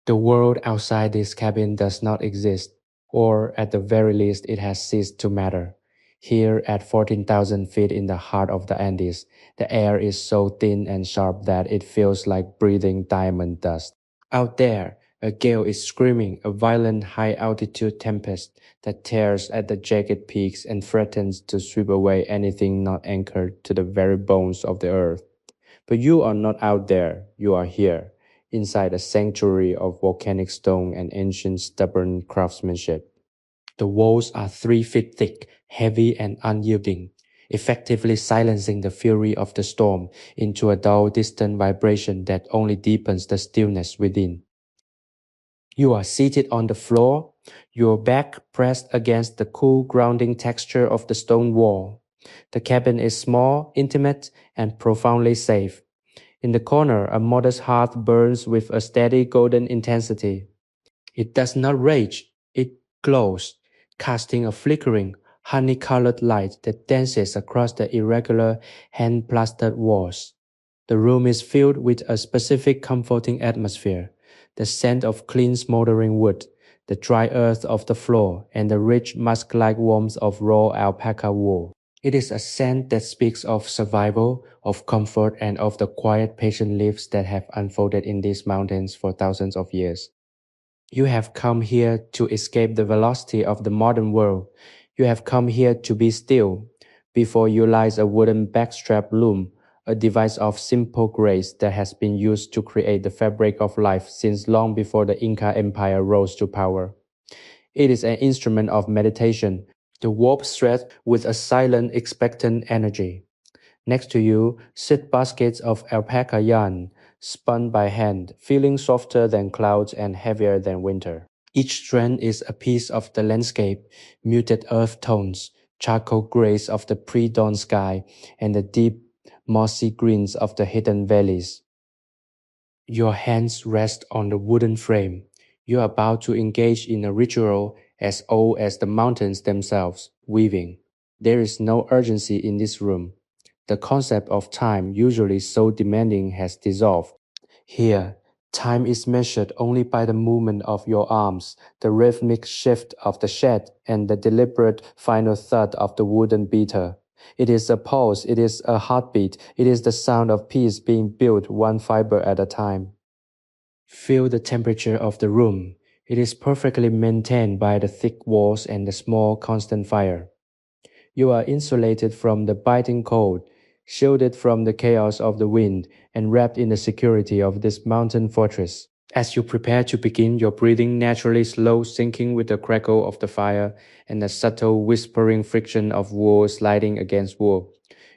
The world outside this cabin does not exist, or at the very least it has ceased to matter. Here at 14,000 feet in the heart of the Andes, the air is so thin and sharp that it feels like breathing diamond dust. Out there, a gale is screaming, a violent high-altitude tempest that tears at the jagged peaks and threatens to sweep away anything not anchored to the very bones of the earth. But you are not out there, you are here, inside a sanctuary of volcanic stone and ancient stubborn craftsmanship. The walls are 3 feet thick, heavy and unyielding, effectively silencing the fury of the storm into a dull, distant vibration that only deepens the stillness within. You are seated on the floor, your back pressed against the cool, grounding texture of the stone wall. The cabin is small, intimate, and profoundly safe. In the corner, a modest hearth burns with a steady golden intensity. It does not rage, it glows, casting a flickering, honey-colored light that dances across the irregular, hand-plastered walls. The room is filled with a specific comforting atmosphere, the scent of clean smoldering wood, the dry earth of the floor, and the rich musk-like warmth of raw alpaca wool. It is a scent that speaks of survival, of comfort, and of the quiet, patient lives that have unfolded in these mountains for thousands of years. You have come here to escape the velocity of the modern world. You have come here to be still. Before you lies a wooden backstrap loom, a device of simple grace that has been used to create the fabric of life since long before the Inca Empire rose to power. It is an instrument of meditation, the warp thread with a silent, expectant energy. Next to you sit baskets of alpaca yarn, spun by hand, feeling softer than clouds and heavier than winter. Each strand is a piece of the landscape, muted earth tones, charcoal grays of the pre-dawn sky, and the deep, mossy greens of the hidden valleys. Your hands rest on the wooden frame. You are about to engage in a ritual as old as the mountains themselves, weaving. There is no urgency in this room. The concept of time, usually so demanding, has dissolved. Here, time is measured only by the movement of your arms, the rhythmic shift of the shed, and the deliberate final thud of the wooden beater. It is a pulse, it is a heartbeat, it is the sound of peace being built one fiber at a time. Feel the temperature of the room. It is perfectly maintained by the thick walls and the small constant fire. You are insulated from the biting cold, shielded from the chaos of the wind, and wrapped in the security of this mountain fortress. As you prepare to begin, your breathing naturally slow, syncing with the crackle of the fire and the subtle whispering friction of wool sliding against wool.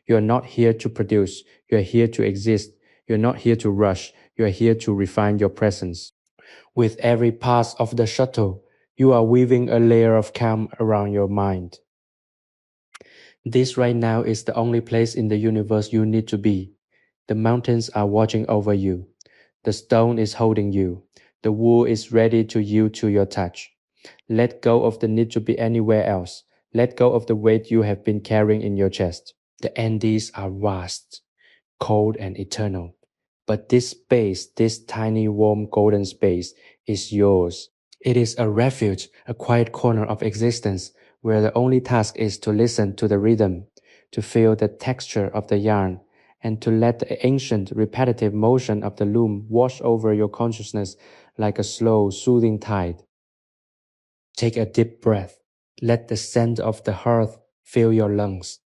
You are not here to produce, you are here to exist. You are not here to rush, you are here to refine your presence. With every pass of the shuttle, you are weaving a layer of calm around your mind. This right now is the only place in the universe you need to be. The mountains are watching over you. The stone is holding you. The wool is ready to yield to your touch. Let go of the need to be anywhere else. Let go of the weight you have been carrying in your chest. The Andes are vast, cold and eternal. But this space, this tiny warm golden space, is yours. It is a refuge, a quiet corner of existence where the only task is to listen to the rhythm, to feel the texture of the yarn, and to let the ancient, repetitive motion of the loom wash over your consciousness like a slow, soothing tide. Take a deep breath. Let the scent of the hearth fill your lungs.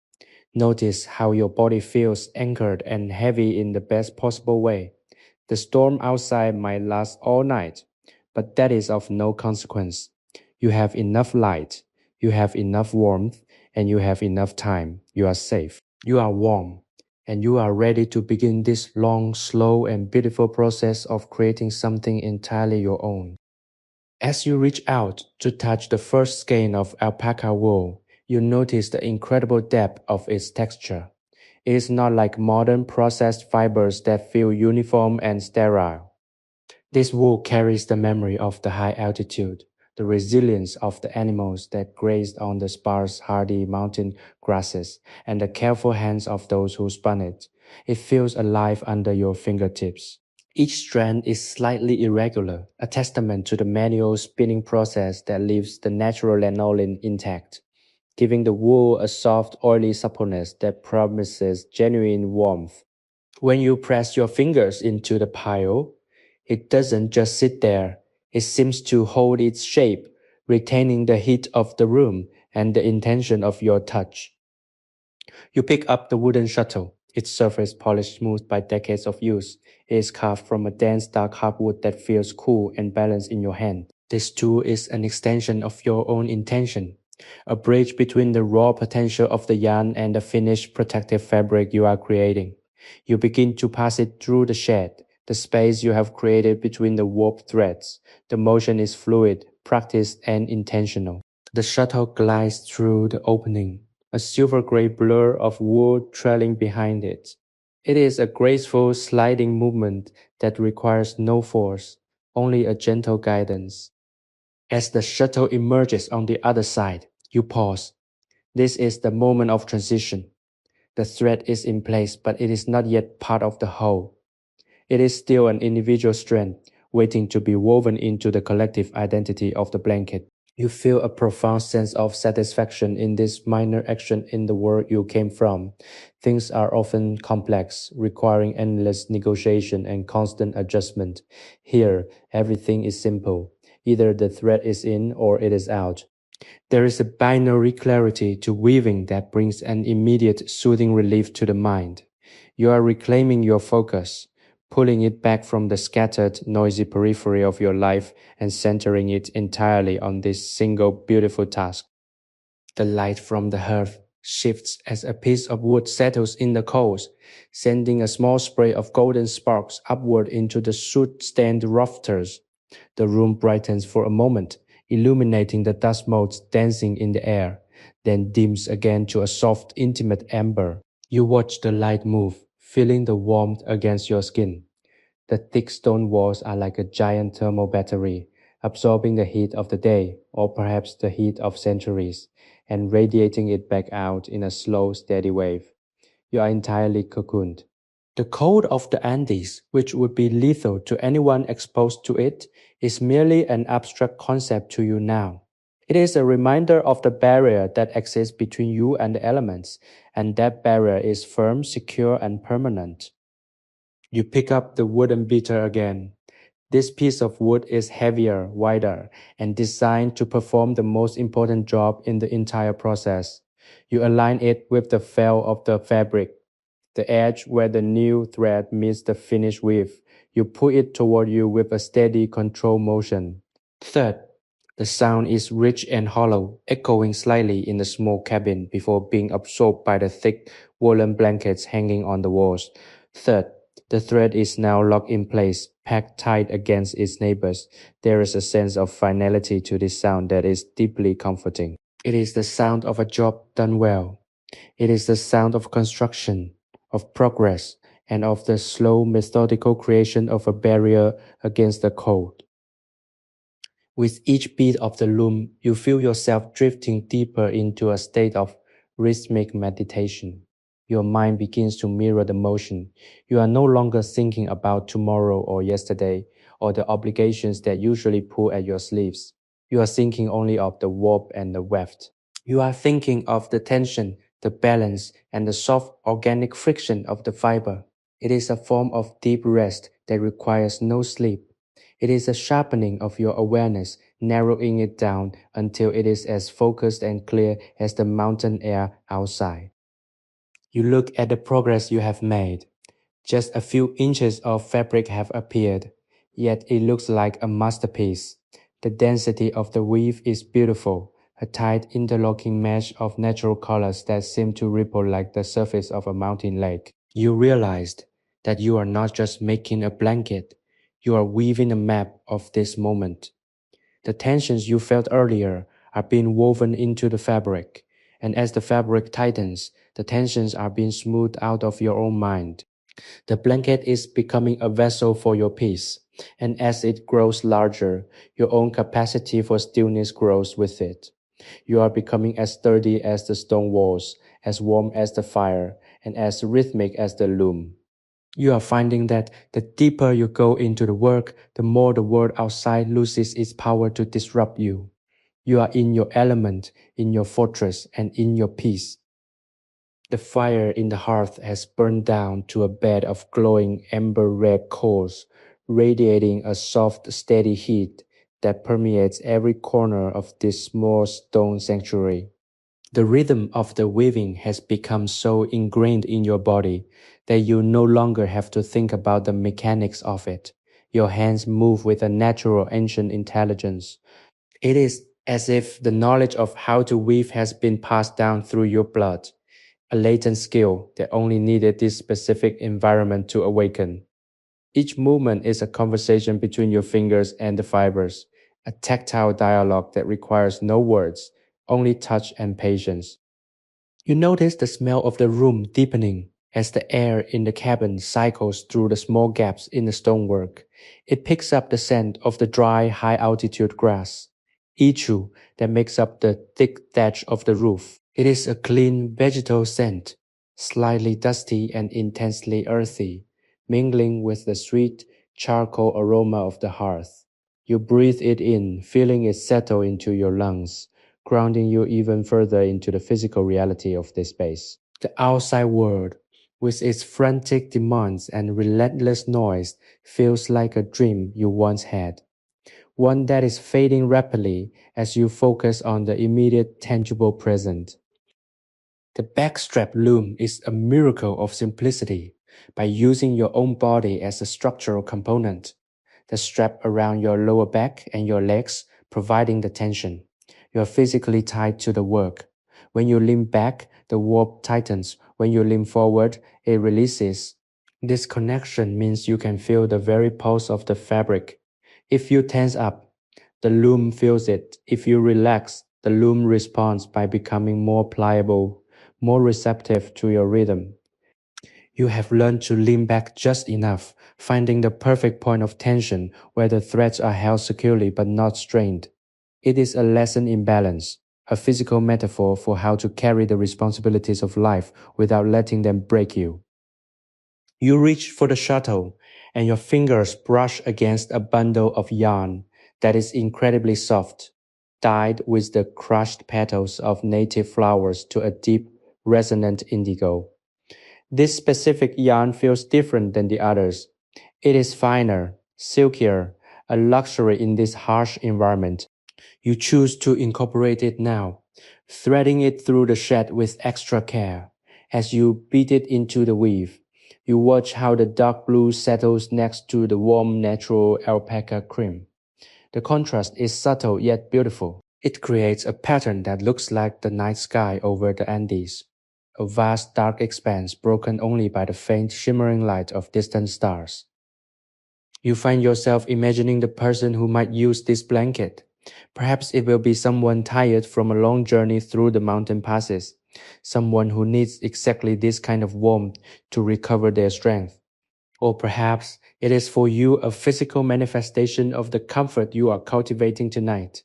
Notice how your body feels anchored and heavy in the best possible way. The storm outside might last all night, but that is of no consequence. You have enough light, you have enough warmth, and you have enough time. You are safe. You are warm, and you are ready to begin this long, slow, and beautiful process of creating something entirely your own. As you reach out to touch the first skein of alpaca wool, you notice the incredible depth of its texture. It is not like modern processed fibers that feel uniform and sterile. This wool carries the memory of the high altitude, the resilience of the animals that grazed on the sparse, hardy mountain grasses, and the careful hands of those who spun it. It feels alive under your fingertips. Each strand is slightly irregular, a testament to the manual spinning process that leaves the natural lanolin intact, giving the wool a soft, oily suppleness that promises genuine warmth. When you press your fingers into the pile, it doesn't just sit there, it seems to hold its shape, retaining the heat of the room and the intention of your touch. You pick up the wooden shuttle, its surface polished smooth by decades of use. It is carved from a dense dark hardwood that feels cool and balanced in your hand. This tool is an extension of your own intention, a bridge between the raw potential of the yarn and the finished protective fabric you are creating. You begin to pass it through the shed, the space you have created between the warp threads. The motion is fluid, practiced, and intentional. The shuttle glides through the opening, a silver-gray blur of wool trailing behind it. It is a graceful sliding movement that requires no force, only a gentle guidance. As the shuttle emerges on the other side, you pause. This is the moment of transition. The thread is in place, but it is not yet part of the whole. It is still an individual strand, waiting to be woven into the collective identity of the blanket. You feel a profound sense of satisfaction in this minor action in the world you came from. Things are often complex, requiring endless negotiation and constant adjustment. Here, everything is simple. Either the thread is in or it is out. There is a binary clarity to weaving that brings an immediate soothing relief to the mind. You are reclaiming your focus, pulling it back from the scattered, noisy periphery of your life and centering it entirely on this single beautiful task. The light from the hearth shifts as a piece of wood settles in the coals, sending a small spray of golden sparks upward into the soot-stained rafters. The room brightens for a moment, illuminating the dust motes dancing in the air, then dims again to a soft, intimate amber. You watch the light move, feeling the warmth against your skin. The thick stone walls are like a giant thermal battery, absorbing the heat of the day, or perhaps the heat of centuries, and radiating it back out in a slow, steady wave. You are entirely cocooned. The cold of the Andes, which would be lethal to anyone exposed to it, is merely an abstract concept to you now. It is a reminder of the barrier that exists between you and the elements, and that barrier is firm, secure, and permanent. You pick up the wooden beater again. This piece of wood is heavier, wider, and designed to perform the most important job in the entire process. You align it with the fell of the fabric, the edge where the new thread meets the finished weave. You pull it toward you with a steady, controlled motion. Third, the sound is rich and hollow, echoing slightly in the small cabin before being absorbed by the thick woolen blankets hanging on the walls. Third, the thread is now locked in place, packed tight against its neighbors. There is a sense of finality to this sound that is deeply comforting. It is the sound of a job done well. It is the sound of construction, of progress, and of the slow, methodical creation of a barrier against the cold. With each beat of the loom, you feel yourself drifting deeper into a state of rhythmic meditation. Your mind begins to mirror the motion. You are no longer thinking about tomorrow or yesterday or the obligations that usually pull at your sleeves. You are thinking only of the warp and the weft. You are thinking of the tension, the balance, and the soft organic friction of the fiber. It is a form of deep rest that requires no sleep. It is a sharpening of your awareness, narrowing it down until it is as focused and clear as the mountain air outside. You look at the progress you have made. Just a few inches of fabric have appeared, yet it looks like a masterpiece. The density of the weave is beautiful, a tight interlocking mesh of natural colors that seem to ripple like the surface of a mountain lake. You realized that you are not just making a blanket, you are weaving a map of this moment. The tensions you felt earlier are being woven into the fabric, and as the fabric tightens, the tensions are being smoothed out of your own mind. The blanket is becoming a vessel for your peace, and as it grows larger, your own capacity for stillness grows with it. You are becoming as sturdy as the stone walls, as warm as the fire, and as rhythmic as the loom. You are finding that the deeper you go into the work, the more the world outside loses its power to disrupt you. You are in your element, in your fortress, and in your peace. The fire in the hearth has burned down to a bed of glowing amber red coals, radiating a soft, steady heat that permeates every corner of this small stone sanctuary. The rhythm of the weaving has become so ingrained in your body that you no longer have to think about the mechanics of it. Your hands move with a natural ancient intelligence. It is as if the knowledge of how to weave has been passed down through your blood, a latent skill that only needed this specific environment to awaken. Each movement is a conversation between your fingers and the fibers, a tactile dialogue that requires no words, only touch and patience. You notice the smell of the room deepening as the air in the cabin cycles through the small gaps in the stonework. It picks up the scent of the dry, high altitude grass, ichu that makes up the thick thatch of the roof. It is a clean vegetal scent, slightly dusty and intensely earthy, mingling with the sweet charcoal aroma of the hearth. You breathe it in, feeling it settle into your lungs, grounding you even further into the physical reality of this space. The outside world, with its frantic demands and relentless noise, feels like a dream you once had, one that is fading rapidly as you focus on the immediate tangible present. The backstrap loom is a miracle of simplicity by using your own body as a structural component. The strap around your lower back and your legs providing the tension. You are physically tied to the work. When you lean back, the warp tightens. When you lean forward, it releases. This connection means you can feel the very pulse of the fabric. If you tense up, the loom feels it. If you relax, the loom responds by becoming more pliable, more receptive to your rhythm. You have learned to lean back just enough, finding the perfect point of tension where the threads are held securely but not strained. It is a lesson in balance, a physical metaphor for how to carry the responsibilities of life without letting them break you. You reach for the shuttle, and your fingers brush against a bundle of yarn that is incredibly soft, dyed with the crushed petals of native flowers to a deep, resonant indigo. This specific yarn feels different than the others. It is finer, silkier, a luxury in this harsh environment. You choose to incorporate it now, threading it through the shed with extra care. As you beat it into the weave, you watch how the dark blue settles next to the warm natural alpaca cream. The contrast is subtle yet beautiful. It creates a pattern that looks like the night sky over the Andes, a vast dark expanse broken only by the faint shimmering light of distant stars. You find yourself imagining the person who might use this blanket. Perhaps it will be someone tired from a long journey through the mountain passes, someone who needs exactly this kind of warmth to recover their strength. Or perhaps it is for you a physical manifestation of the comfort you are cultivating tonight.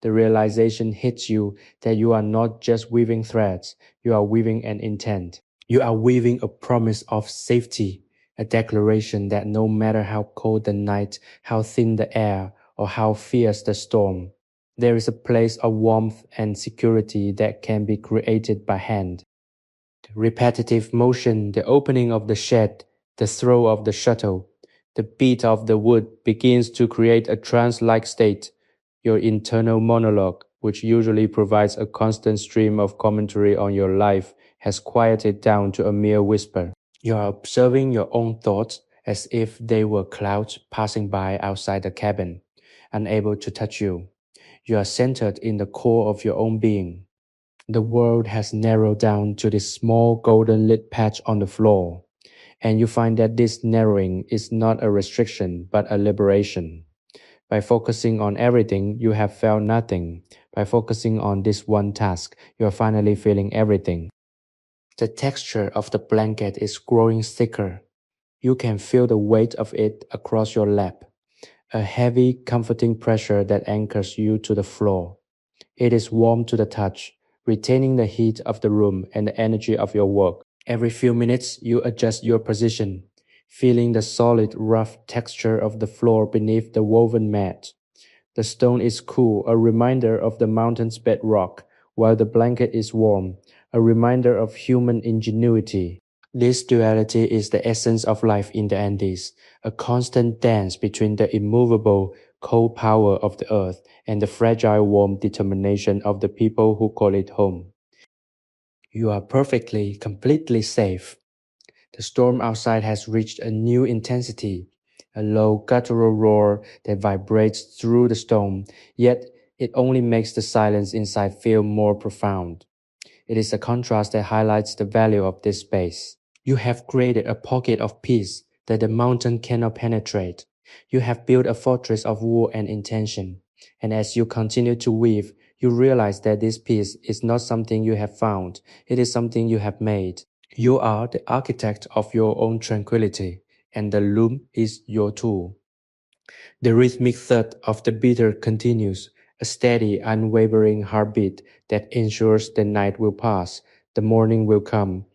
The realization hits you that you are not just weaving threads, you are weaving an intent. You are weaving a promise of safety, a declaration that no matter how cold the night, how thin the air, or how fierce the storm, there is a place of warmth and security that can be created by hand. Repetitive motion, the opening of the shed, the throw of the shuttle, the beat of the wood begins to create a trance-like state. Your internal monologue, which usually provides a constant stream of commentary on your life, has quieted down to a mere whisper. You are observing your own thoughts as if they were clouds passing by outside the cabin, unable to touch you. You are centered in the core of your own being. The world has narrowed down to this small golden lit patch on the floor, and you find that this narrowing is not a restriction but a liberation. By focusing on everything, you have felt nothing. By focusing on this one task, you are finally feeling everything. The texture of the blanket is growing thicker. You can feel the weight of it across your lap, a heavy, comforting pressure that anchors you to the floor. It is warm to the touch, retaining the heat of the room and the energy of your work. Every few minutes, you adjust your position, feeling the solid, rough texture of the floor beneath the woven mat. The stone is cool, a reminder of the mountain's bedrock, while the blanket is warm, a reminder of human ingenuity. This duality is the essence of life in the Andes, a constant dance between the immovable, cold power of the earth and the fragile, warm determination of the people who call it home. You are perfectly, completely safe. The storm outside has reached a new intensity, a low guttural roar that vibrates through the stone, yet it only makes the silence inside feel more profound. It is a contrast that highlights the value of this space. You have created a pocket of peace that the mountain cannot penetrate. You have built a fortress of wool and intention. And as you continue to weave, you realize that this peace is not something you have found, it is something you have made. You are the architect of your own tranquility, and the loom is your tool. The rhythmic thud of the beater continues, a steady, unwavering heartbeat that ensures the night will pass, the morning will come,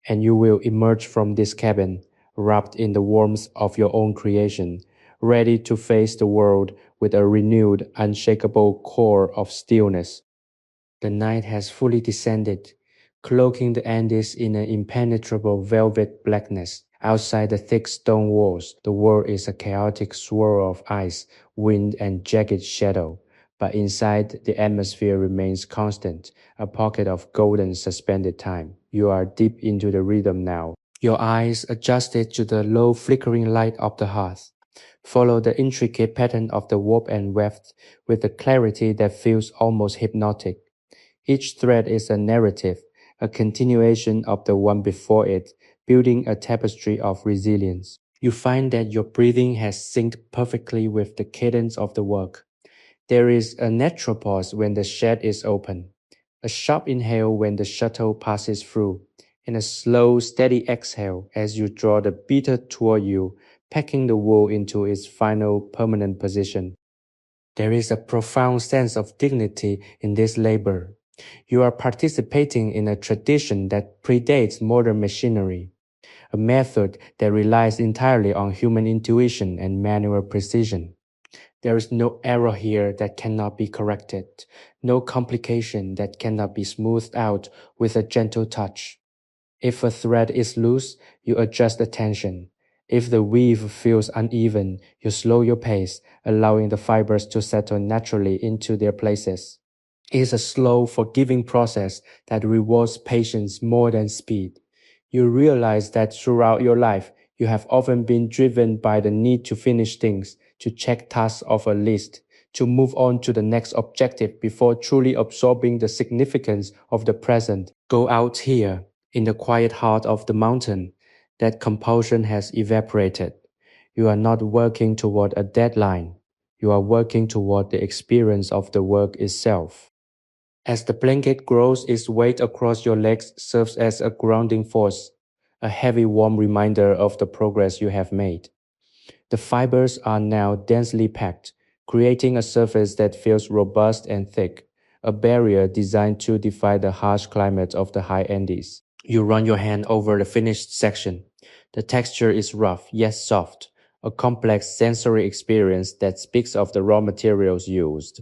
and you will emerge from this cabin, wrapped in the warmth of your own creation, ready to face the world with a renewed, unshakable core of stillness. The night has fully descended, cloaking the Andes in an impenetrable velvet blackness. Outside the thick stone walls, the world is a chaotic swirl of ice, wind, and jagged shadow. But inside, the atmosphere remains constant, a pocket of golden suspended time. You are deep into the rhythm now. Your eyes adjusted to the low flickering light of the hearth. Follow the intricate pattern of the warp and weft with a clarity that feels almost hypnotic. Each thread is a narrative, a continuation of the one before it, building a tapestry of resilience. You find that your breathing has synced perfectly with the cadence of the work. There is a natural pause when the shed is open, a sharp inhale when the shuttle passes through, and a slow, steady exhale as you draw the beater toward you, packing the wool into its final permanent position. There is a profound sense of dignity in this labor. You are participating in a tradition that predates modern machinery, a method that relies entirely on human intuition and manual precision. There is no error here that cannot be corrected, no complication that cannot be smoothed out with a gentle touch. If a thread is loose, you adjust the tension. If the weave feels uneven, you slow your pace, allowing the fibers to settle naturally into their places. It is a slow, forgiving process that rewards patience more than speed. You realize that throughout your life, you have often been driven by the need to finish things, to check tasks off a list, to move on to the next objective before truly absorbing the significance of the present. Go out here, in the quiet heart of the mountain. That compulsion has evaporated. You are not working toward a deadline. You are working toward the experience of the work itself. As the blanket grows, its weight across your legs serves as a grounding force, a heavy, warm reminder of the progress you have made. The fibers are now densely packed, creating a surface that feels robust and thick, a barrier designed to defy the harsh climate of the high Andes. You run your hand over the finished section. The texture is rough yet soft, a complex sensory experience that speaks of the raw materials used.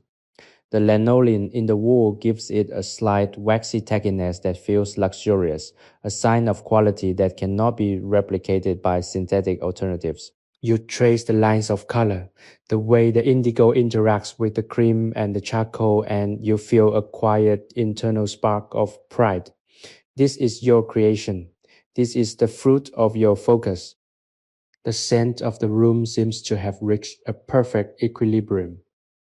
The lanolin in the wool gives it a slight waxy tackiness that feels luxurious, a sign of quality that cannot be replicated by synthetic alternatives. You trace the lines of color, the way the indigo interacts with the cream and the charcoal, and you feel a quiet internal spark of pride. This is your creation. This is the fruit of your focus. The scent of the room seems to have reached a perfect equilibrium.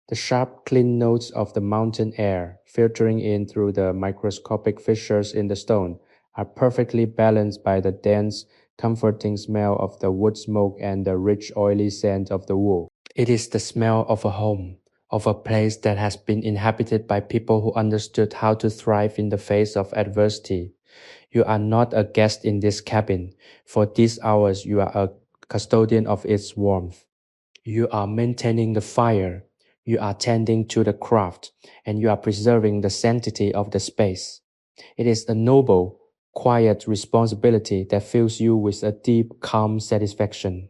The sharp, clean notes of the mountain air, filtering in through the microscopic fissures in the stone, are perfectly balanced by the dense, comforting smell of the wood smoke and the rich, oily scent of the wool. It is the smell of a home, of a place that has been inhabited by people who understood how to thrive in the face of adversity. You are not a guest in this cabin. For these hours, you are a custodian of its warmth. You are maintaining the fire, you are tending to the craft, and you are preserving the sanctity of the space. It is a noble, quiet responsibility that fills you with a deep, calm satisfaction.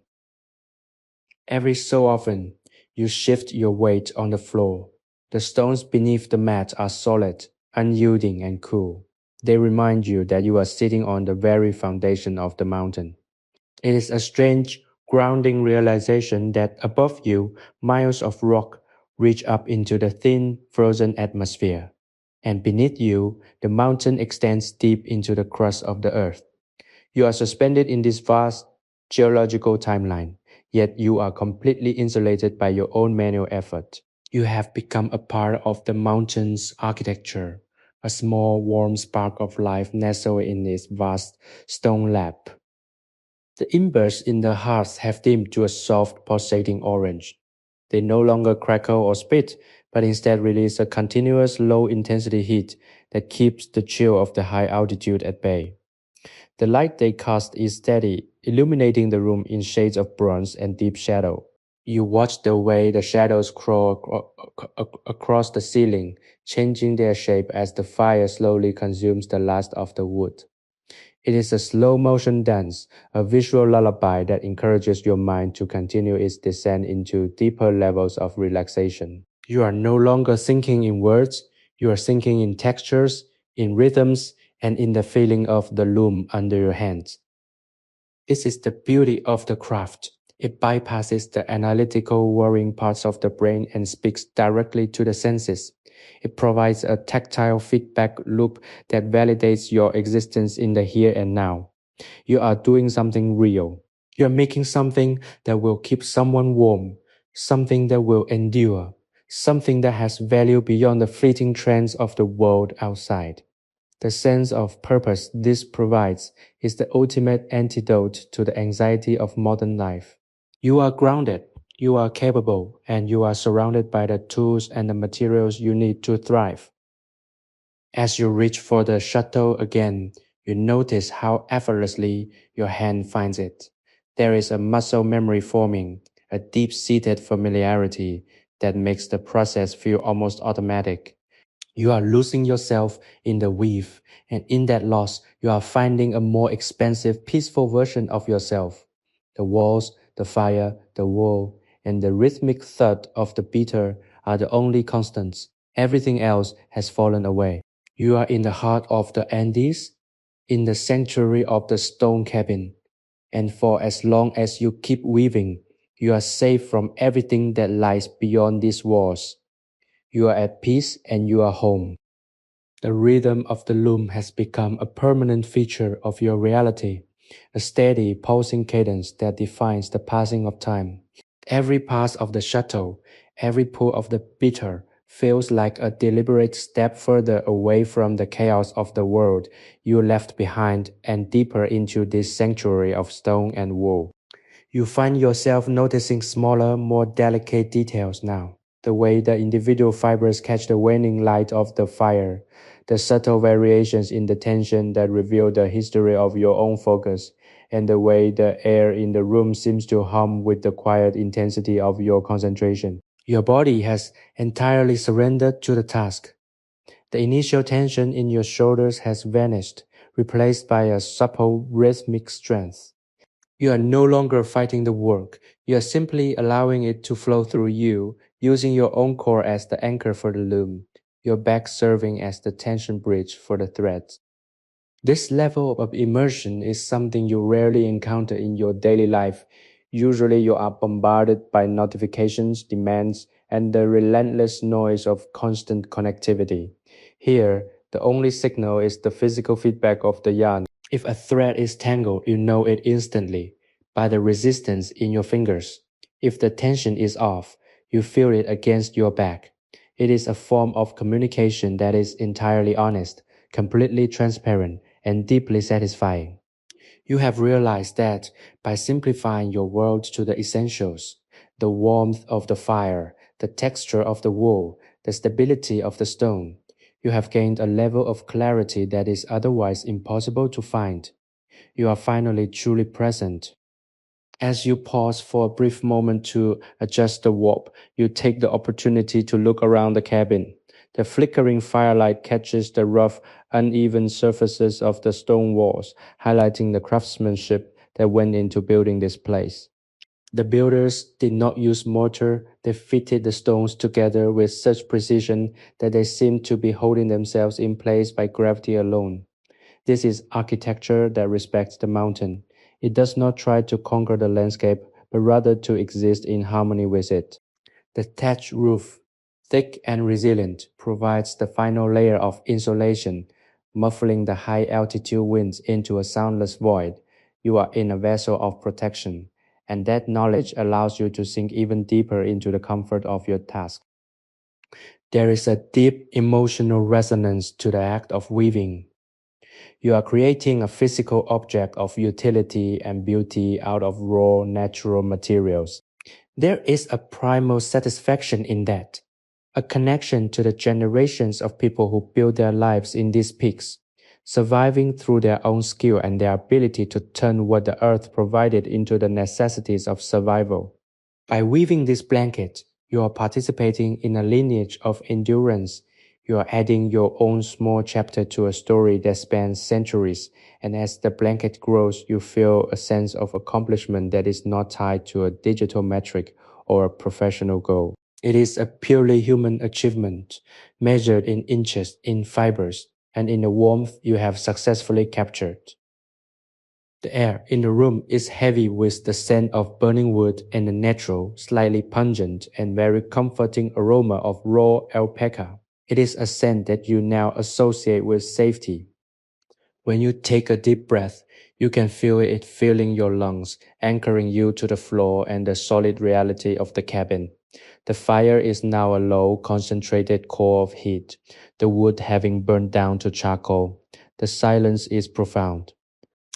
Every so often, you shift your weight on the floor. The stones beneath the mat are solid, unyielding, and cool. They remind you that you are sitting on the very foundation of the mountain. It is a strange, grounding realization that above you, miles of rock reach up into the thin, frozen atmosphere. And beneath you, the mountain extends deep into the crust of the earth. You are suspended in this vast geological timeline, yet you are completely insulated by your own manual effort. You have become a part of the mountain's architecture, a small warm spark of life nestled in its vast stone lap. The embers in the hearth have dimmed to a soft, pulsating orange. They no longer crackle or spit, but instead release a continuous low-intensity heat that keeps the chill of the high altitude at bay. The light they cast is steady, illuminating the room in shades of bronze and deep shadow. You watch the way the shadows crawl across the ceiling, changing their shape as the fire slowly consumes the last of the wood. It is a slow motion dance, a visual lullaby that encourages your mind to continue its descent into deeper levels of relaxation. You are no longer thinking in words, you are thinking in textures, in rhythms, and in the feeling of the loom under your hands. This is the beauty of the craft. It bypasses the analytical worrying parts of the brain and speaks directly to the senses. It provides a tactile feedback loop that validates your existence in the here and now. You are doing something real. You are making something that will keep someone warm, something that will endure, something that has value beyond the fleeting trends of the world outside. The sense of purpose this provides is the ultimate antidote to the anxiety of modern life. You are grounded, you are capable, and you are surrounded by the tools and the materials you need to thrive. As you reach for the shuttle again, you notice how effortlessly your hand finds it. There is a muscle memory forming, a deep-seated familiarity that makes the process feel almost automatic. You are losing yourself in the weave, and in that loss, you are finding a more expansive, peaceful version of yourself. The walls, the fire, the wool, and the rhythmic thud of the beater are the only constants. Everything else has fallen away. You are in the heart of the Andes, in the sanctuary of the stone cabin, and for as long as you keep weaving, you are safe from everything that lies beyond these walls. You are at peace and you are home. The rhythm of the loom has become a permanent feature of your reality, a steady, pulsing cadence that defines the passing of time. Every pass of the shuttle, every pull of the beater feels like a deliberate step further away from the chaos of the world you left behind and deeper into this sanctuary of stone and wool. You find yourself noticing smaller, more delicate details now. The way the individual fibers catch the waning light of the fire, the subtle variations in the tension that reveal the history of your own focus, and the way the air in the room seems to hum with the quiet intensity of your concentration. Your body has entirely surrendered to the task. The initial tension in your shoulders has vanished, replaced by a supple rhythmic strength. You are no longer fighting the work. You are simply allowing it to flow through you, using your own core as the anchor for the loom, your back serving as the tension bridge for the threads. This level of immersion is something you rarely encounter in your daily life. Usually, you are bombarded by notifications, demands, and the relentless noise of constant connectivity. Here, the only signal is the physical feedback of the yarn. If a thread is tangled, you know it instantly by the resistance in your fingers. If the tension is off, you feel it against your back. It is a form of communication that is entirely honest, completely transparent, and deeply satisfying. You have realized that by simplifying your world to the essentials, the warmth of the fire, the texture of the wool, the stability of the stone, you have gained a level of clarity that is otherwise impossible to find. You are finally truly present. As you pause for a brief moment to adjust the warp, you take the opportunity to look around the cabin. The flickering firelight catches the rough, uneven surfaces of the stone walls, highlighting the craftsmanship that went into building this place. The builders did not use mortar, they fitted the stones together with such precision that they seemed to be holding themselves in place by gravity alone. This is architecture that respects the mountain. It does not try to conquer the landscape, but rather to exist in harmony with it. The thatch roof, thick and resilient, provides the final layer of insulation, muffling the high altitude winds into a soundless void. You are in a vessel of protection, and that knowledge allows you to sink even deeper into the comfort of your task. There is a deep emotional resonance to the act of weaving. You are creating a physical object of utility and beauty out of raw natural materials. There is a primal satisfaction in that, a connection to the generations of people who built their lives in these peaks, surviving through their own skill and their ability to turn what the earth provided into the necessities of survival. By weaving this blanket, you are participating in a lineage of endurance. You are adding your own small chapter to a story that spans centuries, and as the blanket grows, you feel a sense of accomplishment that is not tied to a digital metric or a professional goal. It is a purely human achievement, measured in inches, in fibers, and in the warmth you have successfully captured. The air in the room is heavy with the scent of burning wood and the natural, slightly pungent and very comforting aroma of raw alpaca. It is a scent that you now associate with safety. When you take a deep breath, you can feel it filling your lungs, anchoring you to the floor and the solid reality of the cabin. The fire is now a low, concentrated core of heat, the wood having burned down to charcoal. The silence is profound.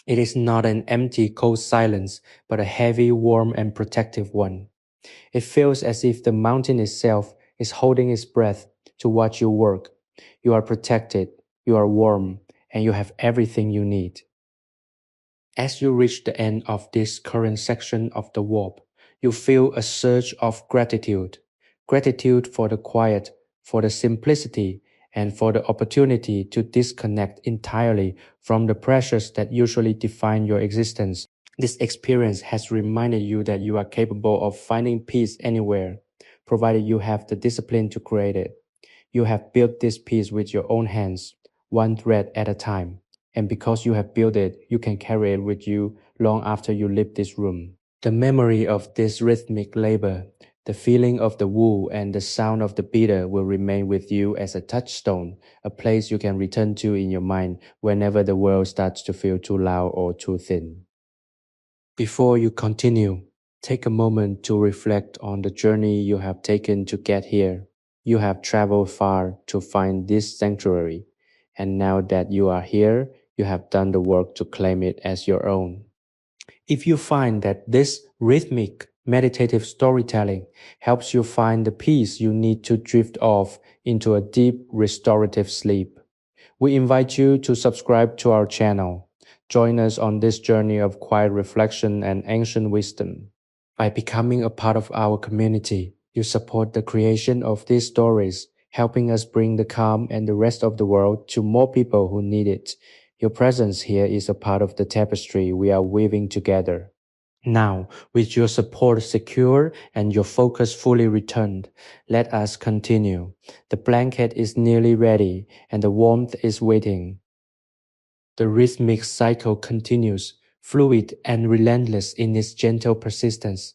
It is not an empty, cold silence, but a heavy, warm, and protective one. It feels as if the mountain itself is holding its breath to watch you work. You are protected, you are warm, and you have everything you need. As you reach the end of this current section of the warp, you feel a surge of gratitude. Gratitude for the quiet, for the simplicity, and for the opportunity to disconnect entirely from the pressures that usually define your existence. This experience has reminded you that you are capable of finding peace anywhere, provided you have the discipline to create it. You have built this peace with your own hands, one thread at a time. And because you have built it, you can carry it with you long after you leave this room. The memory of this rhythmic labor, the feeling of the wool and the sound of the beater will remain with you as a touchstone, a place you can return to in your mind whenever the world starts to feel too loud or too thin. Before you continue, take a moment to reflect on the journey you have taken to get here. You have traveled far to find this sanctuary, and now that you are here, you have done the work to claim it as your own. If you find that this rhythmic, meditative storytelling helps you find the peace you need to drift off into a deep, restorative sleep, we invite you to subscribe to our channel. Join us on this journey of quiet reflection and ancient wisdom. By becoming a part of our community, you support the creation of these stories, helping us bring the calm and the rest of the world to more people who need it. Your presence here is a part of the tapestry we are weaving together. Now, with your support secure and your focus fully returned, let us continue. The blanket is nearly ready and the warmth is waiting. The rhythmic cycle continues, fluid and relentless in its gentle persistence.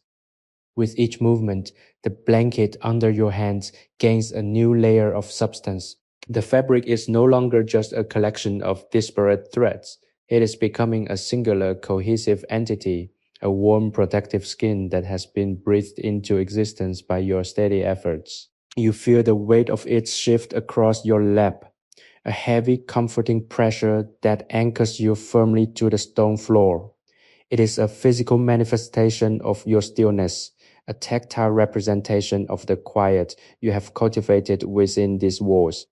With each movement, the blanket under your hands gains a new layer of substance. The fabric is no longer just a collection of disparate threads. It is becoming a singular, cohesive entity, a warm, protective skin that has been breathed into existence by your steady efforts. You feel the weight of it shift across your lap, a heavy, comforting pressure that anchors you firmly to the stone floor. It is a physical manifestation of your stillness, a tactile representation of the quiet you have cultivated within these walls.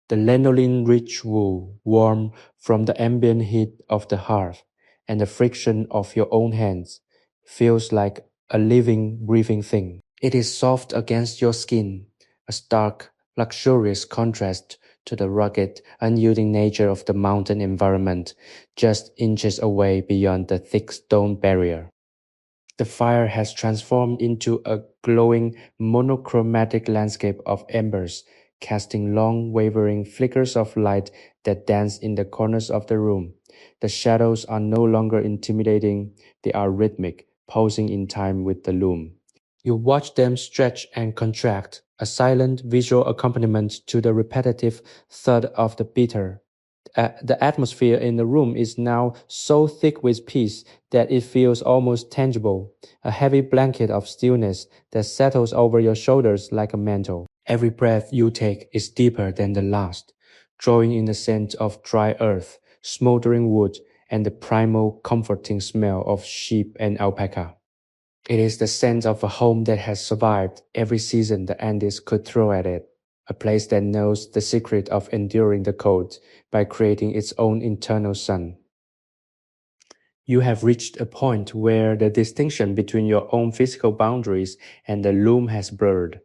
The lanolin-rich wool, warm from the ambient heat of the hearth and the friction of your own hands, feels like a living, breathing thing. It is soft against your skin, a stark, luxurious contrast to the rugged, unyielding nature of the mountain environment, just inches away beyond the thick stone barrier. The fire has transformed into a glowing, monochromatic landscape of embers, casting long, wavering flickers of light that dance in the corners of the room. The shadows are no longer intimidating, they are rhythmic, pulsing in time with the loom. You watch them stretch and contract, a silent visual accompaniment to the repetitive thud of the beater. The atmosphere in the room is now so thick with peace that it feels almost tangible, a heavy blanket of stillness that settles over your shoulders like a mantle. Every breath you take is deeper than the last, drawing in the scent of dry earth, smoldering wood, and the primal comforting smell of sheep and alpaca. It is the sense of a home that has survived every season the Andes could throw at it, a place that knows the secret of enduring the cold by creating its own internal sun. You have reached a point where the distinction between your own physical boundaries and the loom has blurred.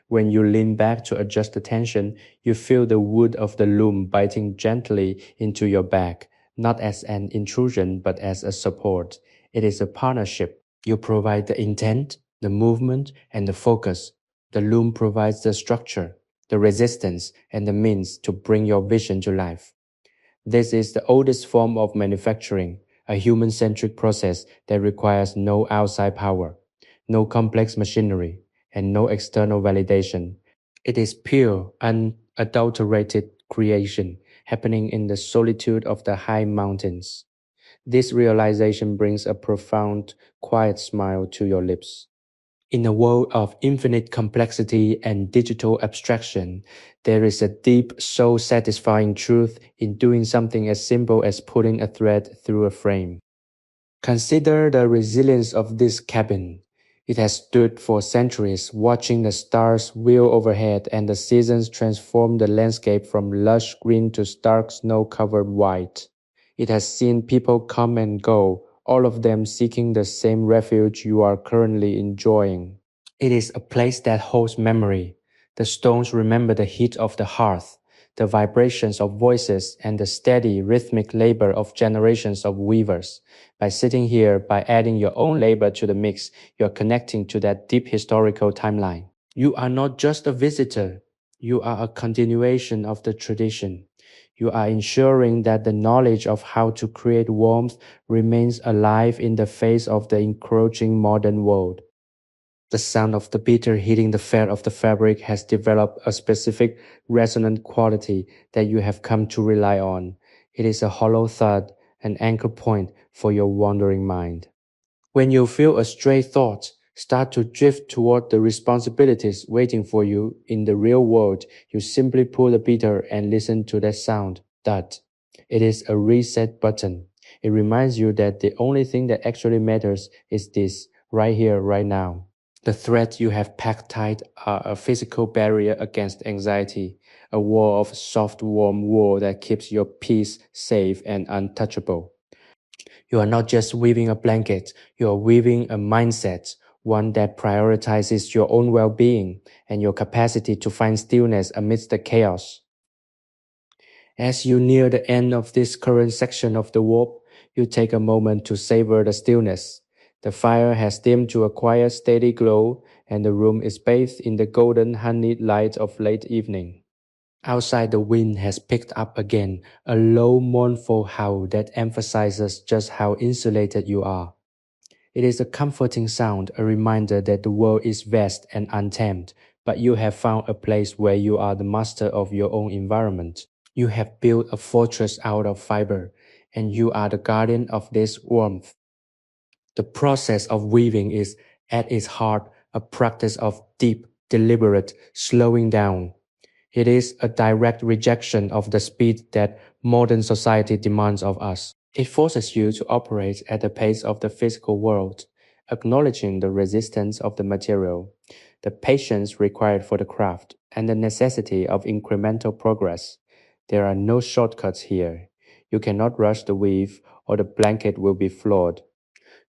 When you lean back to adjust the tension, you feel the wood of the loom biting gently into your back, not as an intrusion but as a support. It is a partnership. You provide the intent, the movement, and the focus. The loom provides the structure, the resistance, and the means to bring your vision to life. This is the oldest form of manufacturing, a human centric process that requires no outside power, no complex machinery, and no external validation. It is pure, unadulterated creation happening in the solitude of the high mountains. This realization brings a profound, quiet smile to your lips. In a world of infinite complexity and digital abstraction, there is a deep, soul satisfying truth in doing something as simple as putting a thread through a frame. Consider the resilience of this cabin. It has stood for centuries, watching the stars wheel overhead and the seasons transform the landscape from lush green to stark snow covered white. It has seen people come and go, all of them seeking the same refuge you are currently enjoying. It is a place that holds memory. The stones remember the heat of the hearth, the vibrations of voices, and the steady, rhythmic labor of generations of weavers. By sitting here, by adding your own labor to the mix, you are connecting to that deep historical timeline. You are not just a visitor, you are a continuation of the tradition. You are ensuring that the knowledge of how to create warmth remains alive in the face of the encroaching modern world. The sound of the beater hitting the felt of the fabric has developed a specific resonant quality that you have come to rely on. It is a hollow thud, an anchor point for your wandering mind. When you feel a stray thought start to drift toward the responsibilities waiting for you in the real world, you simply pull the beater and listen to that sound, thud. It is a reset button. It reminds you that the only thing that actually matters is this, right here, right now. The threads you have packed tight are a physical barrier against anxiety, a wall of soft, warm wool that keeps your peace safe and untouchable. You are not just weaving a blanket, you are weaving a mindset, one that prioritizes your own well being and your capacity to find stillness amidst the chaos. As you near the end of this current section of the warp, you take a moment to savor the stillness. The fire has dimmed to a quiet, steady glow, and the room is bathed in the golden, honeyed light of late evening. Outside, the wind has picked up again, a low, mournful howl that emphasizes just how insulated you are. It is a comforting sound, a reminder that the world is vast and untamed, but you have found a place where you are the master of your own environment. You have built a fortress out of fiber, and you are the guardian of this warmth. The process of weaving is, at its heart, a practice of deep, deliberate slowing down. It is a direct rejection of the speed that modern society demands of us. It forces you to operate at the pace of the physical world, acknowledging the resistance of the material, the patience required for the craft, and the necessity of incremental progress. There are no shortcuts here. You cannot rush the weave, or the blanket will be flawed.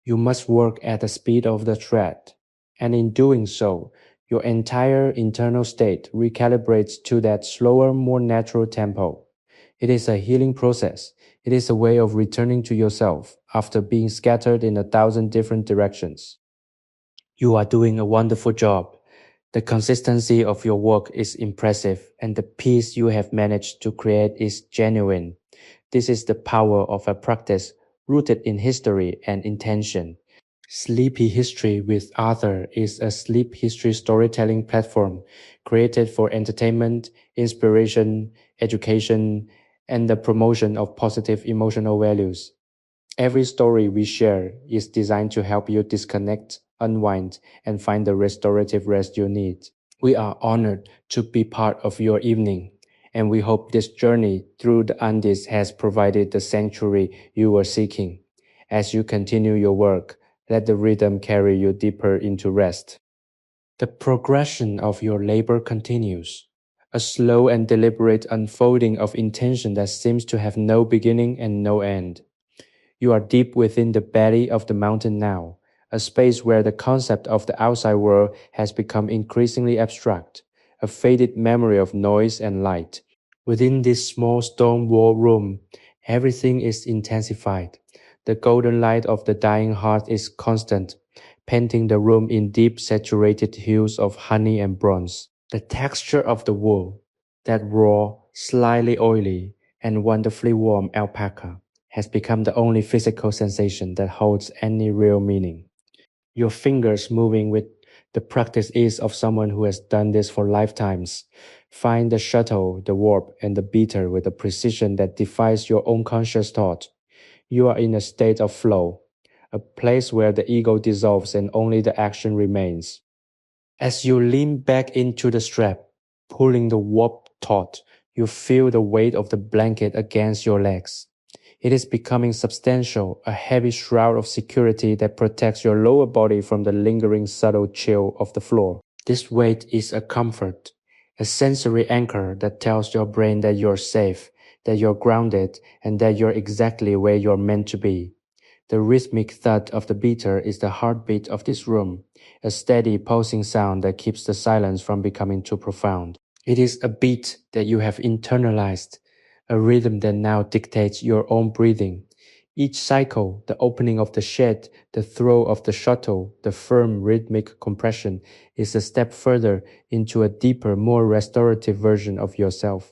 You must work at the speed of the thread, and in doing so, Your entire internal state recalibrates to that slower, more natural tempo. It is a healing process. It is a way of returning to yourself after being scattered in 1,000 different directions. You are doing a wonderful job. The consistency of your work is impressive, and the peace you have managed to create is genuine. This is the power of a practice rooted in history and intention. Sleepy History with Arthur is a sleep history storytelling platform created for entertainment, inspiration, education, and the promotion of positive emotional values. Every story we share is designed to help you disconnect, unwind, and find the restorative rest you need. We are honored to be part of your evening, and we hope this journey through the Andes has provided the sanctuary you were seeking. As you continue your work, let the rhythm carry you deeper into rest. The progression of your labor continues, a slow and deliberate unfolding of intention that seems to have no beginning and no end. You are deep within the belly of the mountain now, a space where the concept of the outside world has become increasingly abstract, a faded memory of noise and light. Within this small stone wall room, everything is intensified. The golden light of the dying hearth is constant, painting the room in deep saturated hues of honey and bronze. The texture of the wool, that raw, slightly oily, and wonderfully warm alpaca, has become the only physical sensation that holds any real meaning. Your fingers moving with the practiced ease of someone who has done this for lifetimes. Find the shuttle, the warp, and the beater with a precision that defies your own conscious thought. You are in a state of flow, a place where the ego dissolves and only the action remains. As you lean back into the strap, pulling the warp taut, you feel the weight of the blanket against your legs. It is becoming substantial, a heavy shroud of security that protects your lower body from the lingering subtle chill of the floor. This weight is a comfort, a sensory anchor that tells your brain that you're safe, that you're grounded, and that you're exactly where you're meant to be. The rhythmic thud of the beater is the heartbeat of this room, a steady pulsing sound that keeps the silence from becoming too profound. It is a beat that you have internalized, a rhythm that now dictates your own breathing. Each cycle, the opening of the shed, the throw of the shuttle, the firm rhythmic compression, is a step further into a deeper, more restorative version of yourself.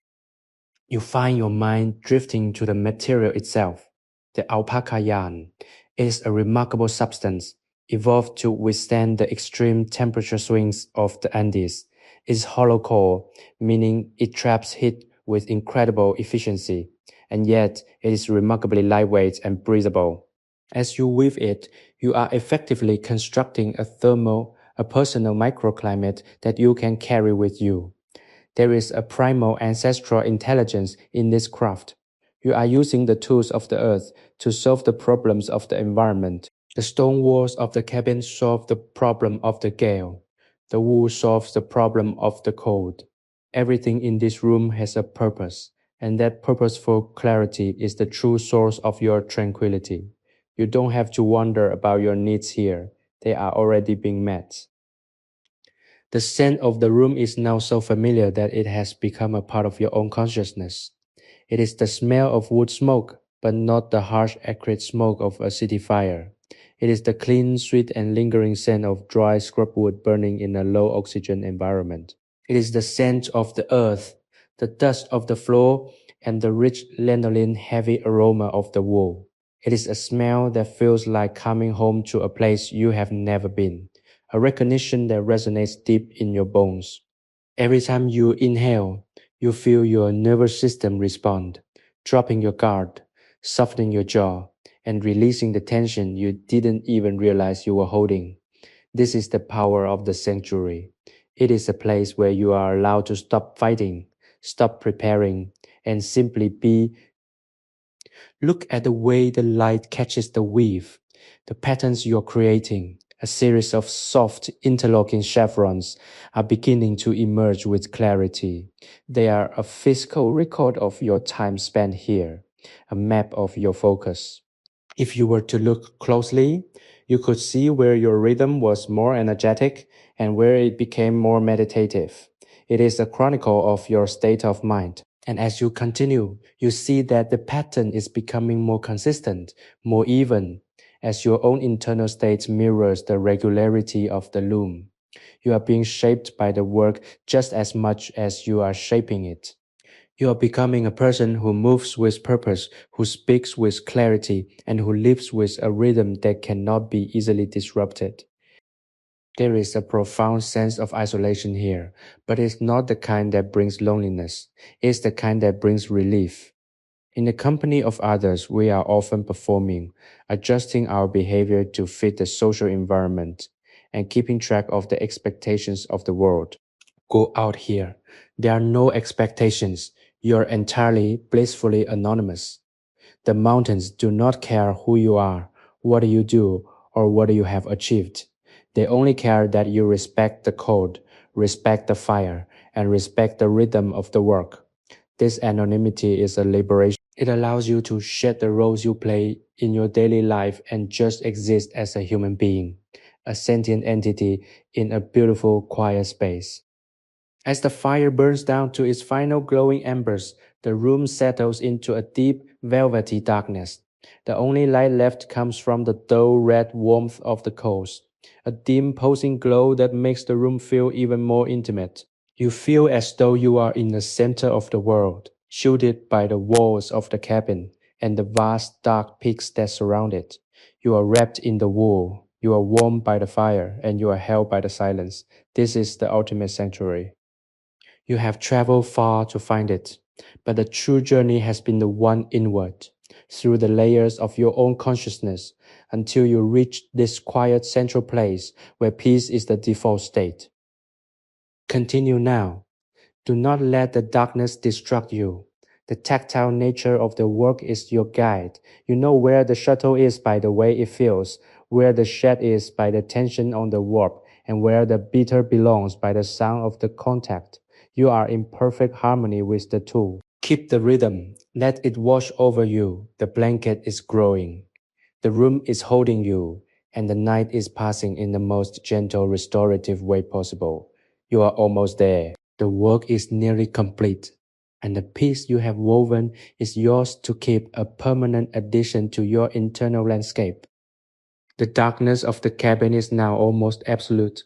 You find your mind drifting to the material itself. The alpaca yarn is a remarkable substance, evolved to withstand the extreme temperature swings of the Andes. Its hollow core, meaning it traps heat with incredible efficiency, and yet it is remarkably lightweight and breathable. As you weave it, you are effectively constructing a personal microclimate that you can carry with you. There is a primal ancestral intelligence in this craft. You are using the tools of the earth to solve the problems of the environment. The stone walls of the cabin solve the problem of the gale. The wool solves the problem of the cold. Everything in this room has a purpose, and that purposeful clarity is the true source of your tranquility. You don't have to wonder about your needs here. They are already being met. The scent of the room is now so familiar that it has become a part of your own consciousness. It is the smell of wood smoke, but not the harsh, acrid smoke of a city fire. It is the clean, sweet, and lingering scent of dry scrub wood burning in a low oxygen environment. It is the scent of the earth, the dust of the floor, and the rich lanolin heavy aroma of the wool. It is a smell that feels like coming home to a place you have never been, a recognition that resonates deep in your bones. Every time you inhale, you feel your nervous system respond, dropping your guard, softening your jaw, and releasing the tension you didn't even realize you were holding. This is the power of the sanctuary. It is a place where you are allowed to stop fighting, stop preparing, and simply be. Look at the way the light catches the weave, the patterns you're creating. A series of soft interlocking chevrons are beginning to emerge with clarity. They are a physical record of your time spent here, a map of your focus. If you were to look closely, you could see where your rhythm was more energetic and where it became more meditative. It is a chronicle of your state of mind. And as you continue, you see that the pattern is becoming more consistent, more even, as your own internal state mirrors the regularity of the loom. You are being shaped by the work just as much as you are shaping it. You are becoming a person who moves with purpose, who speaks with clarity, and who lives with a rhythm that cannot be easily disrupted. There is a profound sense of isolation here, but it's not the kind that brings loneliness. It's the kind that brings relief. In the company of others, we are often performing, adjusting our behavior to fit the social environment, and keeping track of the expectations of the world. Go out here. There are no expectations. You are entirely, blissfully anonymous. The mountains do not care who you are, what you do, or what you have achieved. They only care that you respect the code, respect the fire, and respect the rhythm of the work. This anonymity is a liberation. It allows you to shed the roles you play in your daily life and just exist as a human being, a sentient entity in a beautiful, quiet space. As the fire burns down to its final glowing embers, the room settles into a deep, velvety darkness. The only light left comes from the dull red warmth of the coals, a dim, pulsing glow that makes the room feel even more intimate. You feel as though you are in the center of the world, shielded by the walls of the cabin and the vast dark peaks that surround it. You are wrapped in the wool, you are warmed by the fire, and you are held by the silence. This is the ultimate sanctuary. You have traveled far to find it, but the true journey has been the one inward, through the layers of your own consciousness, until you reach this quiet central place where peace is the default state. Continue now. Do not let the darkness distract you. The tactile nature of the work is your guide. You know where the shuttle is by the way it feels, where the shed is by the tension on the warp, and where the beater belongs by the sound of the contact. You are in perfect harmony with the tool. Keep the rhythm. Let it wash over you. The blanket is growing. The room is holding you, and the night is passing in the most gentle, restorative way possible. You are almost there. The work is nearly complete, and the piece you have woven is yours to keep, a permanent addition to your internal landscape. The darkness of the cabin is now almost absolute,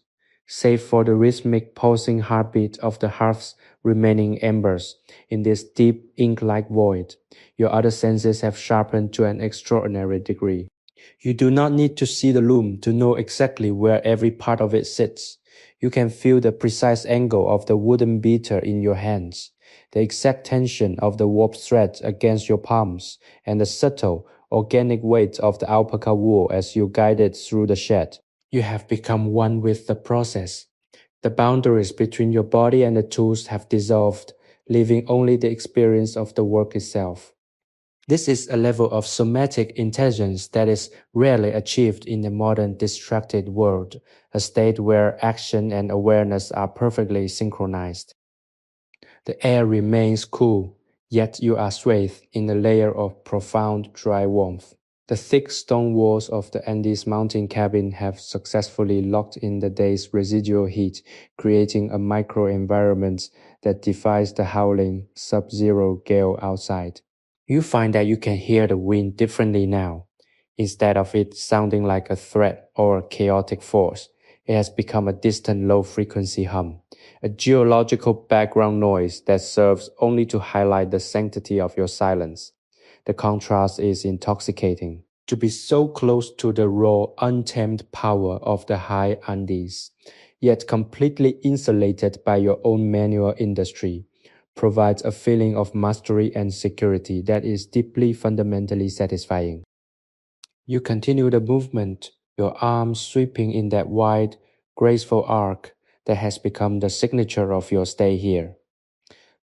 save for the rhythmic pulsing heartbeat of the hearth's remaining embers. In this deep ink-like void, your other senses have sharpened to an extraordinary degree. You do not need to see the loom to know exactly where every part of it sits. You can feel the precise angle of the wooden beater in your hands, the exact tension of the warp threads against your palms, and the subtle, organic weight of the alpaca wool as you guide it through the shed. You have become one with the process. The boundaries between your body and the tools have dissolved, leaving only the experience of the work itself. This is a level of somatic intelligence that is rarely achieved in the modern distracted world, a state where action and awareness are perfectly synchronized. The air remains cool, yet you are swathed in a layer of profound dry warmth. The thick stone walls of the Andes mountain cabin have successfully locked in the day's residual heat, creating a microenvironment that defies the howling, sub-zero gale outside. You find that you can hear the wind differently now. Instead of it sounding like a threat or a chaotic force, it has become a distant low-frequency hum, a geological background noise that serves only to highlight the sanctity of your silence. The contrast is intoxicating. To be so close to the raw, untamed power of the high Andes, yet completely insulated by your own manual industry, provides a feeling of mastery and security that is deeply fundamentally satisfying. You continue the movement, your arms sweeping in that wide, graceful arc that has become the signature of your stay here.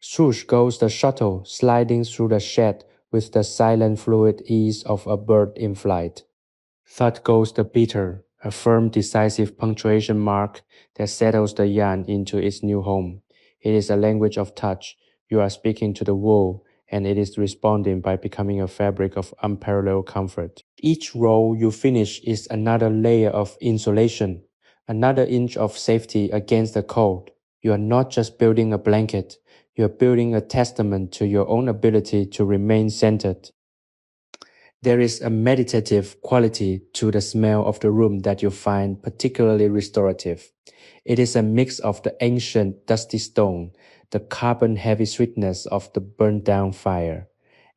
Swoosh goes the shuttle, sliding through the shed with the silent fluid ease of a bird in flight. Thud goes the beater, a firm, decisive punctuation mark that settles the yarn into its new home. It is a language of touch. You are speaking to the wool, and it is responding by becoming a fabric of unparalleled comfort. Each roll you finish is another layer of insulation, another inch of safety against the cold. You are not just building a blanket, you are building a testament to your own ability to remain centered. There is a meditative quality to the smell of the room that you find particularly restorative. It is a mix of the ancient dusty stone, the carbon-heavy sweetness of the burned-down fire,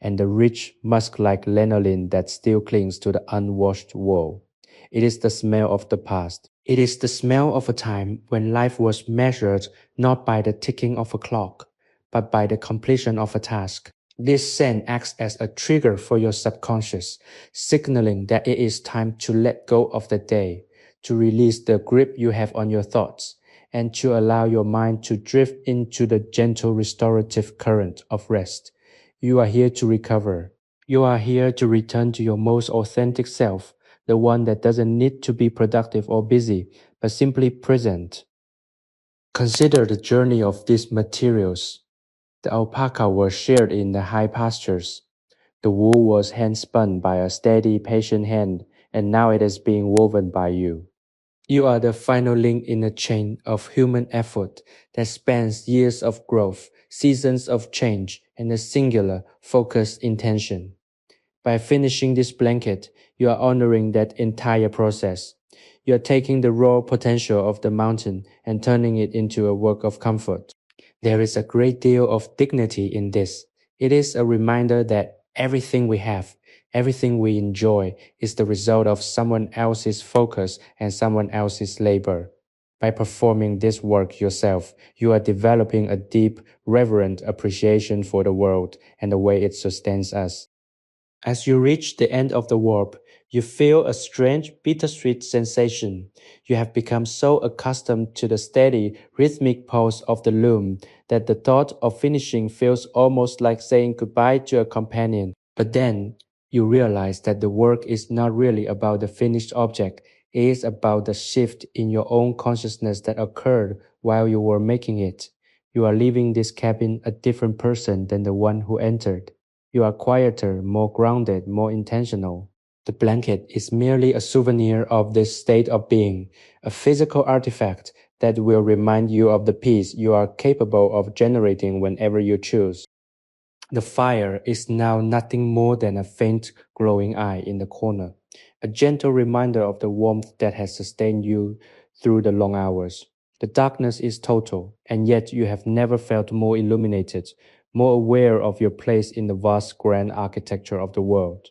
and the rich musk-like lanolin that still clings to the unwashed wall. It is the smell of the past. It is the smell of a time when life was measured not by the ticking of a clock, but by the completion of a task. This scent acts as a trigger for your subconscious, signaling that it is time to let go of the day, to release the grip you have on your thoughts, and to allow your mind to drift into the gentle restorative current of rest. You are here to recover. You are here to return to your most authentic self, the one that doesn't need to be productive or busy, but simply present. Consider the journey of these materials. The alpaca was sheared in the high pastures. The wool was hand-spun by a steady, patient hand, and now it is being woven by you. You are the final link in a chain of human effort that spans years of growth, seasons of change, and a singular, focused intention. By finishing this blanket, you are honoring that entire process. You are taking the raw potential of the mountain and turning it into a work of comfort. There is a great deal of dignity in this. It is a reminder that everything we have, everything we enjoy, is the result of someone else's focus and someone else's labor. By performing this work yourself, you are developing a deep, reverent appreciation for the world and the way it sustains us. As you reach the end of the warp, you feel a strange, bittersweet sensation. You have become so accustomed to the steady, rhythmic pulse of the loom that the thought of finishing feels almost like saying goodbye to a companion. But then, you realize that the work is not really about the finished object. It is about the shift in your own consciousness that occurred while you were making it. You are leaving this cabin a different person than the one who entered. You are quieter, more grounded, more intentional. The blanket is merely a souvenir of this state of being, a physical artifact that will remind you of the peace you are capable of generating whenever you choose. The fire is now nothing more than a faint glowing eye in the corner, a gentle reminder of the warmth that has sustained you through the long hours. The darkness is total, and yet you have never felt more illuminated, more aware of your place in the vast grand architecture of the world.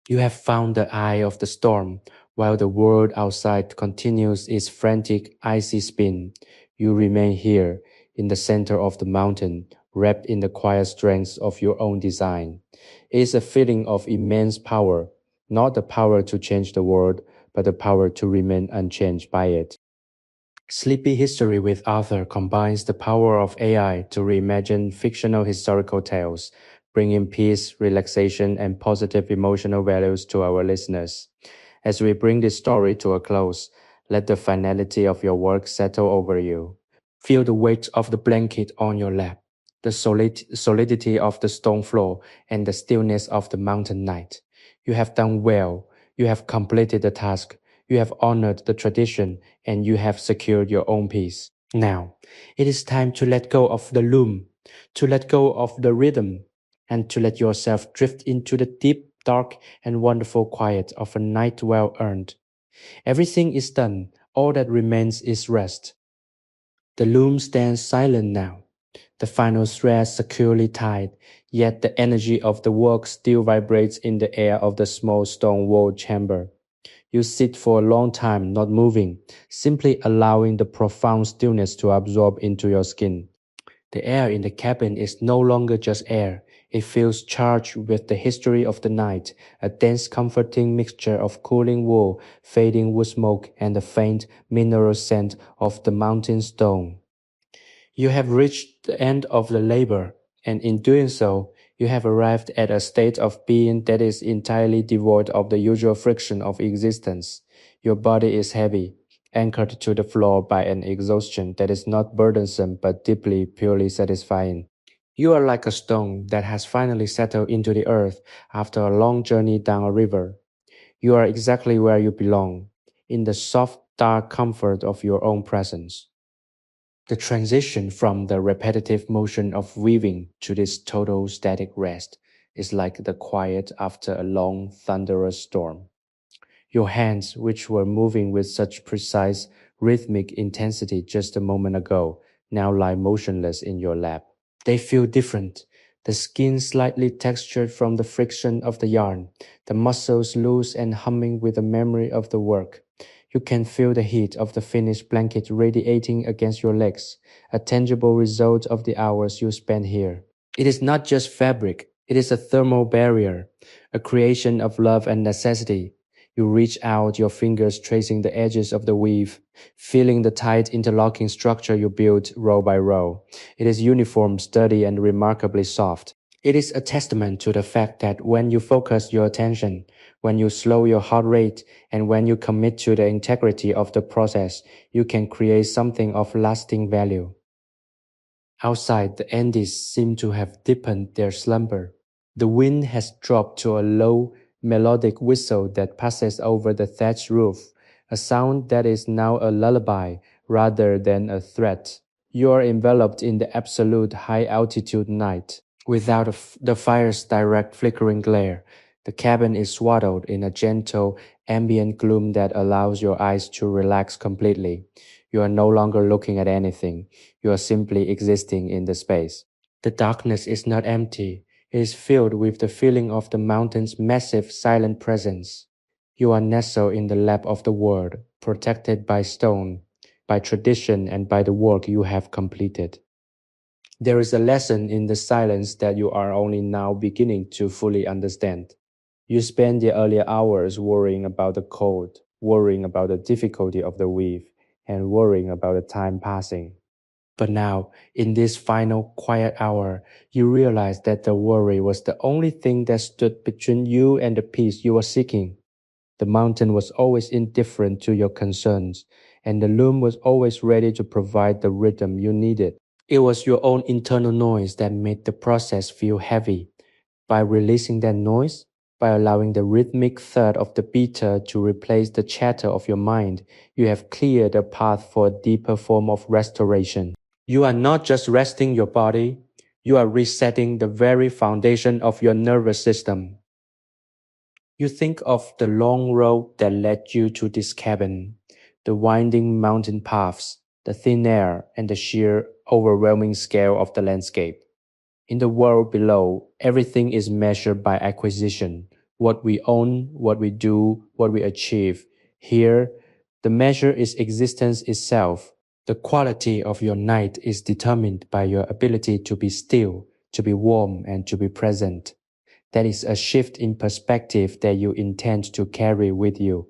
You have found the eye of the storm, while the world outside continues its frantic, icy spin. You remain here, in the center of the mountain, wrapped in the quiet strength of your own design. It is a feeling of immense power, not the power to change the world, but the power to remain unchanged by it. Sleepy History with Arthur combines the power of AI to reimagine fictional historical tales, bringing peace, relaxation, and positive emotional values to our listeners. As we bring this story to a close, let the finality of your work settle over you. Feel the weight of the blanket on your lap, the solidity of the stone floor, and the stillness of the mountain night. You have done well. You have completed the task. You have honored the tradition, and you have secured your own peace. Now, it is time to let go of the loom, to let go of the rhythm, and to let yourself drift into the deep, dark, and wonderful quiet of a night well earned. Everything is done. All that remains is rest. The loom stands silent now, the final thread securely tied, yet the energy of the work still vibrates in the air of the small stone-walled chamber. You sit for a long time not moving, simply allowing the profound stillness to absorb into your skin. The air in the cabin is no longer just air. It feels charged with the history of the night, a dense comforting mixture of cooling wool, fading wood smoke, and the faint mineral scent of the mountain stone. You have reached the end of the labor, and in doing so, you have arrived at a state of being that is entirely devoid of the usual friction of existence. Your body is heavy, anchored to the floor by an exhaustion that is not burdensome but deeply, purely satisfying. You are like a stone that has finally settled into the earth after a long journey down a river. You are exactly where you belong, in the soft, dark comfort of your own presence. The transition from the repetitive motion of weaving to this total static rest is like the quiet after a long, thunderous storm. Your hands, which were moving with such precise, rhythmic intensity just a moment ago, now lie motionless in your lap. They feel different. The skin slightly textured from the friction of the yarn, the muscles loose and humming with the memory of the work. You can feel the heat of the finished blanket radiating against your legs, a tangible result of the hours you spent here. It is not just fabric, it is a thermal barrier, a creation of love and necessity. You reach out your fingers tracing the edges of the weave, feeling the tight interlocking structure you built row by row. It is uniform, sturdy, and remarkably soft. It is a testament to the fact that when you focus your attention, when you slow your heart rate, and when you commit to the integrity of the process, you can create something of lasting value. Outside, the Andes seem to have deepened their slumber. The wind has dropped to a low, melodic whistle that passes over the thatched roof, a sound that is now a lullaby rather than a threat. You are enveloped in the absolute high-altitude night. Without the fire's direct flickering glare, the cabin is swaddled in a gentle, ambient gloom that allows your eyes to relax completely. You are no longer looking at anything. You are simply existing in the space. The darkness is not empty. It is filled with the feeling of the mountain's massive, silent presence. You are nestled in the lap of the world, protected by stone, by tradition, and by the work you have completed. There is a lesson in the silence that you are only now beginning to fully understand. You spend the earlier hours worrying about the cold, worrying about the difficulty of the weave, and worrying about the time passing. But now, in this final quiet hour, you realize that the worry was the only thing that stood between you and the peace you were seeking. The mountain was always indifferent to your concerns, and the loom was always ready to provide the rhythm you needed. It was your own internal noise that made the process feel heavy. By releasing that noise, by allowing the rhythmic thud of the beater to replace the chatter of your mind, you have cleared a path for a deeper form of restoration. You are not just resting your body, you are resetting the very foundation of your nervous system. You think of the long road that led you to this cabin, the winding mountain paths, the thin air, and the sheer, overwhelming scale of the landscape. In the world below, everything is measured by acquisition, what we own, what we do, what we achieve. Here, the measure is existence itself. The quality of your night is determined by your ability to be still, to be warm, and to be present. That is a shift in perspective that you intend to carry with you.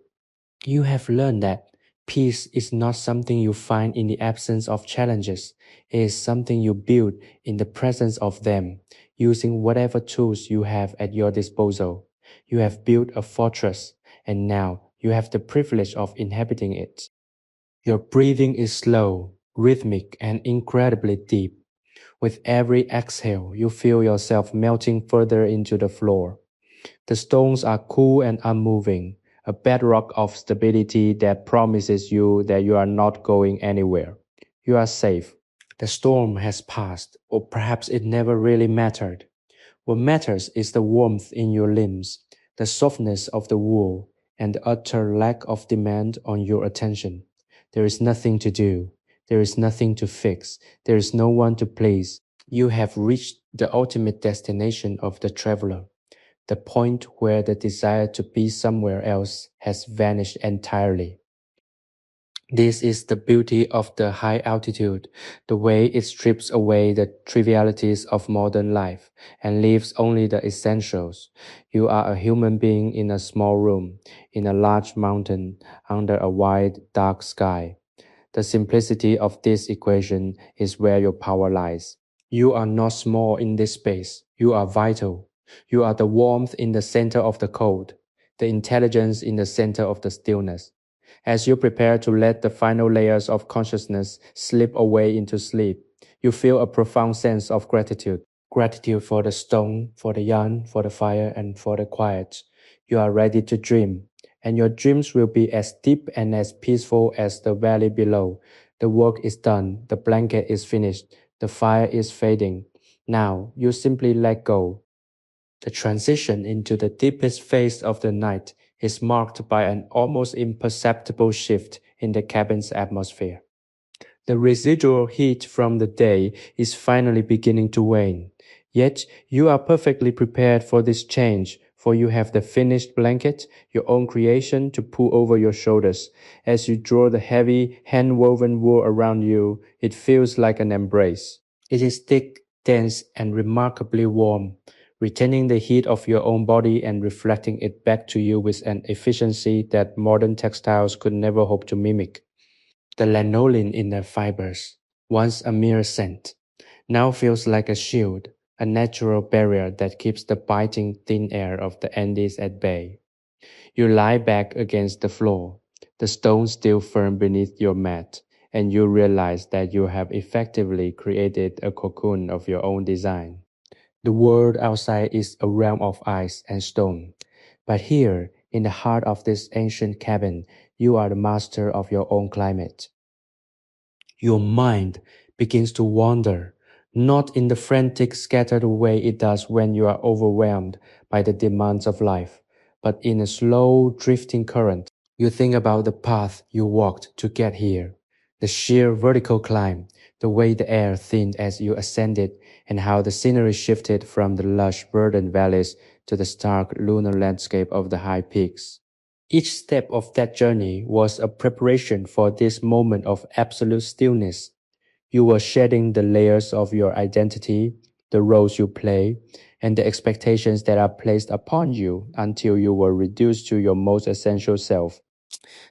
You have learned that peace is not something you find in the absence of challenges. It is something you build in the presence of them, using whatever tools you have at your disposal. You have built a fortress, and now you have the privilege of inhabiting it. Your breathing is slow, rhythmic, and incredibly deep. With every exhale, you feel yourself melting further into the floor. The stones are cool and unmoving, a bedrock of stability that promises you that you are not going anywhere. You are safe. The storm has passed, or perhaps it never really mattered. What matters is the warmth in your limbs, the softness of the wool, and the utter lack of demand on your attention. There is nothing to do. There is nothing to fix. There is no one to please. You have reached the ultimate destination of the traveler, the point where the desire to be somewhere else has vanished entirely. This is the beauty of the high altitude, the way it strips away the trivialities of modern life and leaves only the essentials. You are a human being in a small room, in a large mountain, under a wide, dark sky. The simplicity of this equation is where your power lies. You are not small in this space. You are vital. You are the warmth in the center of the cold, the intelligence in the center of the stillness. As you prepare to let the final layers of consciousness slip away into sleep, you feel a profound sense of gratitude. Gratitude for the stone, for the yarn, for the fire, and for the quiet. You are ready to dream. and your dreams will be as deep and as peaceful as the valley below. The work is done, the blanket is finished, the fire is fading. Now you simply let go. The transition into the deepest phase of the night is marked by an almost imperceptible shift in the cabin's atmosphere. The residual heat from the day is finally beginning to wane. Yet you are perfectly prepared for this change, for you have the finished blanket, your own creation, to pull over your shoulders. As you draw the heavy, hand-woven wool around you, it feels like an embrace. It is thick, dense, and remarkably warm, retaining the heat of your own body and reflecting it back to you with an efficiency that modern textiles could never hope to mimic. The lanolin in their fibers, once a mere scent, now feels like a shield, a natural barrier that keeps the biting thin air of the Andes at bay. You lie back against the floor, the stone still firm beneath your mat, and you realize that you have effectively created a cocoon of your own design. The world outside is a realm of ice and stone, but here, in the heart of this ancient cabin, you are the master of your own climate. Your mind begins to wander, not in the frantic, scattered way it does when you are overwhelmed by the demands of life, but in a slow, drifting current. You think about the path you walked to get here, the sheer vertical climb, the way the air thinned as you ascended, and how the scenery shifted from the lush, verdant valleys to the stark lunar landscape of the high peaks. Each step of that journey was a preparation for this moment of absolute stillness. You were shedding the layers of your identity, the roles you play, and the expectations that are placed upon you until you were reduced to your most essential self.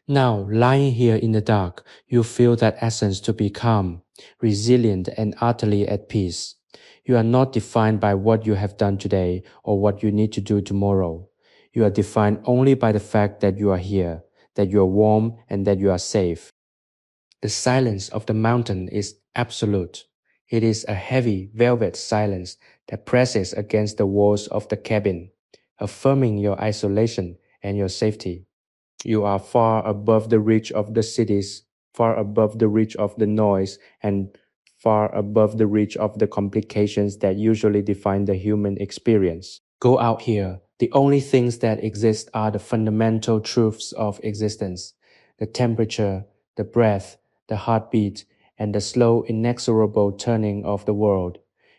Now, lying here in the dark, you feel that essence to be calm, resilient, and utterly at peace. You are not defined by what you have done today or what you need to do tomorrow. You are defined only by the fact that you are here, that you are warm, and that you are safe. The silence of the mountain is absolute. It is a heavy, velvet silence that presses against the walls of the cabin, affirming your isolation and your safety. You are far above the reach of the cities, far above the reach of the noise, and far above the reach of the complications that usually define the human experience. Go out here. The only things that exist are the fundamental truths of existence: the temperature, the breath, the heartbeat, and the slow, inexorable turning of the world.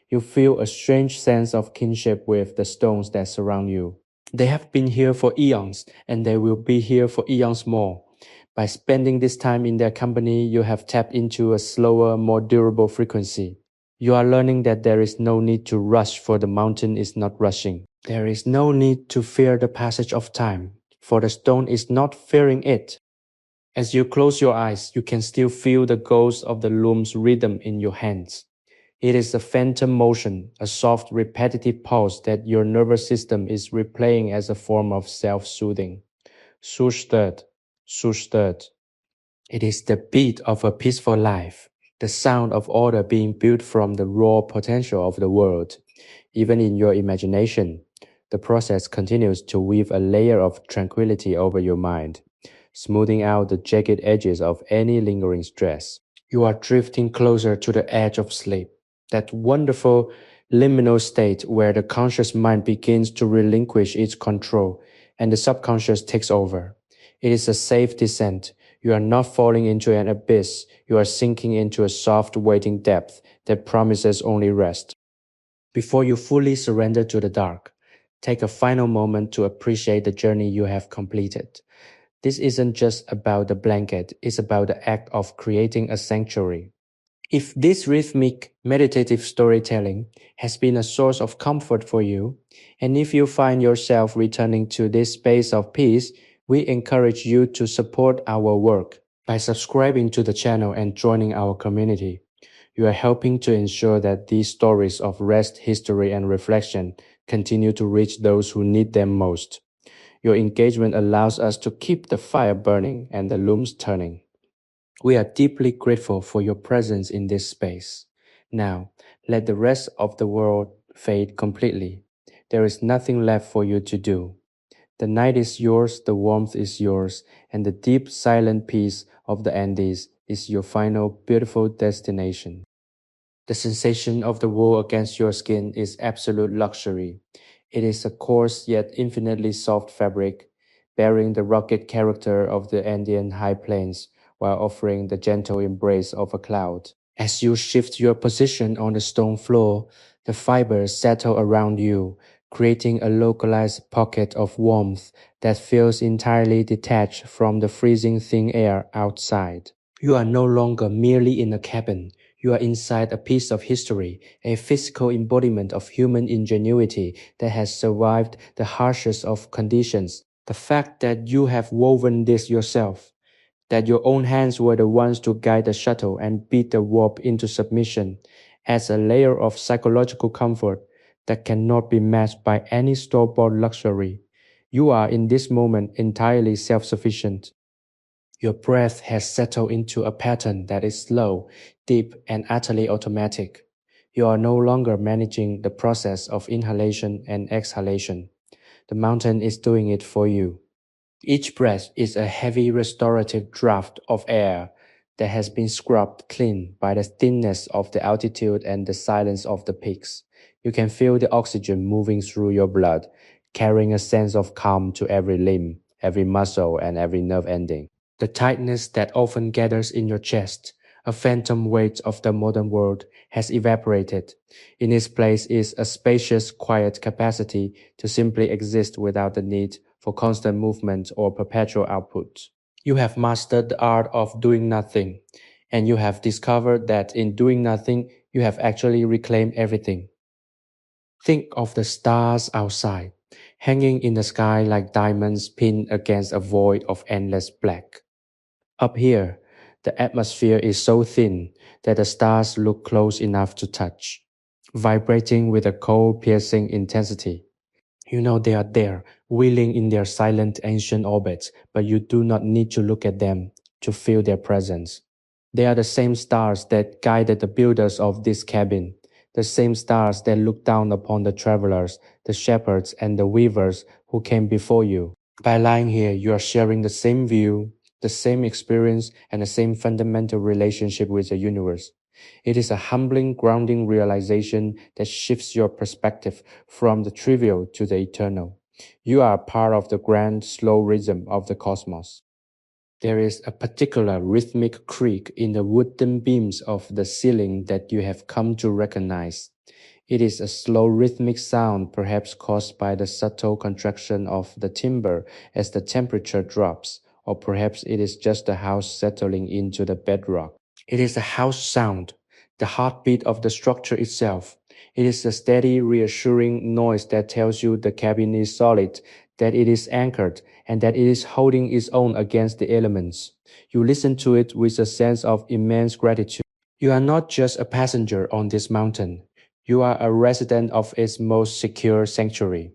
You feel a strange sense of kinship with the stones that surround you. They have been here for eons, and they will be here for eons more. By spending this time in their company, you have tapped into a slower, more durable frequency. You are learning that there is no need to rush, for the mountain is not rushing. There is no need to fear the passage of time, for the stone is not fearing it. As you close your eyes, you can still feel the ghost of the loom's rhythm in your hands. It is a phantom motion, a soft, repetitive pulse that your nervous system is replaying as a form of self-soothing. Soothstirred, soothstirred. It is the beat of a peaceful life, the sound of order being built from the raw potential of the world. Even in your imagination, the process continues to weave a layer of tranquility over your mind, smoothing out the jagged edges of any lingering stress. You are drifting closer to the edge of sleep, that wonderful liminal state where the conscious mind begins to relinquish its control and the subconscious takes over. It is a safe descent. You are not falling into an abyss. You are sinking into a soft, waiting depth that promises only rest. Before you fully surrender to the dark, take a final moment to appreciate the journey you have completed. This isn't just about the blanket, it's about the act of creating a sanctuary. If this rhythmic, meditative storytelling has been a source of comfort for you, and if you find yourself returning to this space of peace, we encourage you to support our work by subscribing to the channel and joining our community. You are helping to ensure that these stories of rest, history, and reflection continue to reach those who need them most. Your engagement allows us to keep the fire burning and the looms turning. We are deeply grateful for your presence in this space. Now, let the rest of the world fade completely. There is nothing left for you to do. The night is yours, the warmth is yours, and the deep, silent peace of the Andes is your final, beautiful destination. The sensation of the wool against your skin is absolute luxury. It is a coarse yet infinitely soft fabric, bearing the rugged character of the Andean high plains while offering the gentle embrace of a cloud. As you shift your position on the stone floor, the fibers settle around you, creating a localized pocket of warmth that feels entirely detached from the freezing thin air outside. You are no longer merely in a cabin. You are inside a piece of history, a physical embodiment of human ingenuity that has survived the harshest of conditions. The fact that you have woven this yourself, that your own hands were the ones to guide the shuttle and beat the warp into submission, adds a layer of psychological comfort that cannot be matched by any store-bought luxury. You are in this moment entirely self-sufficient. Your breath has settled into a pattern that is slow, deep, and utterly automatic. You are no longer managing the process of inhalation and exhalation. The mountain is doing it for you. Each breath is a heavy restorative draft of air that has been scrubbed clean by the thinness of the altitude and the silence of the peaks. You can feel the oxygen moving through your blood, carrying a sense of calm to every limb, every muscle, and every nerve ending. The tightness that often gathers in your chest, a phantom weight of the modern world, has evaporated. In its place is a spacious, quiet capacity to simply exist without the need for constant movement or perpetual output. You have mastered the art of doing nothing, and you have discovered that in doing nothing, you have actually reclaimed everything. Think of the stars outside, hanging in the sky like diamonds pinned against a void of endless black. Up here, the atmosphere is so thin that the stars look close enough to touch, vibrating with a cold, piercing intensity. You know they are there, wheeling in their silent ancient orbits, but you do not need to look at them to feel their presence. They are the same stars that guided the builders of this cabin, the same stars that look down upon the travelers, the shepherds, and the weavers who came before you. By lying here, you are sharing the same view, the same experience, and the same fundamental relationship with the universe. It is a humbling, grounding realization that shifts your perspective from the trivial to the eternal. You are a part of the grand, slow rhythm of the cosmos. There is a particular rhythmic creak in the wooden beams of the ceiling that you have come to recognize. It is a slow rhythmic sound, perhaps caused by the subtle contraction of the timber as the temperature drops, or perhaps it is just the house settling into the bedrock. It is a house sound, the heartbeat of the structure itself. It is a steady, reassuring noise that tells you the cabin is solid, that it is anchored, and that it is holding its own against the elements. You listen to it with a sense of immense gratitude. You are not just a passenger on this mountain. You are a resident of its most secure sanctuary.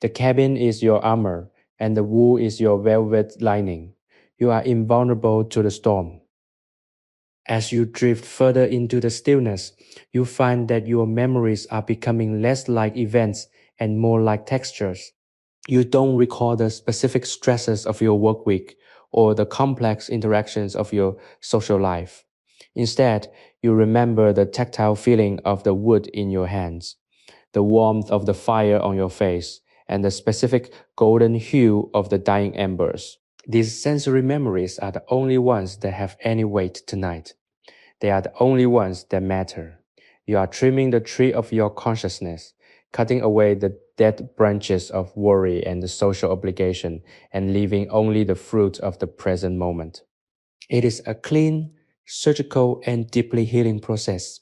The cabin is your armor, and the wool is your velvet lining. You are invulnerable to the storm. As you drift further into the stillness, you find that your memories are becoming less like events and more like textures. You don't recall the specific stresses of your work week or the complex interactions of your social life. Instead, you remember the tactile feeling of the wood in your hands, the warmth of the fire on your face, and the specific golden hue of the dying embers. These sensory memories are the only ones that have any weight tonight. They are the only ones that matter. You are trimming the tree of your consciousness, cutting away the dead branches of worry and the social obligation, and leaving only the fruit of the present moment. It is a clean, surgical, and deeply healing process.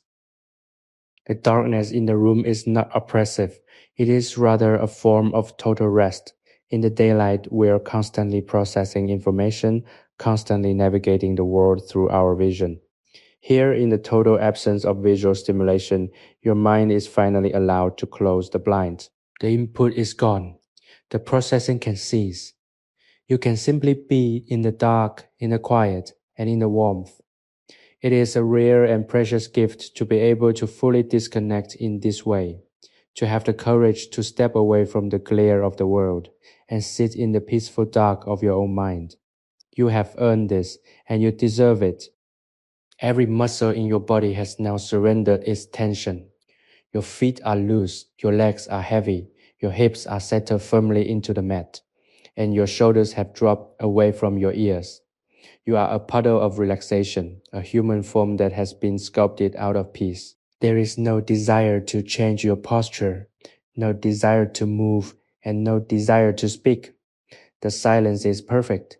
The darkness in the room is not oppressive. It is rather a form of total rest. In the daylight, we are constantly processing information, constantly navigating the world through our vision. Here, in the total absence of visual stimulation, your mind is finally allowed to close the blinds. The input is gone. The processing can cease. You can simply be in the dark, in the quiet, and in the warmth. It is a rare and precious gift to be able to fully disconnect in this way, to have the courage to step away from the glare of the world and sit in the peaceful dark of your own mind. You have earned this, and you deserve it. Every muscle in your body has now surrendered its tension. Your feet are loose, your legs are heavy, your hips are settled firmly into the mat, and your shoulders have dropped away from your ears. You are a puddle of relaxation, a human form that has been sculpted out of peace. There is no desire to change your posture, no desire to move, and no desire to speak. The silence is perfect.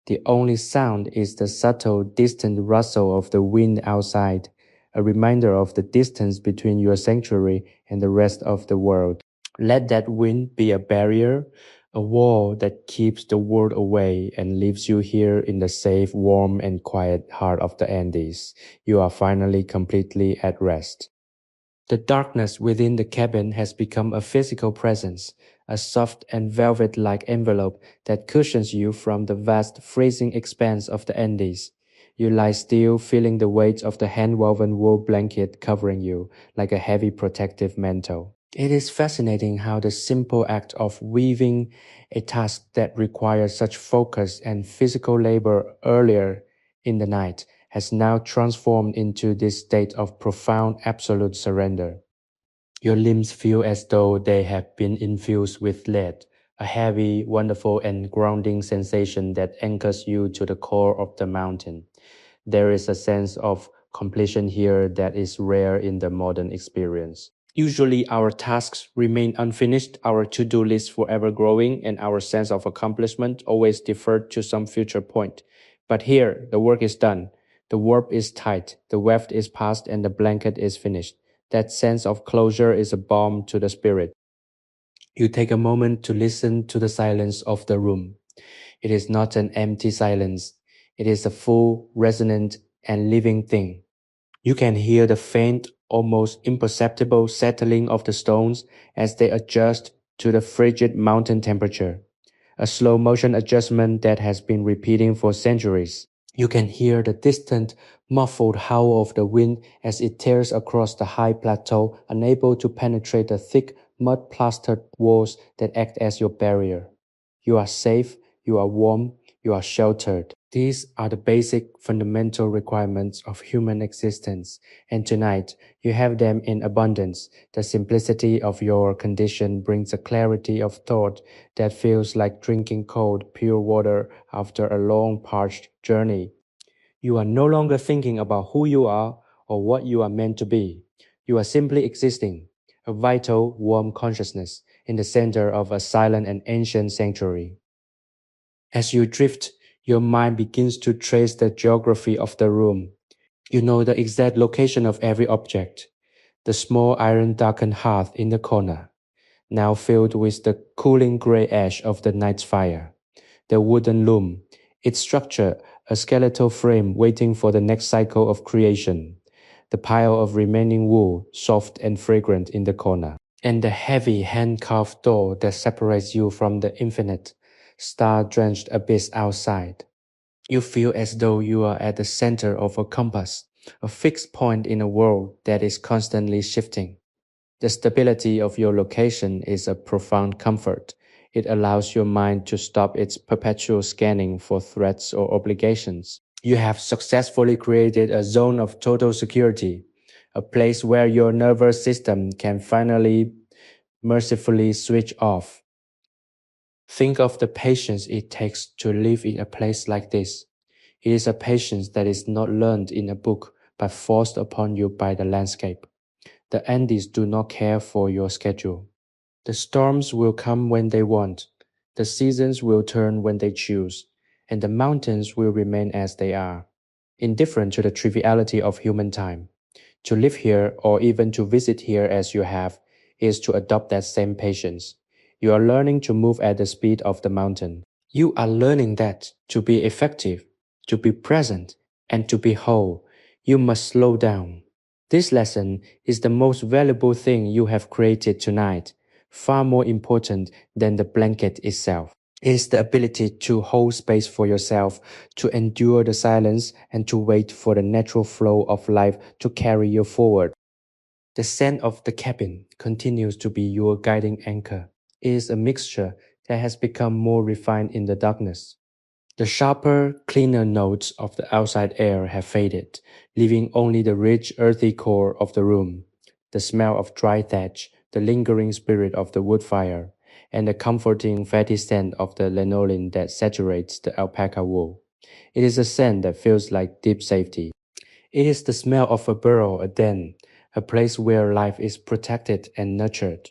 The only sound is the subtle, distant rustle of the wind outside, a reminder of the distance between your sanctuary and the rest of the world. Let that wind be a barrier, a wall that keeps the world away and leaves you here in the safe, warm, and quiet heart of the Andes. You are finally completely at rest. The darkness within the cabin has become a physical presence, a soft and velvet-like envelope that cushions you from the vast, freezing expanse of the Andes. You lie still, feeling the weight of the hand-woven wool blanket covering you like a heavy protective mantle. It is fascinating how the simple act of weaving, a task that required such focus and physical labor earlier in the night, has now transformed into this state of profound absolute surrender. Your limbs feel as though they have been infused with lead, a heavy, wonderful, and grounding sensation that anchors you to the core of the mountain. There is a sense of completion here that is rare in the modern experience. Usually, our tasks remain unfinished, our to-do list forever growing, and our sense of accomplishment always deferred to some future point. But here, the work is done. The warp is tight, the weft is passed, and the blanket is finished. That sense of closure is a balm to the spirit. You take a moment to listen to the silence of the room. It is not an empty silence. It is a full, resonant, and living thing. You can hear the faint, almost imperceptible settling of the stones as they adjust to the frigid mountain temperature, a slow motion adjustment that has been repeating for centuries. You can hear the distant, muffled howl of the wind as it tears across the high plateau, unable to penetrate the thick, mud-plastered walls that act as your barrier. You are safe, you are warm, you are sheltered. These are the basic, fundamental requirements of human existence, and tonight you have them in abundance. The simplicity of your condition brings a clarity of thought that feels like drinking cold, pure water after a long, parched journey. You are no longer thinking about who you are or what you are meant to be. You are simply existing, a vital, warm consciousness in the center of a silent and ancient sanctuary. As you drift, your mind begins to trace the geography of the room. You know the exact location of every object. The small iron darkened hearth in the corner, now filled with the cooling gray ash of the night's fire. The wooden loom, its structure a skeletal frame waiting for the next cycle of creation. The pile of remaining wool, soft and fragrant in the corner. And the heavy hand-carved door that separates you from the infinite, star-drenched abyss outside. You feel as though you are at the center of a compass, a fixed point in a world that is constantly shifting. The stability of your location is a profound comfort. It allows your mind to stop its perpetual scanning for threats or obligations. You have successfully created a zone of total security, a place where your nervous system can finally mercifully switch off. Think of the patience it takes to live in a place like this. It is a patience that is not learned in a book but forced upon you by the landscape. The Andes do not care for your schedule. The storms will come when they want. The seasons will turn when they choose. And the mountains will remain as they are, indifferent to the triviality of human time. To live here or even to visit here as you have is to adopt that same patience. You are learning to move at the speed of the mountain. You are learning that to be effective, to be present, and to be whole, you must slow down. This lesson is the most valuable thing you have created tonight, far more important than the blanket itself. It is the ability to hold space for yourself, to endure the silence, and to wait for the natural flow of life to carry you forward. The scent of the cabin continues to be your guiding anchor. It is a mixture that has become more refined in the darkness. The sharper, cleaner notes of the outside air have faded, leaving only the rich, earthy core of the room, the smell of dry thatch, the lingering spirit of the wood fire, and the comforting fatty scent of the linoleum that saturates the alpaca wool. It is a scent that feels like deep safety. It is the smell of a burrow, a den, a place where life is protected and nurtured.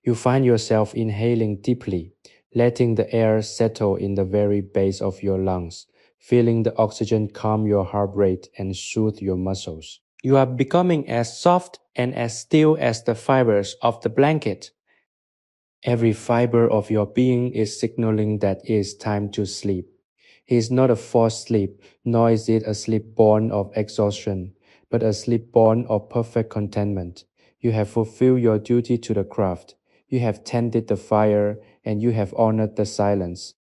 You find yourself inhaling deeply, letting the air settle in the very base of your lungs, feeling the oxygen calm your heart rate and soothe your muscles. You are becoming as soft and as still as the fibers of the blanket. Every fiber of your being is signaling that it is time to sleep. It is not a forced sleep, nor is it a sleep born of exhaustion, but a sleep born of perfect contentment. You have fulfilled your duty to the craft. You have tended the fire, and you have honored the silence.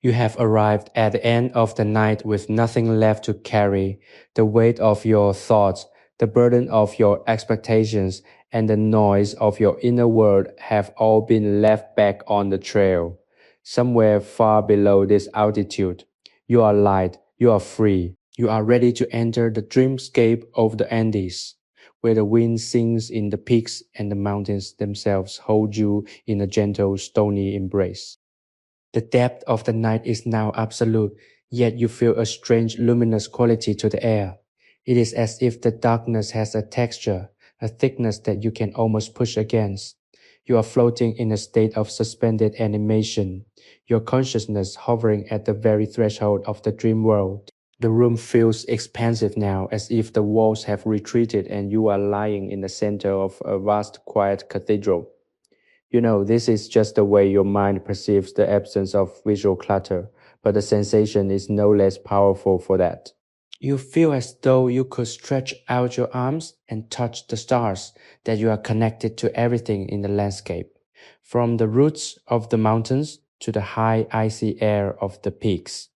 You have arrived at the end of the night with nothing left to carry. The weight of your thoughts, the burden of your expectations, and the noise of your inner world have all been left back on the trail. Somewhere far below this altitude, you are light, you are free, you are ready to enter the dreamscape of the Andes, where the wind sings in the peaks and the mountains themselves hold you in a gentle, stony embrace. The depth of the night is now absolute, yet you feel a strange luminous quality to the air. It is as if the darkness has a texture, a thickness that you can almost push against. You are floating in a state of suspended animation, your consciousness hovering at the very threshold of the dream world. The room feels expansive now, as if the walls have retreated and you are lying in the center of a vast quiet cathedral. You know, this is just the way your mind perceives the absence of visual clutter, but the sensation is no less powerful for that. You feel as though you could stretch out your arms and touch the stars, that you are connected to everything in the landscape, from the roots of the mountains to the high icy air of the peaks.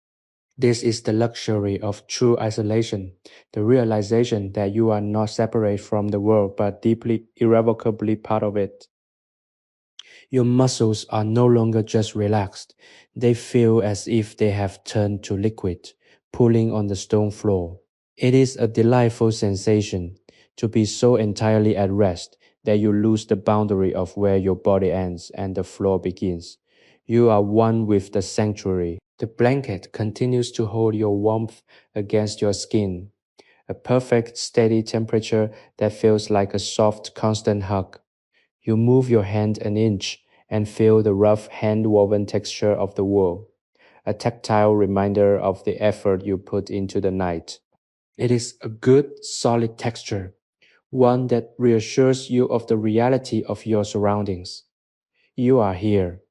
This is the luxury of true isolation, the realization that you are not separate from the world but deeply, irrevocably part of it. Your muscles are no longer just relaxed. They feel as if they have turned to liquid, pulling on the stone floor. It is a delightful sensation to be so entirely at rest that you lose the boundary of where your body ends and the floor begins. You are one with the sanctuary. The blanket continues to hold your warmth against your skin, a perfect, steady temperature that feels like a soft, constant hug. You move your hand an inch and feel the rough hand-woven texture of the wool, a tactile reminder of the effort you put into the night. It is a good, solid texture, one that reassures you of the reality of your surroundings. You are here.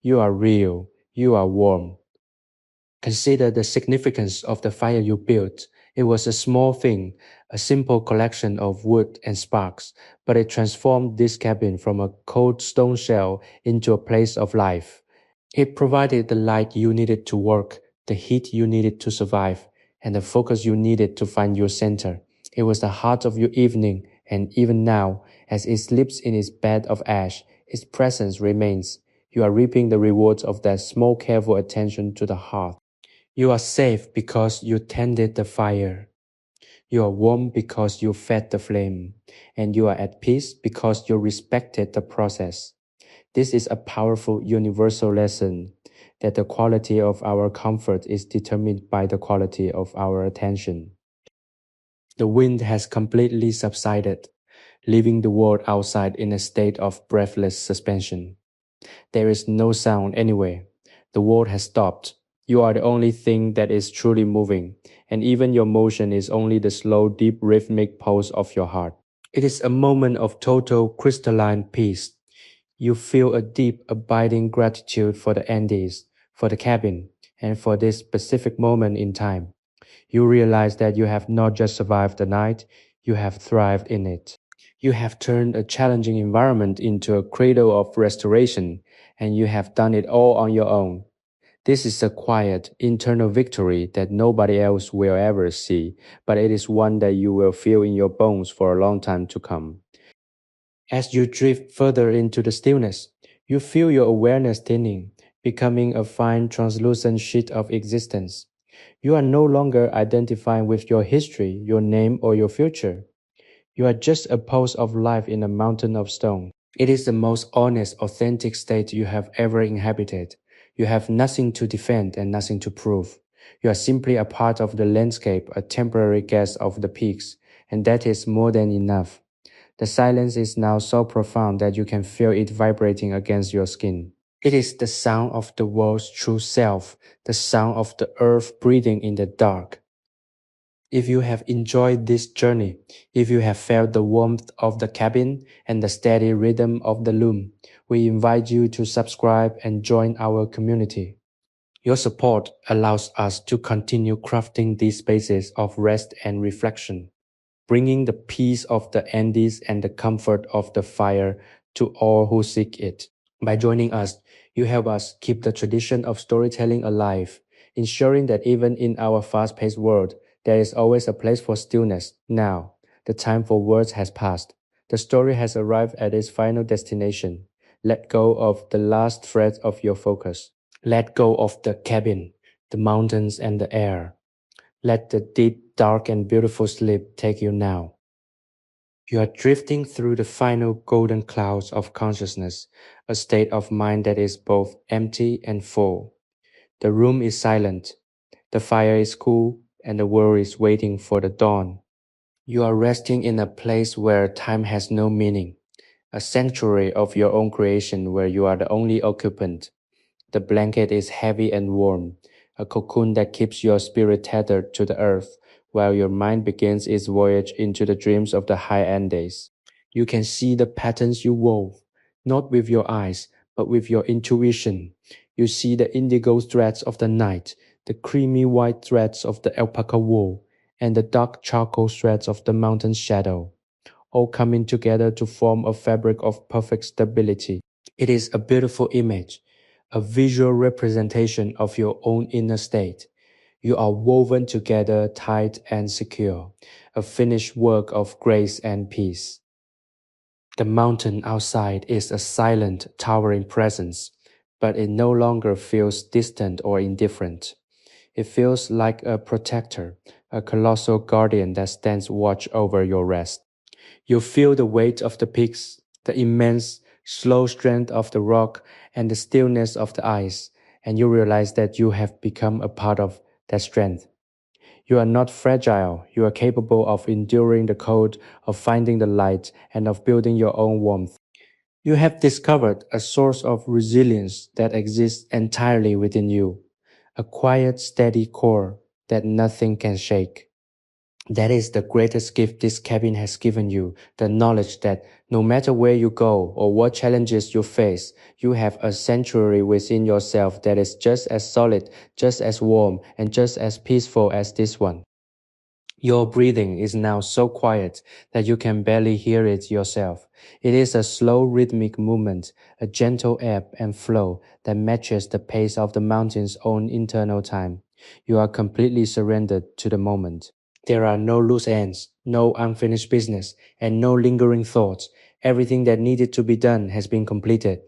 You are real. You are warm. Consider the significance of the fire you built. It was a small thing, a simple collection of wood and sparks, but it transformed this cabin from a cold stone shell into a place of life. It provided the light you needed to work, the heat you needed to survive, and the focus you needed to find your center. It was the heart of your evening, and even now, as it sleeps in its bed of ash, its presence remains. You are reaping the rewards of that small careful attention to the hearth. You are safe because you tended the fire. You are warm because you fed the flame. And you are at peace because you respected the process. This is a powerful universal lesson that the quality of our comfort is determined by the quality of our attention. The wind has completely subsided, leaving the world outside in a state of breathless suspension. There is no sound anywhere. The world has stopped. You are the only thing that is truly moving, and even your motion is only the slow, deep rhythmic pulse of your heart. It is a moment of total crystalline peace. You feel a deep, abiding gratitude for the Andes, for the cabin, and for this specific moment in time. You realize that you have not just survived the night, you have thrived in it. You have turned a challenging environment into a cradle of restoration, and you have done it all on your own. This is a quiet, internal victory that nobody else will ever see, but it is one that you will feel in your bones for a long time to come. As you drift further into the stillness, you feel your awareness thinning, becoming a fine translucent sheet of existence. You are no longer identifying with your history, your name, or your future. You are just a pulse of life in a mountain of stone. It is the most honest, authentic state you have ever inhabited. You have nothing to defend and nothing to prove. You are simply a part of the landscape, a temporary guest of the peaks, and that is more than enough. The silence is now so profound that you can feel it vibrating against your skin. It is the sound of the world's true self, the sound of the earth breathing in the dark. If you have enjoyed this journey, if you have felt the warmth of the cabin and the steady rhythm of the loom, we invite you to subscribe and join our community. Your support allows us to continue crafting these spaces of rest and reflection, bringing the peace of the Andes and the comfort of the fire to all who seek it. By joining us, you help us keep the tradition of storytelling alive, ensuring that even in our fast paced world, there is always a place for stillness. Now, the time for words has passed. The story has arrived at its final destination. Let go of the last thread of your focus. Let go of the cabin, the mountains, and the air. Let the deep, dark, and beautiful sleep take you now. You are drifting through the final golden clouds of consciousness, a state of mind that is both empty and full. The room is silent, the fire is cool, and the world is waiting for the dawn. You are resting in a place where time has no meaning, a sanctuary of your own creation where you are the only occupant. The blanket is heavy and warm, a cocoon that keeps your spirit tethered to the earth while your mind begins its voyage into the dreams of the high Andes. You can see the patterns you wove, not with your eyes, but with your intuition. You see the indigo threads of the night, the creamy white threads of the alpaca wool, and the dark charcoal threads of the mountain shadow, all coming together to form a fabric of perfect stability. It is a beautiful image, a visual representation of your own inner state. You are woven together tight and secure, a finished work of grace and peace. The mountain outside is a silent, towering presence, but it no longer feels distant or indifferent. It feels like a protector, a colossal guardian that stands watch over your rest. You feel the weight of the peaks, the immense, slow strength of the rock, and the stillness of the ice, and you realize that you have become a part of that strength. You are not fragile, you are capable of enduring the cold, of finding the light, and of building your own warmth. You have discovered a source of resilience that exists entirely within you, a quiet, steady core that nothing can shake. That is the greatest gift this cabin has given you, the knowledge that no matter where you go or what challenges you face, you have a sanctuary within yourself that is just as solid, just as warm, and just as peaceful as this one. Your breathing is now so quiet that you can barely hear it yourself. It is a slow rhythmic movement, a gentle ebb and flow that matches the pace of the mountain's own internal time. You are completely surrendered to the moment. There are no loose ends, no unfinished business, and no lingering thoughts. Everything that needed to be done has been completed.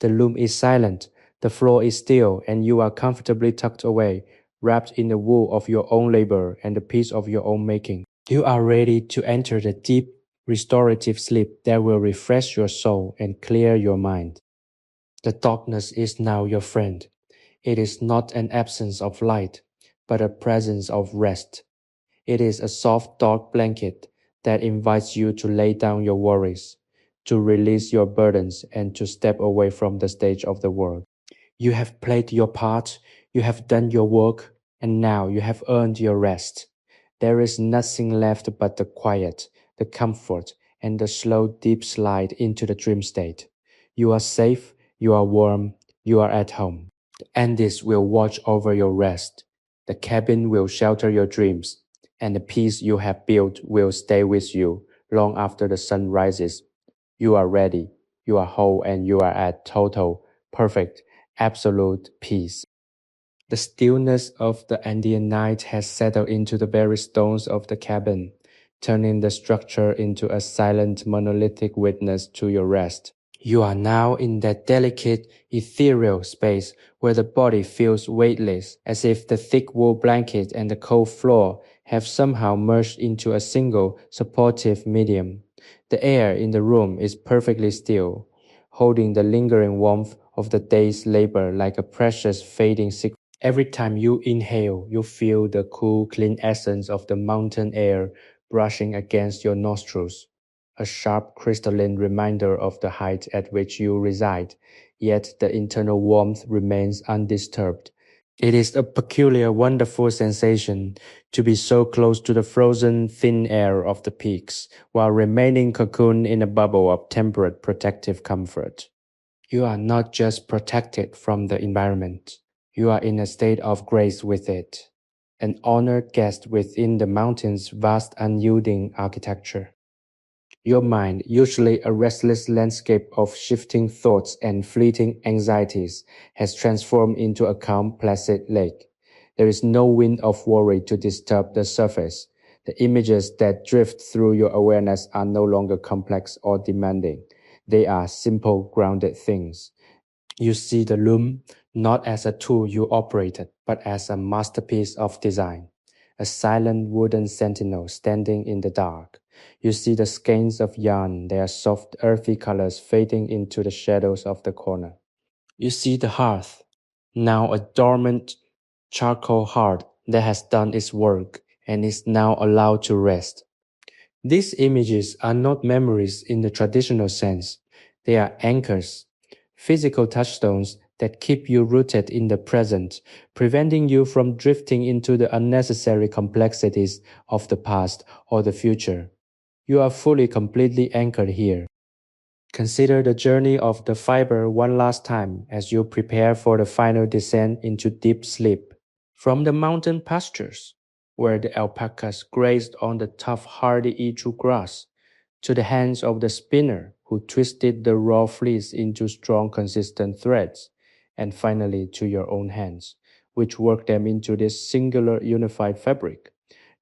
The loom is silent, the floor is still, and you are comfortably tucked away, wrapped in the wool of your own labor and the peace of your own making. You are ready to enter the deep, restorative sleep that will refresh your soul and clear your mind. The darkness is now your friend. It is not an absence of light, but a presence of rest. It is a soft, dark blanket that invites you to lay down your worries, to release your burdens, and to step away from the stage of the world. You have played your part, you have done your work, and now you have earned your rest. There is nothing left but the quiet, the comfort, and the slow, deep slide into the dream state. You are safe, you are warm, you are at home. The Andes will watch over your rest. The cabin will shelter your dreams, and the peace you have built will stay with you long after the sun rises. You are ready, you are whole, and you are at total, perfect, absolute peace. The stillness of the Andean night has settled into the very stones of the cabin. turning the structure into a silent monolithic witness to your rest. You are now in that delicate, ethereal space where the body feels weightless, as if the thick wool blanket and the cold floor have somehow merged into a single, supportive medium. The air in the room is perfectly still, holding the lingering warmth of the day's labor like a precious fading secret. Every time you inhale, you feel the cool, clean essence of the mountain air brushing against your nostrils, a sharp crystalline reminder of the height at which you reside, yet the internal warmth remains undisturbed. It is a peculiar, wonderful sensation to be so close to the frozen, thin air of the peaks, while remaining cocooned in a bubble of temperate, protective comfort. You are not just protected from the environment, you are in a state of grace with it, an honored guest within the mountain's vast, unyielding architecture. Your mind, usually a restless landscape of shifting thoughts and fleeting anxieties, has transformed into a calm, placid lake. There is no wind of worry to disturb the surface. The images that drift through your awareness are no longer complex or demanding. They are simple, grounded things. You see the loom not as a tool you operated, but as a masterpiece of design, a silent wooden sentinel standing in the dark. You see the skeins of yarn, their soft, earthy colors fading into the shadows of the corner. You see the hearth, now a dormant charcoal hearth that has done its work and is now allowed to rest. These images are not memories in the traditional sense. They are anchors, physical touchstones that keep you rooted in the present, preventing you from drifting into the unnecessary complexities of the past or the future. You are fully, completely anchored here. Consider the journey of the fiber one last time as you prepare for the final descent into deep sleep. From the mountain pastures, where the alpacas grazed on the tough, hardy ichu grass, to the hands of the spinner who twisted the raw fleece into strong, consistent threads, and finally to your own hands, which worked them into this singular, unified fabric.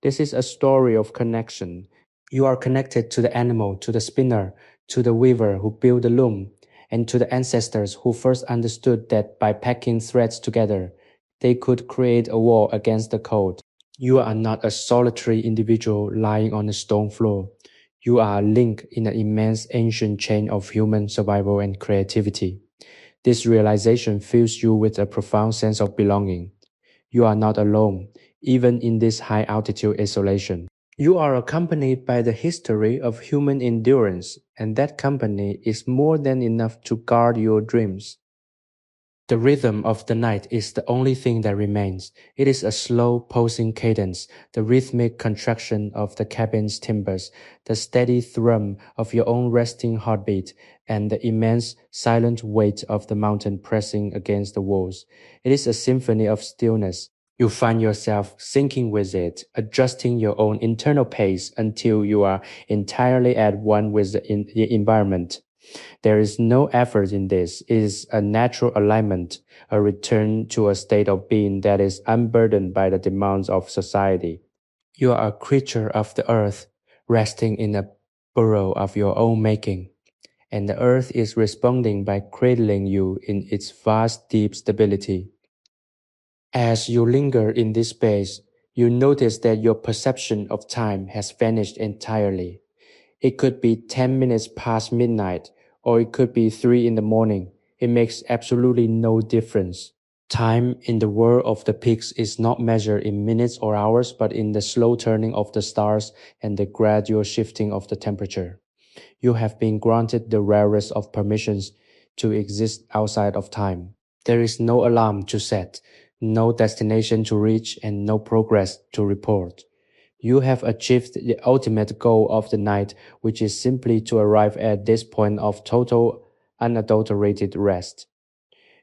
This is a story of connection. You are connected to the animal, to the spinner, to the weaver who built the loom, and to the ancestors who first understood that by packing threads together, they could create a wall against the cold. You are not a solitary individual lying on a stone floor. You are a link in an immense ancient chain of human survival and creativity. This realization fills you with a profound sense of belonging. You are not alone, even in this high altitude isolation. You are accompanied by the history of human endurance, and that company is more than enough to guard your dreams. The rhythm of the night is the only thing that remains. It is a slow, pulsing cadence, the rhythmic contraction of the cabin's timbers, the steady thrum of your own resting heartbeat, and the immense, silent weight of the mountain pressing against the walls. It is a symphony of stillness. You find yourself syncing with it, adjusting your own internal pace until you are entirely at one with the environment. There is no effort in this. It is a natural alignment, a return to a state of being that is unburdened by the demands of society. You are a creature of the earth, resting in a burrow of your own making, and the earth is responding by cradling you in its vast, deep stability. As you linger in this space, you notice that your perception of time has vanished entirely. It could be 10 minutes past midnight, or it could be 3 in the morning. It makes absolutely no difference. Time in the world of the peaks is not measured in minutes or hours, but in the slow turning of the stars and the gradual shifting of the temperature. You have been granted the rarest of permissions to exist outside of time. There is no alarm to set, no destination to reach, and no progress to report. You have achieved the ultimate goal of the night, which is simply to arrive at this point of total, unadulterated rest.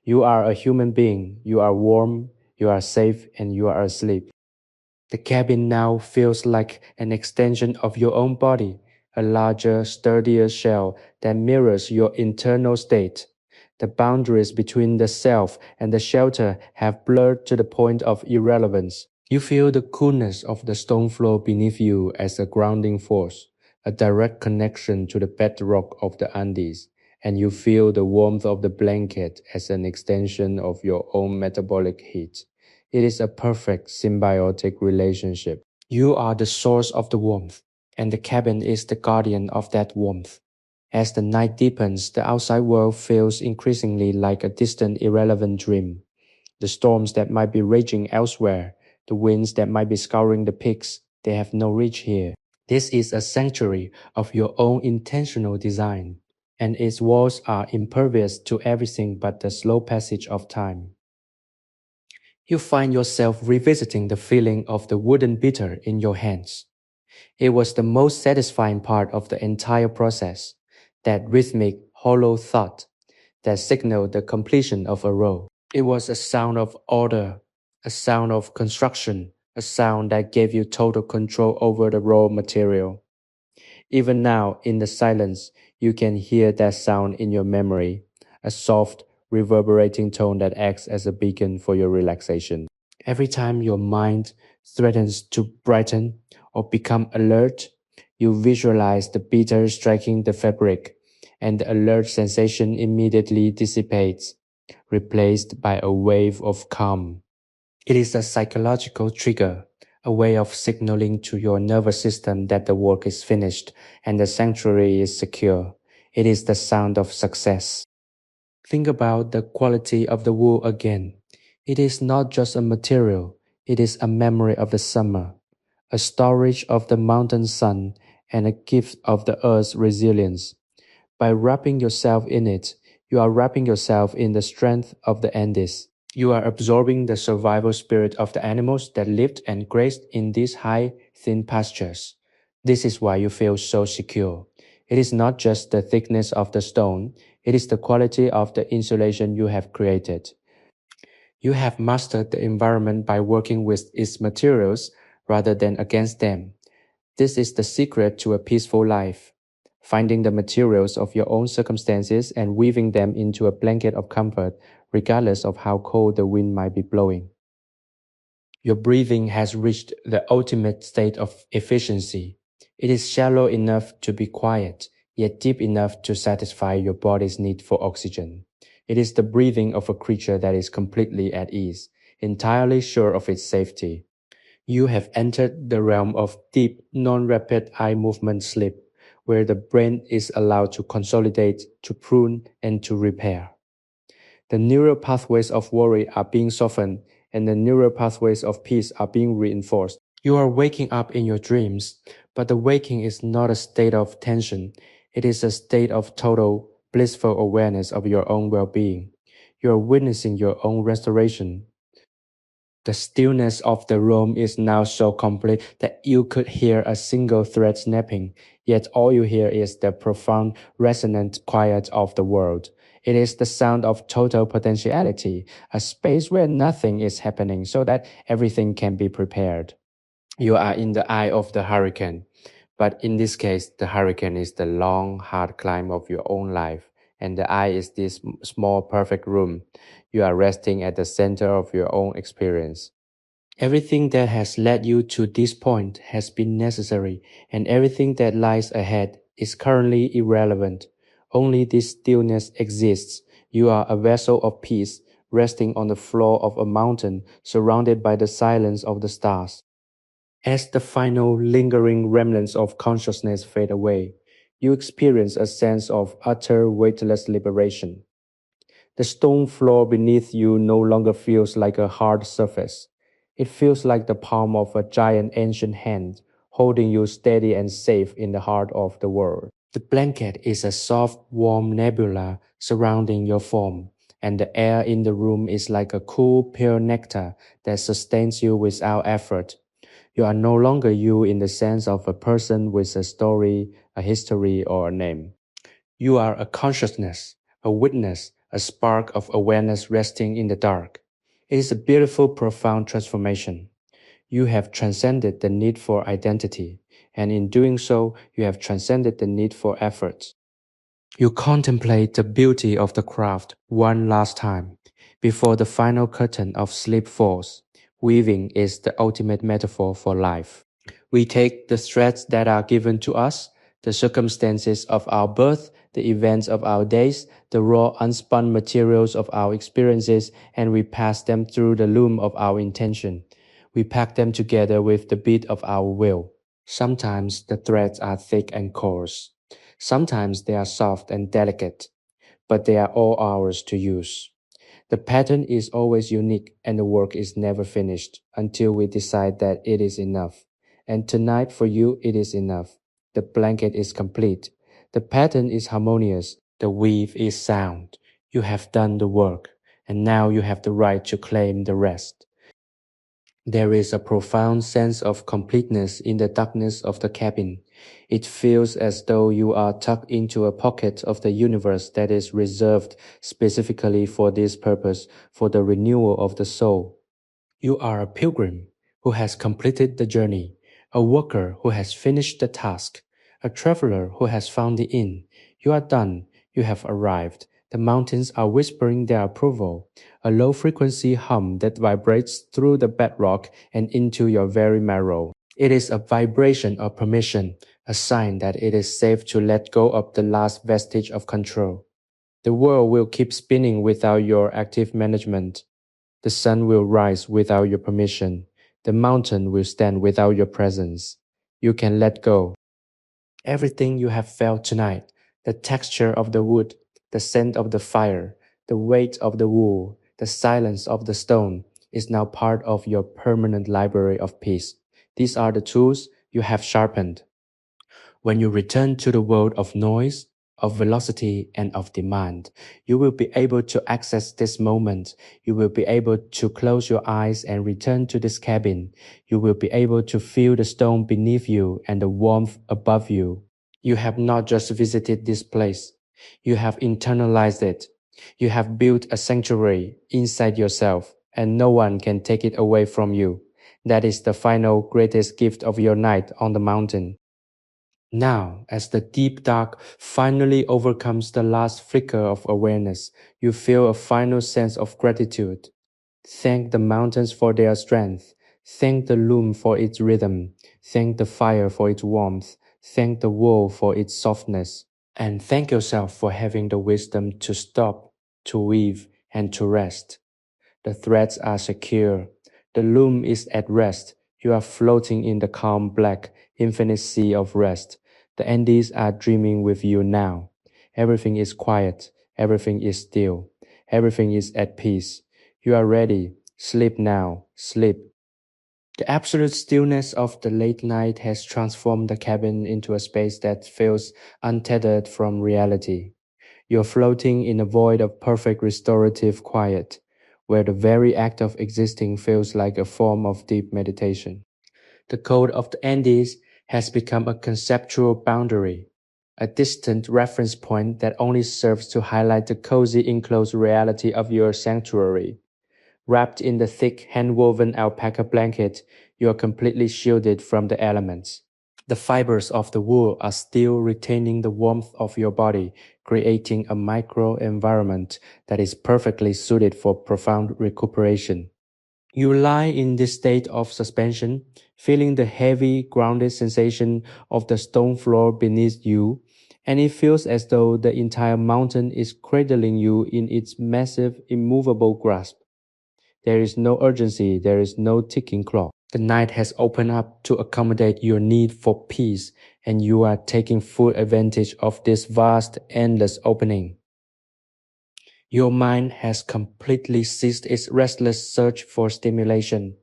You are a human being, you are warm, you are safe, and you are asleep. The cabin now feels like an extension of your own body, a larger, sturdier shell that mirrors your internal state. The boundaries between the self and the shelter have blurred to the point of irrelevance. You feel the coolness of the stone floor beneath you as a grounding force, a direct connection to the bedrock of the Andes, and you feel the warmth of the blanket as an extension of your own metabolic heat. It is a perfect symbiotic relationship. You are the source of the warmth, and the cabin is the guardian of that warmth. As the night deepens, the outside world feels increasingly like a distant, irrelevant dream. The storms that might be raging elsewhere, the winds that might be scouring the peaks, they have no reach here. This is a sanctuary of your own intentional design, and its walls are impervious to everything but the slow passage of time. You find yourself revisiting the feeling of the wooden beater in your hands. It was the most satisfying part of the entire process, that rhythmic, hollow thud that signaled the completion of a row. It was a sound of order, a sound of construction, a sound that gave you total control over the raw material. Even now, in the silence, you can hear that sound in your memory, a soft, reverberating tone that acts as a beacon for your relaxation. Every time your mind threatens to brighten or become alert, you visualize the beater striking the fabric, and the alert sensation immediately dissipates, replaced by a wave of calm. It is a psychological trigger, a way of signaling to your nervous system that the work is finished and the sanctuary is secure. It is the sound of success. Think about the quality of the wool again. It is not just a material, it is a memory of the summer, a storage of the mountain sun, and a gift of the earth's resilience. By wrapping yourself in it, you are wrapping yourself in the strength of the Andes. You are absorbing the survival spirit of the animals that lived and grazed in these high, thin pastures. This is why you feel so secure. It is not just the thickness of the stone, it is the quality of the insulation you have created. You have mastered the environment by working with its materials rather than against them. This is the secret to a peaceful life. Finding the materials of your own circumstances and weaving them into a blanket of comfort, regardless of how cold the wind might be blowing. Your breathing has reached the ultimate state of efficiency. It is shallow enough to be quiet, yet deep enough to satisfy your body's need for oxygen. It is the breathing of a creature that is completely at ease, entirely sure of its safety. You have entered the realm of deep, non-rapid eye movement sleep, where the brain is allowed to consolidate, to prune, and to repair. The neural pathways of worry are being softened, and the neural pathways of peace are being reinforced. You are waking up in your dreams, but the waking is not a state of tension. It is a state of total, blissful awareness of your own well-being. You are witnessing your own restoration. The stillness of the room is now so complete that you could hear a single thread snapping, yet all you hear is the profound, resonant quiet of the world. It is the sound of total potentiality, a space where nothing is happening so that everything can be prepared. You are in the eye of the hurricane, but in this case, the hurricane is the long, hard climb of your own life, and the eye is this small, perfect room. You are resting at the center of your own experience. Everything that has led you to this point has been necessary, and everything that lies ahead is currently irrelevant. Only this stillness exists. You are a vessel of peace, resting on the floor of a mountain, surrounded by the silence of the stars. As the final lingering remnants of consciousness fade away, you experience a sense of utter weightless liberation. The stone floor beneath you no longer feels like a hard surface. It feels like the palm of a giant ancient hand, holding you steady and safe in the heart of the world. The blanket is a soft, warm nebula surrounding your form, and the air in the room is like a cool, pure nectar that sustains you without effort. You are no longer you in the sense of a person with a story, a history, or a name. You are a consciousness, a witness, a spark of awareness resting in the dark. It is a beautiful, profound transformation. You have transcended the need for identity, and in doing so, you have transcended the need for effort. You contemplate the beauty of the craft one last time before the final curtain of sleep falls. Weaving is the ultimate metaphor for life. We take the threads that are given to us, the circumstances of our birth, the events of our days, the raw unspun materials of our experiences, and we pass them through the loom of our intention. We pack them together with the beat of our will. Sometimes the threads are thick and coarse. Sometimes they are soft and delicate, but they are all ours to use. The pattern is always unique and the work is never finished until we decide that it is enough. And tonight for you it is enough. The blanket is complete. The pattern is harmonious. The weave is sound. You have done the work, and now you have the right to claim the rest. There is a profound sense of completeness in the darkness of the cabin. It feels as though you are tucked into a pocket of the universe that is reserved specifically for this purpose, for the renewal of the soul. You are a pilgrim who has completed the journey, a worker who has finished the task, a traveler who has found the inn. You are done. You have arrived. The mountains are whispering their approval, a low frequency hum that vibrates through the bedrock and into your very marrow. It is a vibration of permission, a sign that it is safe to let go of the last vestige of control. The world will keep spinning without your active management. The sun will rise without your permission. The mountain will stand without your presence. You can let go. Everything you have felt tonight, the texture of the wood, the scent of the fire, the weight of the wool, the silence of the stone, is now part of your permanent library of peace. These are the tools you have sharpened. When you return to the world of noise, of velocity, and of demand, you will be able to access this moment. You will be able to close your eyes and return to this cabin. You will be able to feel the stone beneath you and the warmth above you. You have not just visited this place. You have internalized it. You have built a sanctuary inside yourself, and no one can take it away from you. That is the final greatest gift of your night on the mountain. Now, as the deep dark finally overcomes the last flicker of awareness, you feel a final sense of gratitude. Thank the mountains for their strength. Thank the loom for its rhythm. Thank the fire for its warmth. Thank the wool for its softness. And thank yourself for having the wisdom to stop, to weave, and to rest. The threads are secure. The loom is at rest. You are floating in the calm black, infinite sea of rest. The Andes are dreaming with you now. Everything is quiet. Everything is still. Everything is at peace. You are ready. Sleep now. Sleep. The absolute stillness of the late night has transformed the cabin into a space that feels untethered from reality. You're floating in a void of perfect restorative quiet, where the very act of existing feels like a form of deep meditation. The code of the Andes has become a conceptual boundary, a distant reference point that only serves to highlight the cozy enclosed reality of your sanctuary. Wrapped in the thick hand-woven alpaca blanket, you are completely shielded from the elements. The fibers of the wool are still retaining the warmth of your body, creating a micro-environment that is perfectly suited for profound recuperation. You lie in this state of suspension, feeling the heavy, grounded sensation of the stone floor beneath you, and it feels as though the entire mountain is cradling you in its massive, immovable grasp. There is no urgency, there is no ticking clock. The night has opened up to accommodate your need for peace, and you are taking full advantage of this vast, endless opening. Your mind has completely ceased its restless search for stimulation.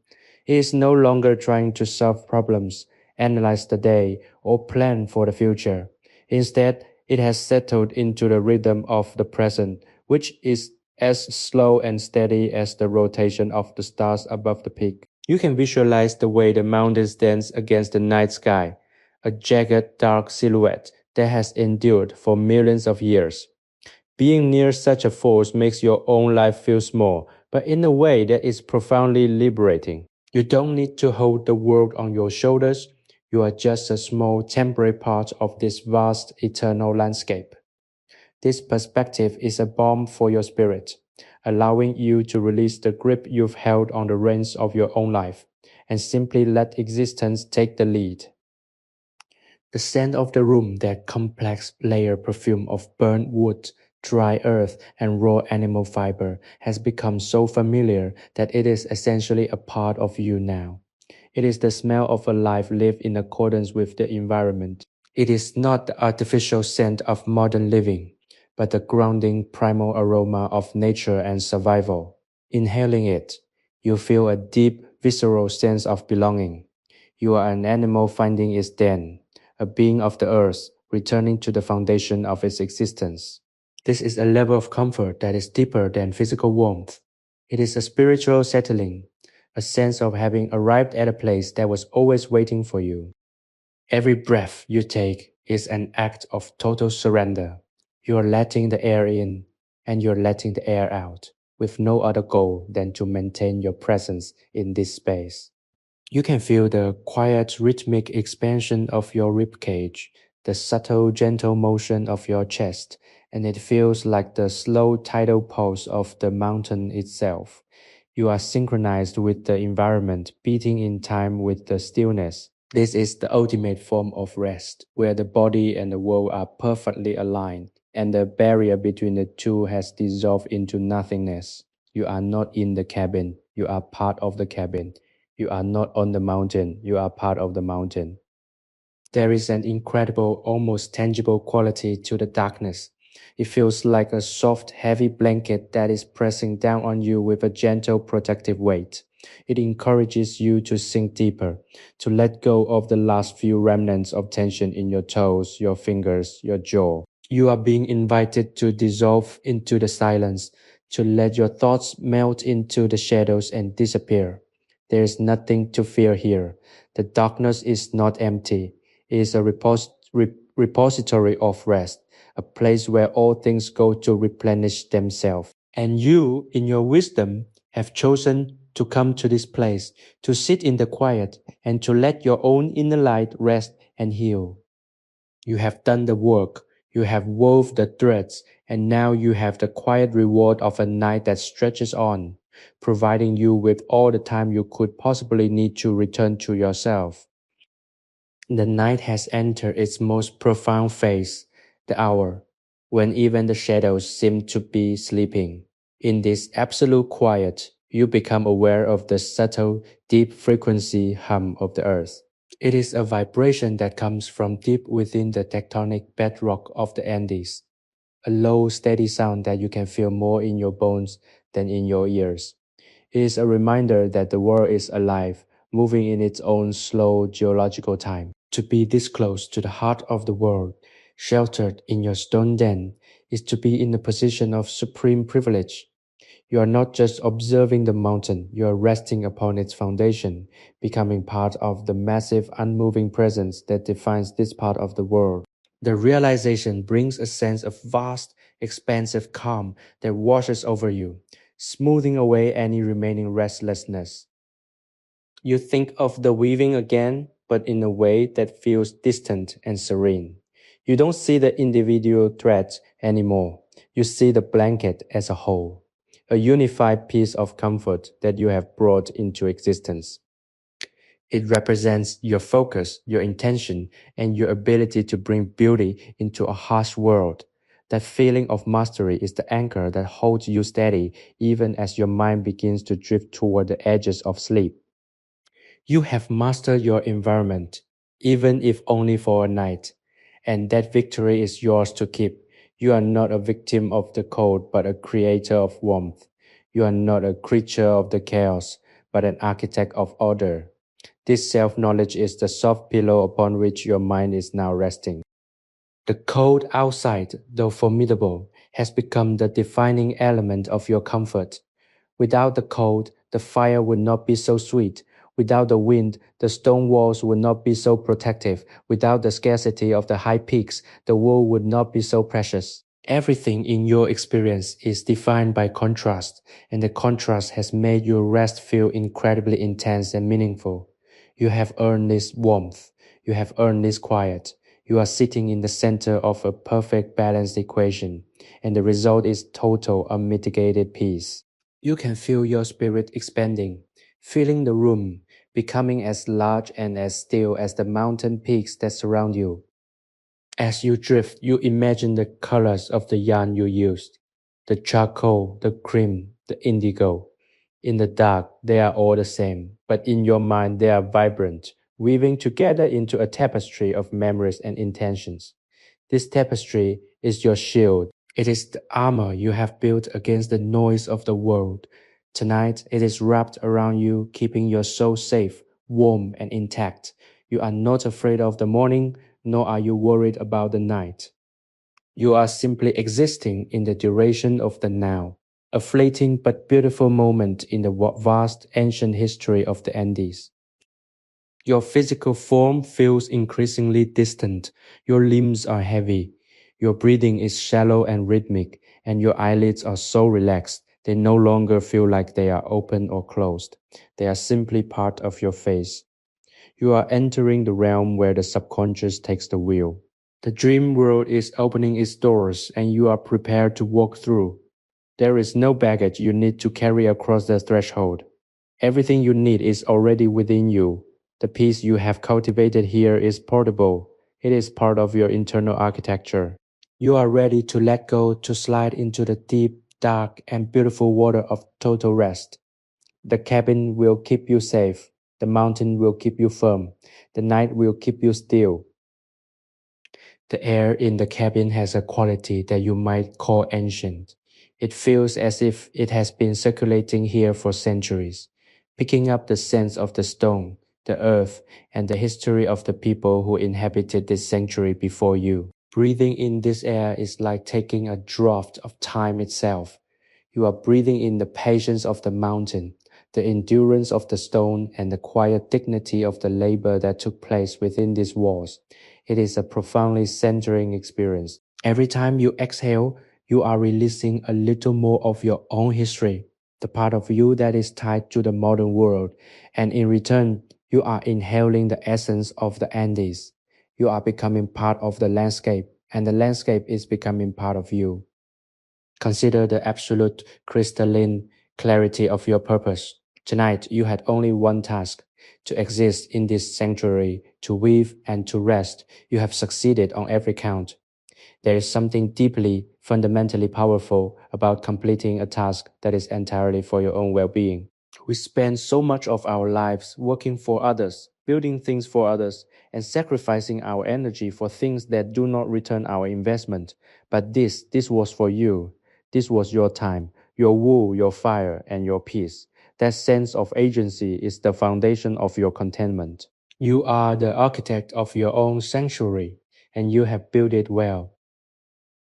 It is no longer trying to solve problems, analyze the day, or plan for the future. Instead, it has settled into the rhythm of the present, which is as slow and steady as the rotation of the stars above the peak. You can visualize the way the mountains dance against the night sky, a jagged, dark silhouette that has endured for millions of years. Being near such a force makes your own life feel small, but in a way that is profoundly liberating. You don't need to hold the world on your shoulders. You are just a small temporary part of this vast eternal landscape. This perspective is a balm for your spirit, allowing you to release the grip you've held on the reins of your own life and simply let existence take the lead. The scent of the room, that complex layered perfume of burnt wood, dry earth, and raw animal fiber, has become so familiar that it is essentially a part of you now. It is the smell of a life lived in accordance with the environment. It is not the artificial scent of modern living, but the grounding primal aroma of nature and survival. Inhaling it, you feel a deep, visceral sense of belonging. You are an animal finding its den, a being of the earth, returning to the foundation of its existence. This is a level of comfort that is deeper than physical warmth. It is a spiritual settling, a sense of having arrived at a place that was always waiting for you. Every breath you take is an act of total surrender. You are letting the air in and you're letting the air out, with no other goal than to maintain your presence in this space. You can feel the quiet rhythmic expansion of your ribcage, the subtle gentle motion of your chest, and it feels like the slow tidal pulse of the mountain itself. You are synchronized with the environment, beating in time with the stillness. This is the ultimate form of rest, where the body and the world are perfectly aligned, and the barrier between the two has dissolved into nothingness. You are not in the cabin, you are part of the cabin. You are not on the mountain, you are part of the mountain. There is an incredible, almost tangible quality to the darkness. It feels like a soft, heavy blanket that is pressing down on you with a gentle, protective weight. It encourages you to sink deeper, to let go of the last few remnants of tension in your toes, your fingers, your jaw. You are being invited to dissolve into the silence, to let your thoughts melt into the shadows and disappear. There is nothing to fear here. The darkness is not empty. It is a repository of rest, a place where all things go to replenish themselves. And you, in your wisdom, have chosen to come to this place, to sit in the quiet, and to let your own inner light rest and heal. You have done the work, you have wove the threads, and now you have the quiet reward of a night that stretches on, providing you with all the time you could possibly need to return to yourself. The night has entered its most profound phase, the hour, when even the shadows seem to be sleeping. In this absolute quiet, you become aware of the subtle, deep frequency hum of the earth. It is a vibration that comes from deep within the tectonic bedrock of the Andes, a low, steady sound that you can feel more in your bones than in your ears. It is a reminder that the world is alive, moving in its own slow geological time. To be this close to the heart of the world, sheltered in your stone den, is to be in a position of supreme privilege. You are not just observing the mountain, you are resting upon its foundation, becoming part of the massive, unmoving presence that defines this part of the world. The realization brings a sense of vast, expansive calm that washes over you, smoothing away any remaining restlessness. You think of the weaving again, but in a way that feels distant and serene. You don't see the individual threads anymore. You see the blanket as a whole, a unified piece of comfort that you have brought into existence. It represents your focus, your intention, and your ability to bring beauty into a harsh world. That feeling of mastery is the anchor that holds you steady even as your mind begins to drift toward the edges of sleep. You have mastered your environment, even if only for a night, and that victory is yours to keep. You are not a victim of the cold, but a creator of warmth. You are not a creature of the chaos, but an architect of order. This self-knowledge is the soft pillow upon which your mind is now resting. The cold outside, though formidable, has become the defining element of your comfort. Without the cold, the fire would not be so sweet. Without the wind, the stone walls would not be so protective. Without the scarcity of the high peaks, the world would not be so precious. Everything in your experience is defined by contrast, and the contrast has made your rest feel incredibly intense and meaningful. You have earned this warmth. You have earned this quiet. You are sitting in the center of a perfect balanced equation, and the result is total unmitigated peace. You can feel your spirit expanding, filling the room, becoming as large and as still as the mountain peaks that surround you. As you drift, you imagine the colors of the yarn you used, the charcoal, the cream, the indigo. In the dark, they are all the same, but in your mind, they are vibrant, weaving together into a tapestry of memories and intentions. This tapestry is your shield. It is the armor you have built against the noise of the world. Tonight, it is wrapped around you, keeping your soul safe, warm, and intact. You are not afraid of the morning, nor are you worried about the night. You are simply existing in the duration of the now, a fleeting but beautiful moment in the vast ancient history of the Andes. Your physical form feels increasingly distant. Your limbs are heavy. Your breathing is shallow and rhythmic, and your eyelids are so relaxed they no longer feel like they are open or closed. They are simply part of your face. You are entering the realm where the subconscious takes the wheel. The dream world is opening its doors, and you are prepared to walk through. There is no baggage you need to carry across the threshold. Everything you need is already within you. The peace you have cultivated here is portable. It is part of your internal architecture. You are ready to let go, to slide into the deep, dark, and beautiful water of total rest. The cabin will keep you safe. The mountain will keep you firm. The night will keep you still. The air in the cabin has a quality that you might call ancient. It feels as if it has been circulating here for centuries, picking up the scents of the stone, the earth, and the history of the people who inhabited this sanctuary before you. Breathing in this air is like taking a draught of time itself. You are breathing in the patience of the mountain, the endurance of the stone, and the quiet dignity of the labor that took place within these walls. It is a profoundly centering experience. Every time you exhale, you are releasing a little more of your own history, the part of you that is tied to the modern world, and in return, you are inhaling the essence of the Andes. You are becoming part of the landscape, and the landscape is becoming part of you. Consider the absolute crystalline clarity of your purpose. Tonight, you had only one task to exist in this sanctuary, to weave and to rest. You have succeeded on every count. There is something deeply, fundamentally powerful about completing a task that is entirely for your own well being. We spend so much of our lives working for others, building things for others, and sacrificing our energy for things that do not return our investment. But this was for you. This was your time, your wool, your fire, and your peace. That sense of agency is the foundation of your contentment. You are the architect of your own sanctuary, and you have built it well.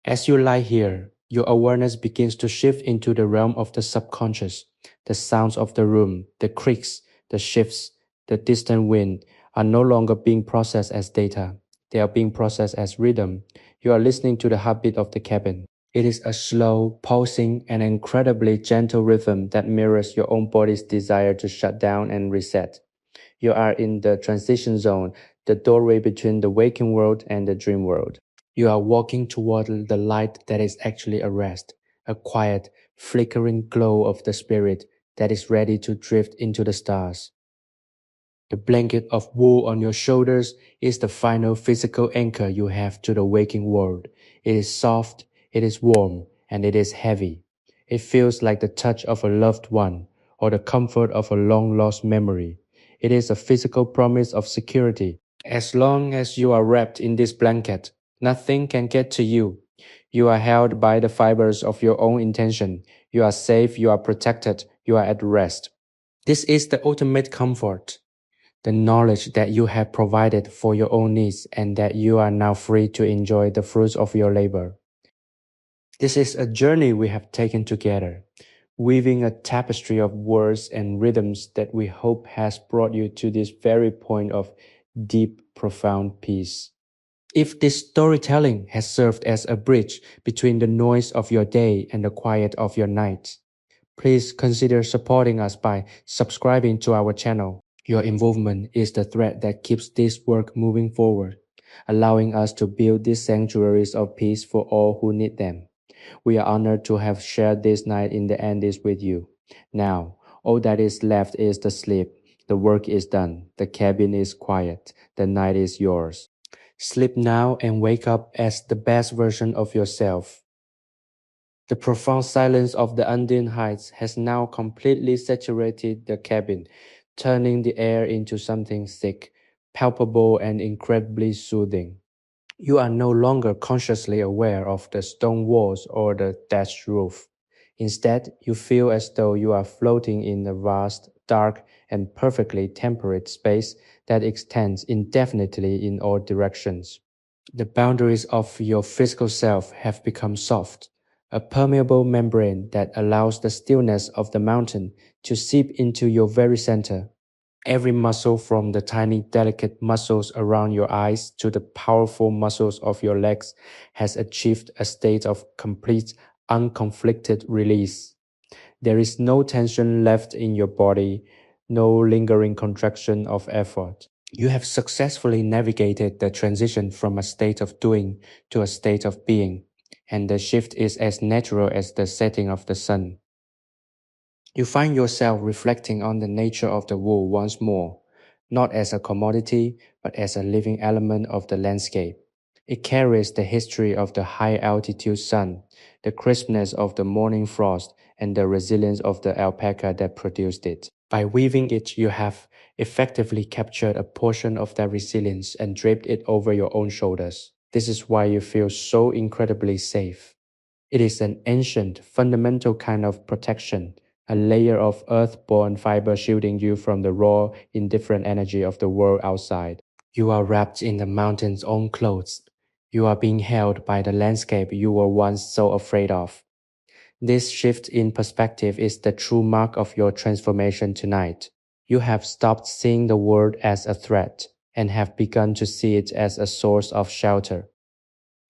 As you lie here, your awareness begins to shift into the realm of the subconscious. The sounds of the room, the creaks, the shifts, the distant wind are no longer being processed as data. They are being processed as rhythm. You are listening to the heartbeat of the cabin. It is a slow, pulsing, and incredibly gentle rhythm that mirrors your own body's desire to shut down and reset. You are in the transition zone, the doorway between the waking world and the dream world. You are walking toward the light that is actually a rest, a quiet, flickering glow of the spirit that is ready to drift into the stars. The blanket of wool on your shoulders is the final physical anchor you have to the waking world. It is soft, it is warm, and it is heavy. It feels like the touch of a loved one or the comfort of a long lost memory. It is a physical promise of security. As long as you are wrapped in this blanket, nothing can get to you. You are held by the fibers of your own intention. You are safe, you are protected, you are at rest. This is the ultimate comfort, the knowledge that you have provided for your own needs and that you are now free to enjoy the fruits of your labor. This is a journey we have taken together, weaving a tapestry of words and rhythms that we hope has brought you to this very point of deep, profound peace. If this storytelling has served as a bridge between the noise of your day and the quiet of your night, please consider supporting us by subscribing to our channel. Your involvement is the thread that keeps this work moving forward. allowing us to build these sanctuaries of peace for all who need them. We are honored to have shared this night in the Andes with you. Now, all that is left is the sleep. The work is done. The cabin is quiet. The night is yours. Sleep now and wake up as the best version of yourself. The profound silence of the Andean heights has now completely saturated the cabin, turning the air into something thick, palpable, and incredibly soothing. You are no longer consciously aware of the stone walls or the thatched roof. Instead, you feel as though you are floating in a vast, dark, and perfectly temperate space that extends indefinitely in all directions. The boundaries of your physical self have become soft, a permeable membrane that allows the stillness of the mountain to seep into your very center. Every muscle, from the tiny, delicate muscles around your eyes to the powerful muscles of your legs, has achieved a state of complete, unconflicted release. There is no tension left in your body, no lingering contraction of effort. You have successfully navigated the transition from a state of doing to a state of being, and the shift is as natural as the setting of the sun. You find yourself reflecting on the nature of the wool once more, not as a commodity, but as a living element of the landscape. It carries the history of the high altitude sun, the crispness of the morning frost, and the resilience of the alpaca that produced it. By weaving it, you have effectively captured a portion of that resilience and draped it over your own shoulders. This is why you feel so incredibly safe. It is an ancient, fundamental kind of protection, a layer of earth-born fiber shielding you from the raw, indifferent energy of the world outside. You are wrapped in the mountain's own clothes. You are being held by the landscape you were once so afraid of. This shift in perspective is the true mark of your transformation tonight. You have stopped seeing the world as a threat and have begun to see it as a source of shelter.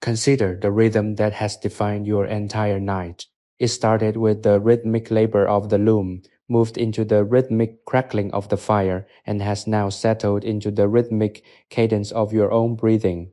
Consider the rhythm that has defined your entire night. It started with the rhythmic labor of the loom, moved into the rhythmic crackling of the fire, and has now settled into the rhythmic cadence of your own breathing.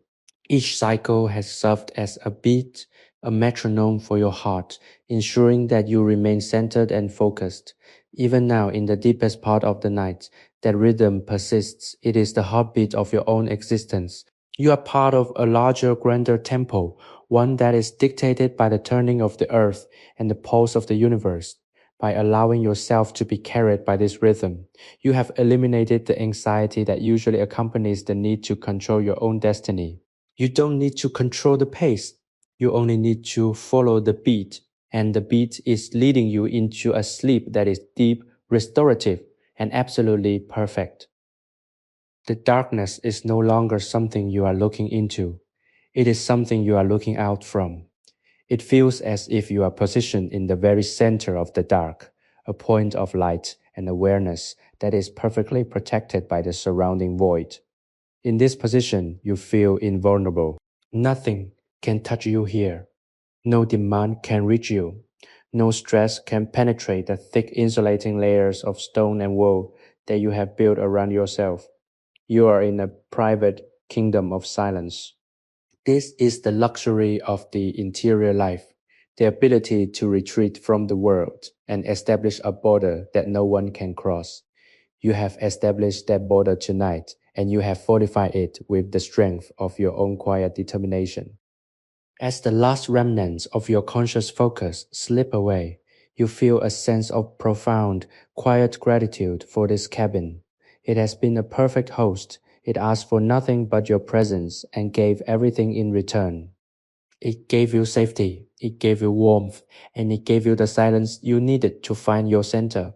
Each cycle has served as a beat, a metronome for your heart, ensuring that you remain centered and focused. Even now, in the deepest part of the night, that rhythm persists. It is the heartbeat of your own existence. You are part of a larger, grander tempo, one that is dictated by the turning of the earth and the pulse of the universe. By allowing yourself to be carried by this rhythm, you have eliminated the anxiety that usually accompanies the need to control your own destiny. You don't need to control the pace. You only need to follow the beat, and the beat is leading you into a sleep that is deep, restorative, and absolutely perfect. The darkness is no longer something you are looking into. It is something you are looking out from. It feels as if you are positioned in the very center of the dark, a point of light and awareness that is perfectly protected by the surrounding void. In this position, you feel invulnerable. Nothing can touch you here. No demand can reach you. No stress can penetrate the thick insulating layers of stone and wool that you have built around yourself. You are in a private kingdom of silence. This is the luxury of the interior life, the ability to retreat from the world and establish a border that no one can cross. You have established that border tonight, and you have fortified it with the strength of your own quiet determination. As the last remnants of your conscious focus slip away, you feel a sense of profound, quiet gratitude for this cabin. It has been a perfect host. It asked for nothing but your presence and gave everything in return. It gave you safety, it gave you warmth, and it gave you the silence you needed to find your center.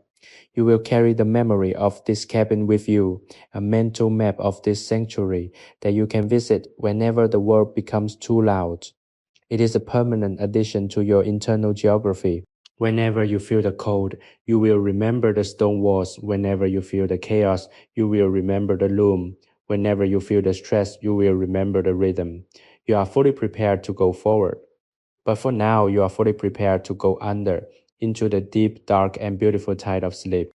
You will carry the memory of this cabin with you, a mental map of this sanctuary that you can visit whenever the world becomes too loud. It is a permanent addition to your internal geography. Whenever you feel the cold, you will remember the stone walls. Whenever you feel the chaos, you will remember the loom. Whenever you feel the stress, you will remember the rhythm. You are fully prepared to go forward. But for now, you are fully prepared to go under, into the deep, dark, and beautiful tide of sleep.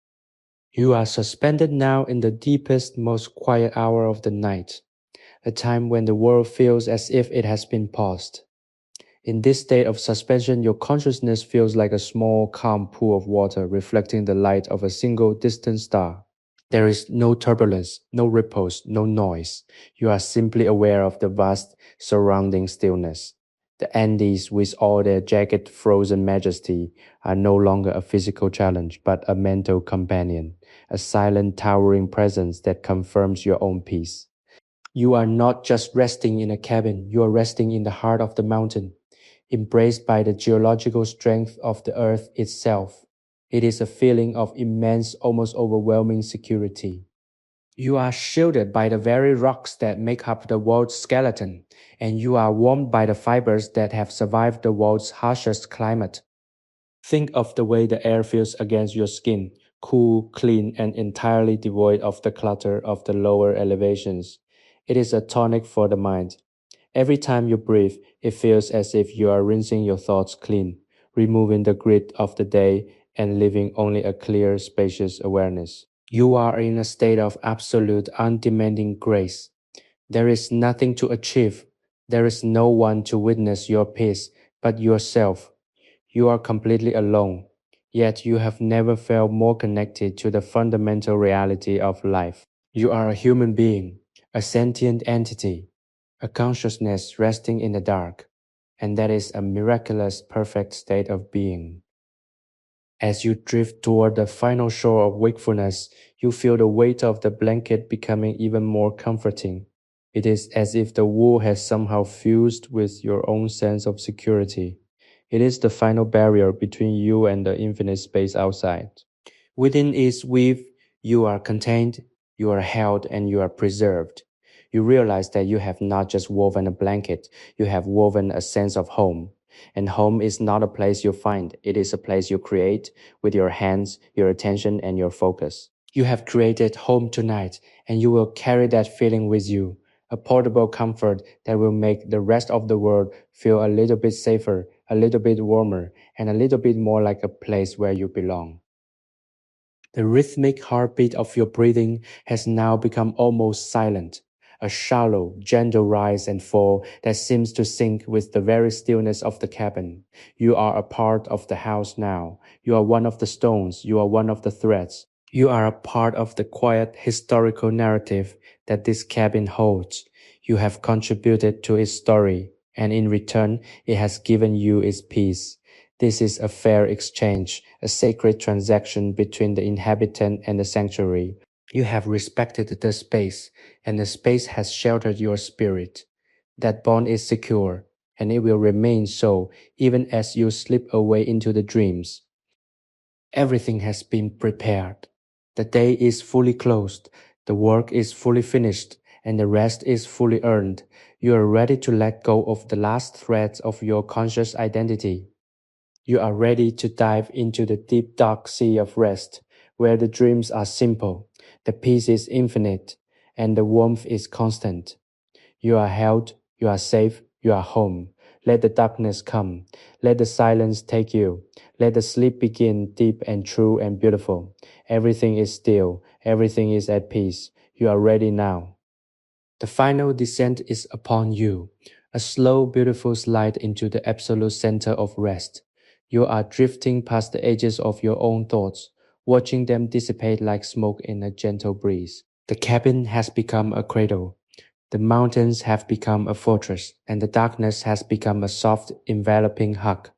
You are suspended now in the deepest, most quiet hour of the night. a time when the world feels as if it has been paused. In this state of suspension, your consciousness feels like a small, calm pool of water reflecting the light of a single distant star. There is no turbulence, no ripples, no noise. You are simply aware of the vast surrounding stillness. The Andes, with all their jagged, frozen majesty, are no longer a physical challenge, but a mental companion, a silent, towering presence that confirms your own peace. You are not just resting in a cabin, you are resting in the heart of the mountain, embraced by the geological strength of the earth itself. It is a feeling of immense, almost overwhelming security. You are shielded by the very rocks that make up the world's skeleton, and you are warmed by the fibers that have survived the world's harshest climate. Think of the way the air feels against your skin, cool, clean, and entirely devoid of the clutter of the lower elevations. It is a tonic for the mind. Every time you breathe, it feels as if you are rinsing your thoughts clean, removing the grit of the day and leaving only a clear, spacious awareness. You are in a state of absolute, undemanding grace. There is nothing to achieve. There is no one to witness your peace but yourself. You are completely alone, yet you have never felt more connected to the fundamental reality of life. You are a human being, a sentient entity, a consciousness resting in the dark, and that is a miraculous, perfect state of being. As you drift toward the final shore of wakefulness, you feel the weight of the blanket becoming even more comforting. It is as if the wool has somehow fused with your own sense of security. It is the final barrier between you and the infinite space outside. Within its weave, you are contained, you are held, and you are preserved. You realize that you have not just woven a blanket, you have woven a sense of home. And home is not a place you find, it is a place you create with your hands, your attention, and your focus. You have created home tonight, and you will carry that feeling with you. A portable comfort that will make the rest of the world feel a little bit safer, a little bit warmer, and a little bit more like a place where you belong. The rhythmic heartbeat of your breathing has now become almost silent, a shallow, gentle rise and fall that seems to sync with the very stillness of the cabin. You are a part of the house now. You are one of the stones. You are one of the threads. You are a part of the quiet historical narrative that this cabin holds. You have contributed to its story, and in return, it has given you its peace. This is a fair exchange, a sacred transaction between the inhabitant and the sanctuary. You have respected the space, and the space has sheltered your spirit. That bond is secure, and it will remain so even as you slip away into the dreams. Everything has been prepared. The day is fully closed, the work is fully finished, and the rest is fully earned. You are ready to let go of the last threads of your conscious identity. You are ready to dive into the deep dark sea of rest, where the dreams are simple, the peace is infinite, and the warmth is constant. You are held, you are safe, you are home. Let the darkness come. Let the silence take you. Let the sleep begin deep and true and beautiful. Everything is still, everything is at peace. You are ready now. The final descent is upon you, a slow, beautiful slide into the absolute center of rest. You are drifting past the edges of your own thoughts, watching them dissipate like smoke in a gentle breeze. The cabin has become a cradle. The mountains have become a fortress, and the darkness has become a soft, enveloping hug.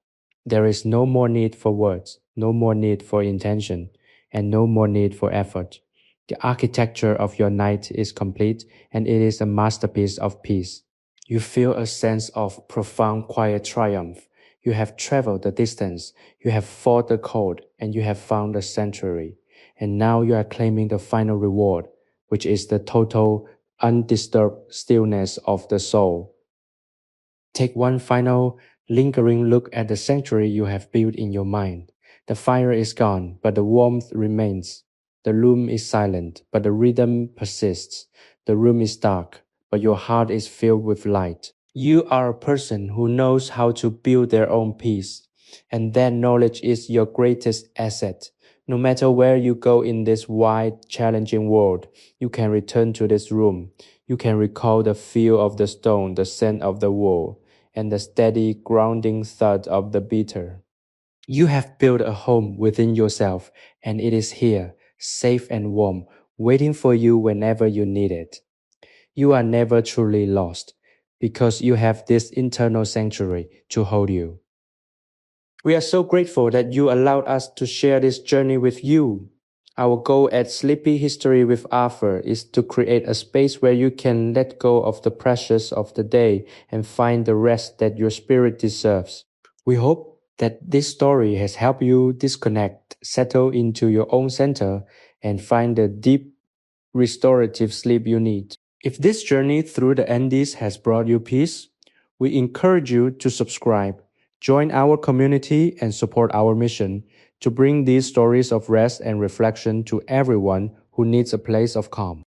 There is no more need for words, no more need for intention, and no more need for effort. The architecture of your night is complete, and it is a masterpiece of peace. You feel a sense of profound quiet triumph. You have traveled the distance, you have fought the cold, and you have found a sanctuary. And now you are claiming the final reward, which is the total, undisturbed stillness of the soul. Take one final, lingering look at the sanctuary you have built in your mind. The fire is gone, but the warmth remains. The room is silent, but the rhythm persists. The room is dark, but your heart is filled with light. You are a person who knows how to build their own peace, and that knowledge is your greatest asset. No matter where you go in this wide, challenging world, you can return to this room. You can recall the feel of the stone, the scent of the wool, and the steady grounding thud of the beater. You have built a home within yourself, and it is here, safe and warm, waiting for you whenever you need it. You are never truly lost, because you have this internal sanctuary to hold you. We are so grateful that you allowed us to share this journey with you. Our goal at Sleepy History with Arthur is to create a space where you can let go of the pressures of the day and find the rest that your spirit deserves. We hope that this story has helped you disconnect, settle into your own center, and find the deep restorative sleep you need. If this journey through the Andes has brought you peace, we encourage you to subscribe, join our community, and support our mission to bring these stories of rest and reflection to everyone who needs a place of calm.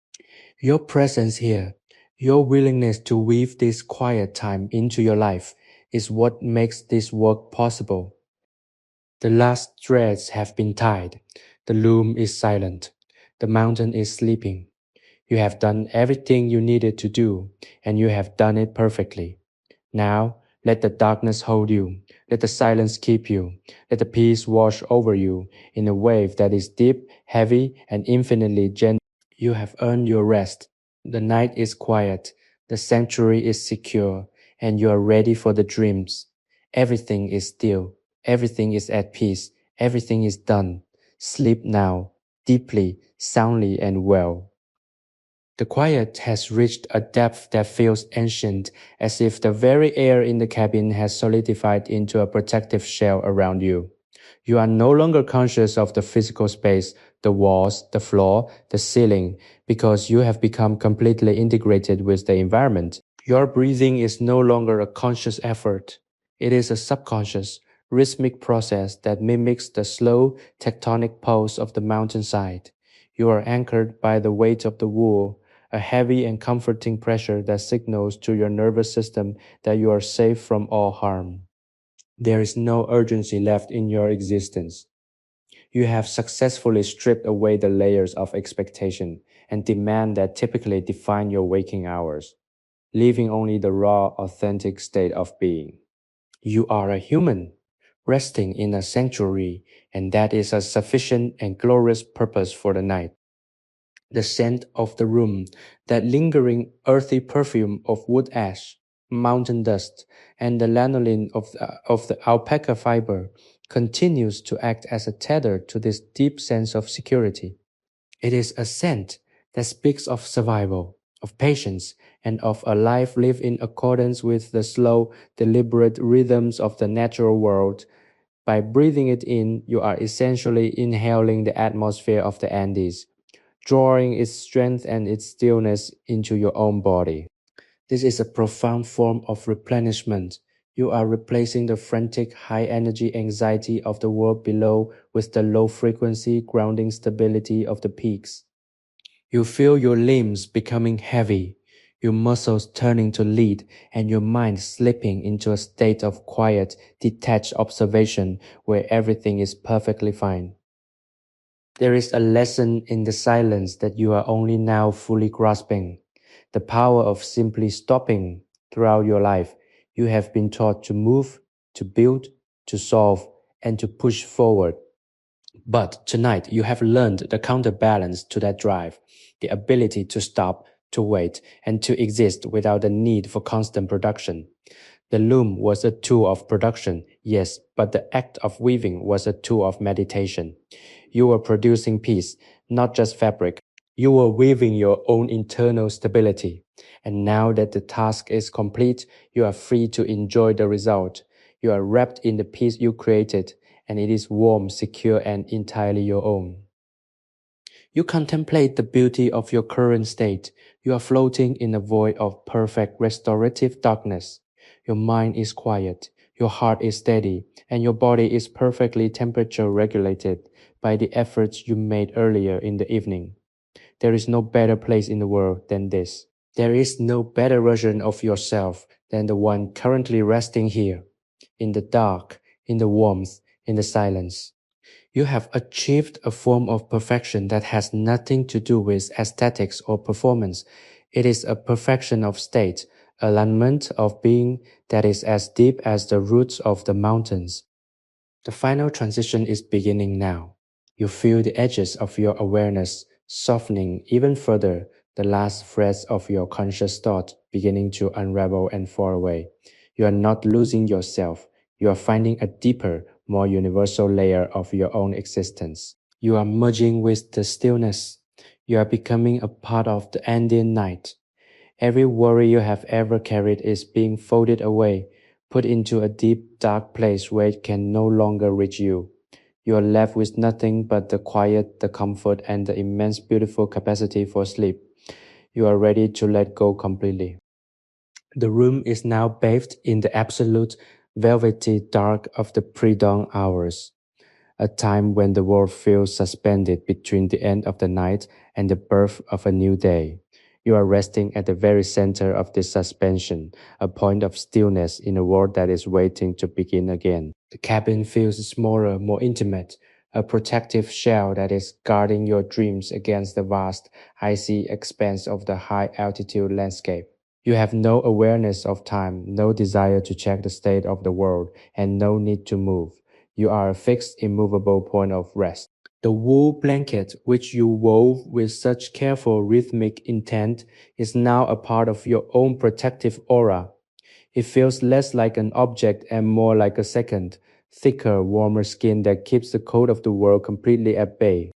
Your presence here, your willingness to weave this quiet time into your life, is what makes this work possible. The last threads have been tied. The loom is silent. The mountain is sleeping. You have done everything you needed to do, and you have done it perfectly. Now, let the darkness hold you. Let the silence keep you. Let the peace wash over you in a wave that is deep, heavy, and infinitely gentle. You have earned your rest. The night is quiet. The sanctuary is secure, and you are ready for the dreams. Everything is still. Everything is at peace. Everything is done. Sleep now, deeply, soundly, and well. The quiet has reached a depth that feels ancient, as if the very air in the cabin has solidified into a protective shell around you. You are no longer conscious of the physical space, the walls, the floor, the ceiling, because you have become completely integrated with the environment. Your breathing is no longer a conscious effort. It is a subconscious, rhythmic process that mimics the slow, tectonic pulse of the mountainside. You are anchored by the weight of the wool, a heavy and comforting pressure that signals to your nervous system that you are safe from all harm. There is no urgency left in your existence. You have successfully stripped away the layers of expectation and demand that typically define your waking hours, leaving only the raw, authentic state of being. You are a human, resting in a sanctuary, and that is a sufficient and glorious purpose for the night. The scent of the room, that lingering earthy perfume of wood ash, mountain dust, and the lanolin of the alpaca fiber continues to act as a tether to this deep sense of security. It is a scent that speaks of survival, of patience, and of a life lived in accordance with the slow, deliberate rhythms of the natural world. By breathing it in, you are essentially inhaling the atmosphere of the Andes, drawing its strength and its stillness into your own body. This is a profound form of replenishment. You are replacing the frantic, high energy anxiety of the world below with the low frequency, grounding stability of the peaks. You feel your limbs becoming heavy, your muscles turning to lead, and your mind slipping into a state of quiet, detached observation where everything is perfectly fine. There is a lesson in the silence that you are only now fully grasping. The power of simply stopping. Throughout your life, you have been taught to move, to build, to solve, and to push forward. But tonight, you have learned the counterbalance to that drive, the ability to stop, to wait, and to exist without the need for constant production. The loom was a tool of production, yes, but the act of weaving was a tool of meditation. You were producing peace, not just fabric. You were weaving your own internal stability. And now that the task is complete, you are free to enjoy the result. You are wrapped in the peace you created, and it is warm, secure, and entirely your own. You contemplate the beauty of your current state. You are floating in a void of perfect restorative darkness. Your mind is quiet, your heart is steady, and your body is perfectly temperature regulated by the efforts you made earlier in the evening. There is no better place in the world than this. There is no better version of yourself than the one currently resting here, in the dark, in the warmth, in the silence. You have achieved a form of perfection that has nothing to do with aesthetics or performance. It is a perfection of state, alignment of being that is as deep as the roots of the mountains. The final transition is beginning now. You feel the edges of your awareness softening even further, the last threads of your conscious thought beginning to unravel and fall away. You are not losing yourself. You are finding a deeper, more universal layer of your own existence. You are merging with the stillness. You are becoming a part of the Andean night. Every worry you have ever carried is being folded away, put into a deep, dark place where it can no longer reach you. You are left with nothing but the quiet, the comfort, and the immense, beautiful capacity for sleep. You are ready to let go completely. The room is now bathed in the absolute, velvety dark of the pre-dawn hours, a time when the world feels suspended between the end of the night and the birth of a new day. You are resting at the very center of this suspension, a point of stillness in a world that is waiting to begin again. The cabin feels smaller, more intimate, a protective shell that is guarding your dreams against the vast, icy expanse of the high altitude landscape. You have no awareness of time, no desire to check the state of the world, and no need to move. You are a fixed, immovable point of rest. The wool blanket, which you wove with such careful rhythmic intent, is now a part of your own protective aura. It feels less like an object and more like a second, thicker, warmer skin that keeps the cold of the world completely at bay.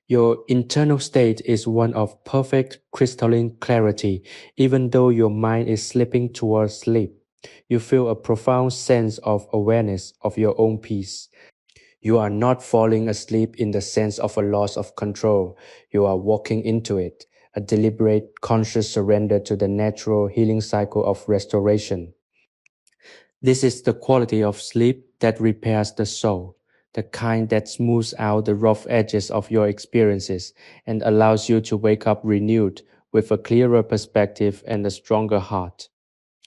Your internal state is one of perfect crystalline clarity, even though your mind is slipping towards sleep. You feel a profound sense of awareness of your own peace. You are not falling asleep in the sense of a loss of control. You are walking into it, a deliberate, conscious surrender to the natural healing cycle of restoration. This is the quality of sleep that repairs the soul, the kind that smooths out the rough edges of your experiences and allows you to wake up renewed with a clearer perspective and a stronger heart.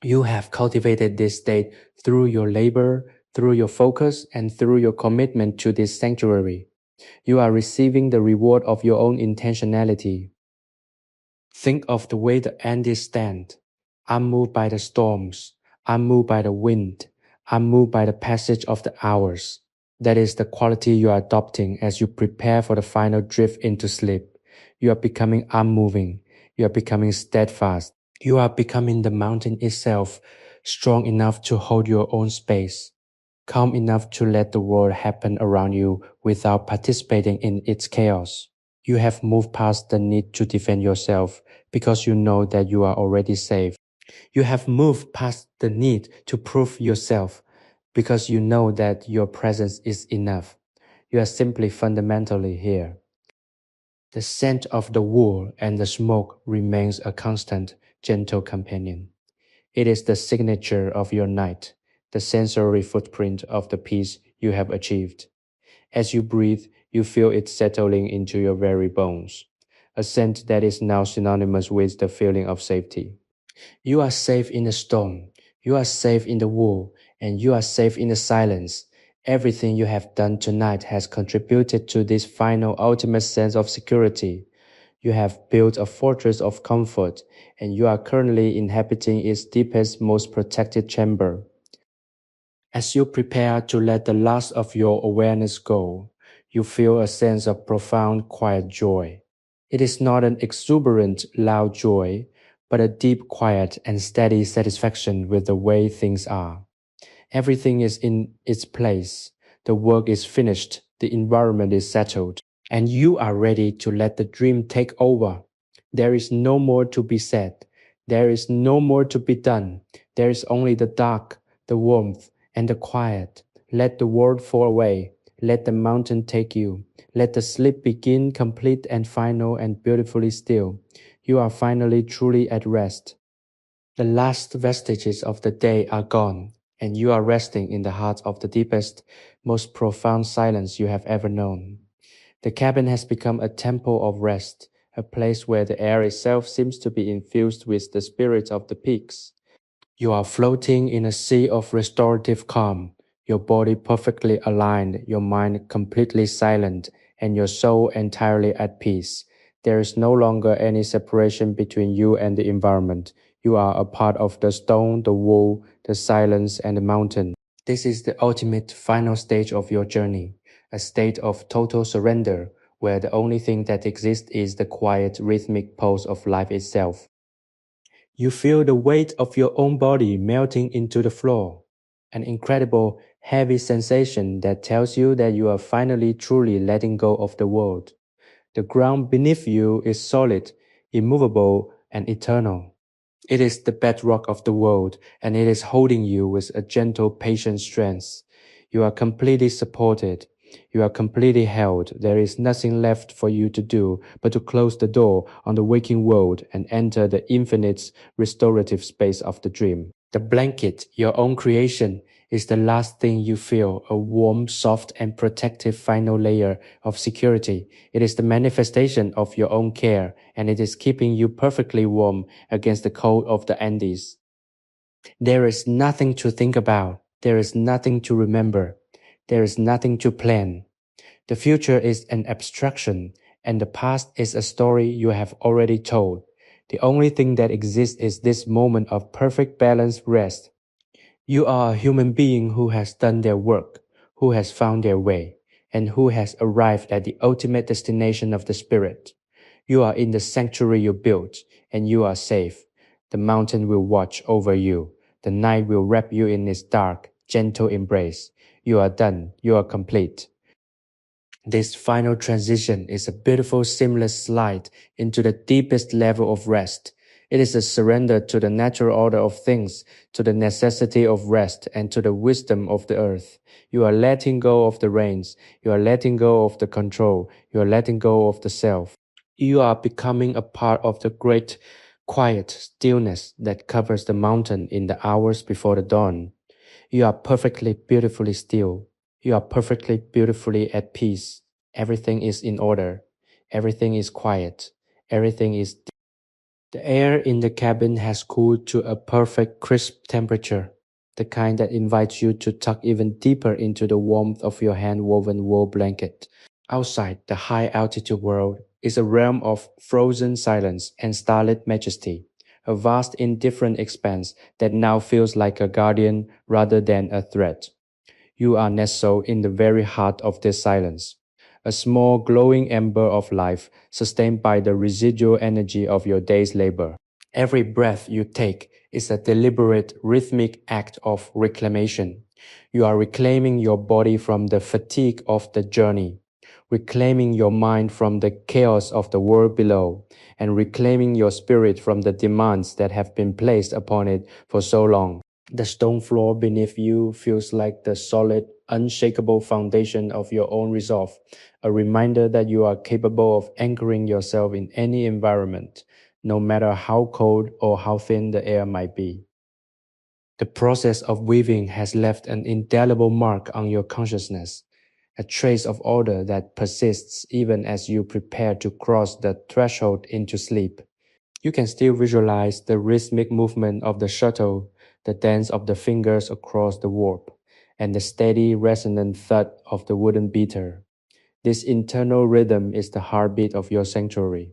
You have cultivated this state through your labor, through your focus, and through your commitment to this sanctuary. You are receiving the reward of your own intentionality. Think of the way the Andes stand. Unmoved by the storms, unmoved by the wind, unmoved by the passage of the hours. That is the quality you are adopting as you prepare for the final drift into sleep. You are becoming unmoving. You are becoming steadfast. You are becoming the mountain itself, strong enough to hold your own space, calm enough to let the world happen around you without participating in its chaos. You have moved past the need to defend yourself because you know that you are already safe. You have moved past the need to prove yourself because you know that your presence is enough. You are simply fundamentally here. The scent of the wool and the smoke remains a constant, gentle companion. It is the signature of your night, the sensory footprint of the peace you have achieved. As you breathe, you feel it settling into your very bones, a scent that is now synonymous with the feeling of safety. You are safe in the storm, you are safe in the wool, and you are safe in the silence. Everything you have done tonight has contributed to this final ultimate sense of security. You have built a fortress of comfort, and you are currently inhabiting its deepest, most protected chamber. As you prepare to let the last of your awareness go, you feel a sense of profound, quiet joy. It is not an exuberant, loud joy, but a deep, quiet, and steady satisfaction with the way things are. Everything is in its place. The work is finished. The environment is settled. And you are ready to let the dream take over. There is no more to be said. There is no more to be done. There is only the dark, the warmth, and the quiet. Let the world fall away. Let the mountain take you. Let the sleep begin, complete and final and beautifully still. You are finally truly at rest. The last vestiges of the day are gone, and you are resting in the heart of the deepest, most profound silence you have ever known. The cabin has become a temple of rest, a place where the air itself seems to be infused with the spirit of the peaks. You are floating in a sea of restorative calm, your body perfectly aligned, your mind completely silent, and your soul entirely at peace. There is no longer any separation between you and the environment. You are a part of the stone, the wall, the silence, and the mountain. This is the ultimate final stage of your journey, a state of total surrender, where the only thing that exists is the quiet, rhythmic pulse of life itself. You feel the weight of your own body melting into the floor, an incredible, heavy sensation that tells you that you are finally truly letting go of the world. The ground beneath you is solid, immovable, and eternal. It is the bedrock of the world, and it is holding you with a gentle, patient strength. You are completely supported. You are completely held. There is nothing left for you to do but to close the door on the waking world and enter the infinite restorative space of the dream. The blanket, your own creation, is the last thing you feel, a warm, soft, and protective final layer of security. It is the manifestation of your own care, and it is keeping you perfectly warm against the cold of the Andes. There is nothing to think about. There is nothing to remember. There is nothing to plan. The future is an abstraction, and the past is a story you have already told. The only thing that exists is this moment of perfect balanced rest. You are a human being who has done their work, who has found their way, and who has arrived at the ultimate destination of the spirit. You are in the sanctuary you built, and you are safe. The mountain will watch over you. The night will wrap you in its dark, gentle embrace. You are done. You are complete. This final transition is a beautiful seamless slide into the deepest level of rest. It is a surrender to the natural order of things, to the necessity of rest, and to the wisdom of the earth. You are letting go of the reins. You are letting go of the control. You are letting go of the self. You are becoming a part of the great quiet stillness that covers the mountain in the hours before the dawn. You are perfectly beautifully still. You are perfectly beautifully at peace. Everything is in order. Everything is quiet. Everything is deep. The air in the cabin has cooled to a perfect crisp temperature, the kind that invites you to tuck even deeper into the warmth of your hand-woven wool blanket. Outside, the high-altitude world is a realm of frozen silence and starlit majesty, a vast indifferent expanse that now feels like a guardian rather than a threat. You are nestled in the very heart of this silence, a small glowing ember of life sustained by the residual energy of your day's labor. Every breath you take is a deliberate, rhythmic act of reclamation. You are reclaiming your body from the fatigue of the journey, reclaiming your mind from the chaos of the world below, and reclaiming your spirit from the demands that have been placed upon it for so long. The stone floor beneath you feels like the solid, unshakable foundation of your own resolve, a reminder that you are capable of anchoring yourself in any environment, no matter how cold or how thin the air might be. The process of weaving has left an indelible mark on your consciousness, a trace of order that persists even as you prepare to cross the threshold into sleep. You can still visualize the rhythmic movement of the shuttle, the dance of the fingers across the warp, and the steady, resonant thud of the wooden beater. This internal rhythm is the heartbeat of your sanctuary.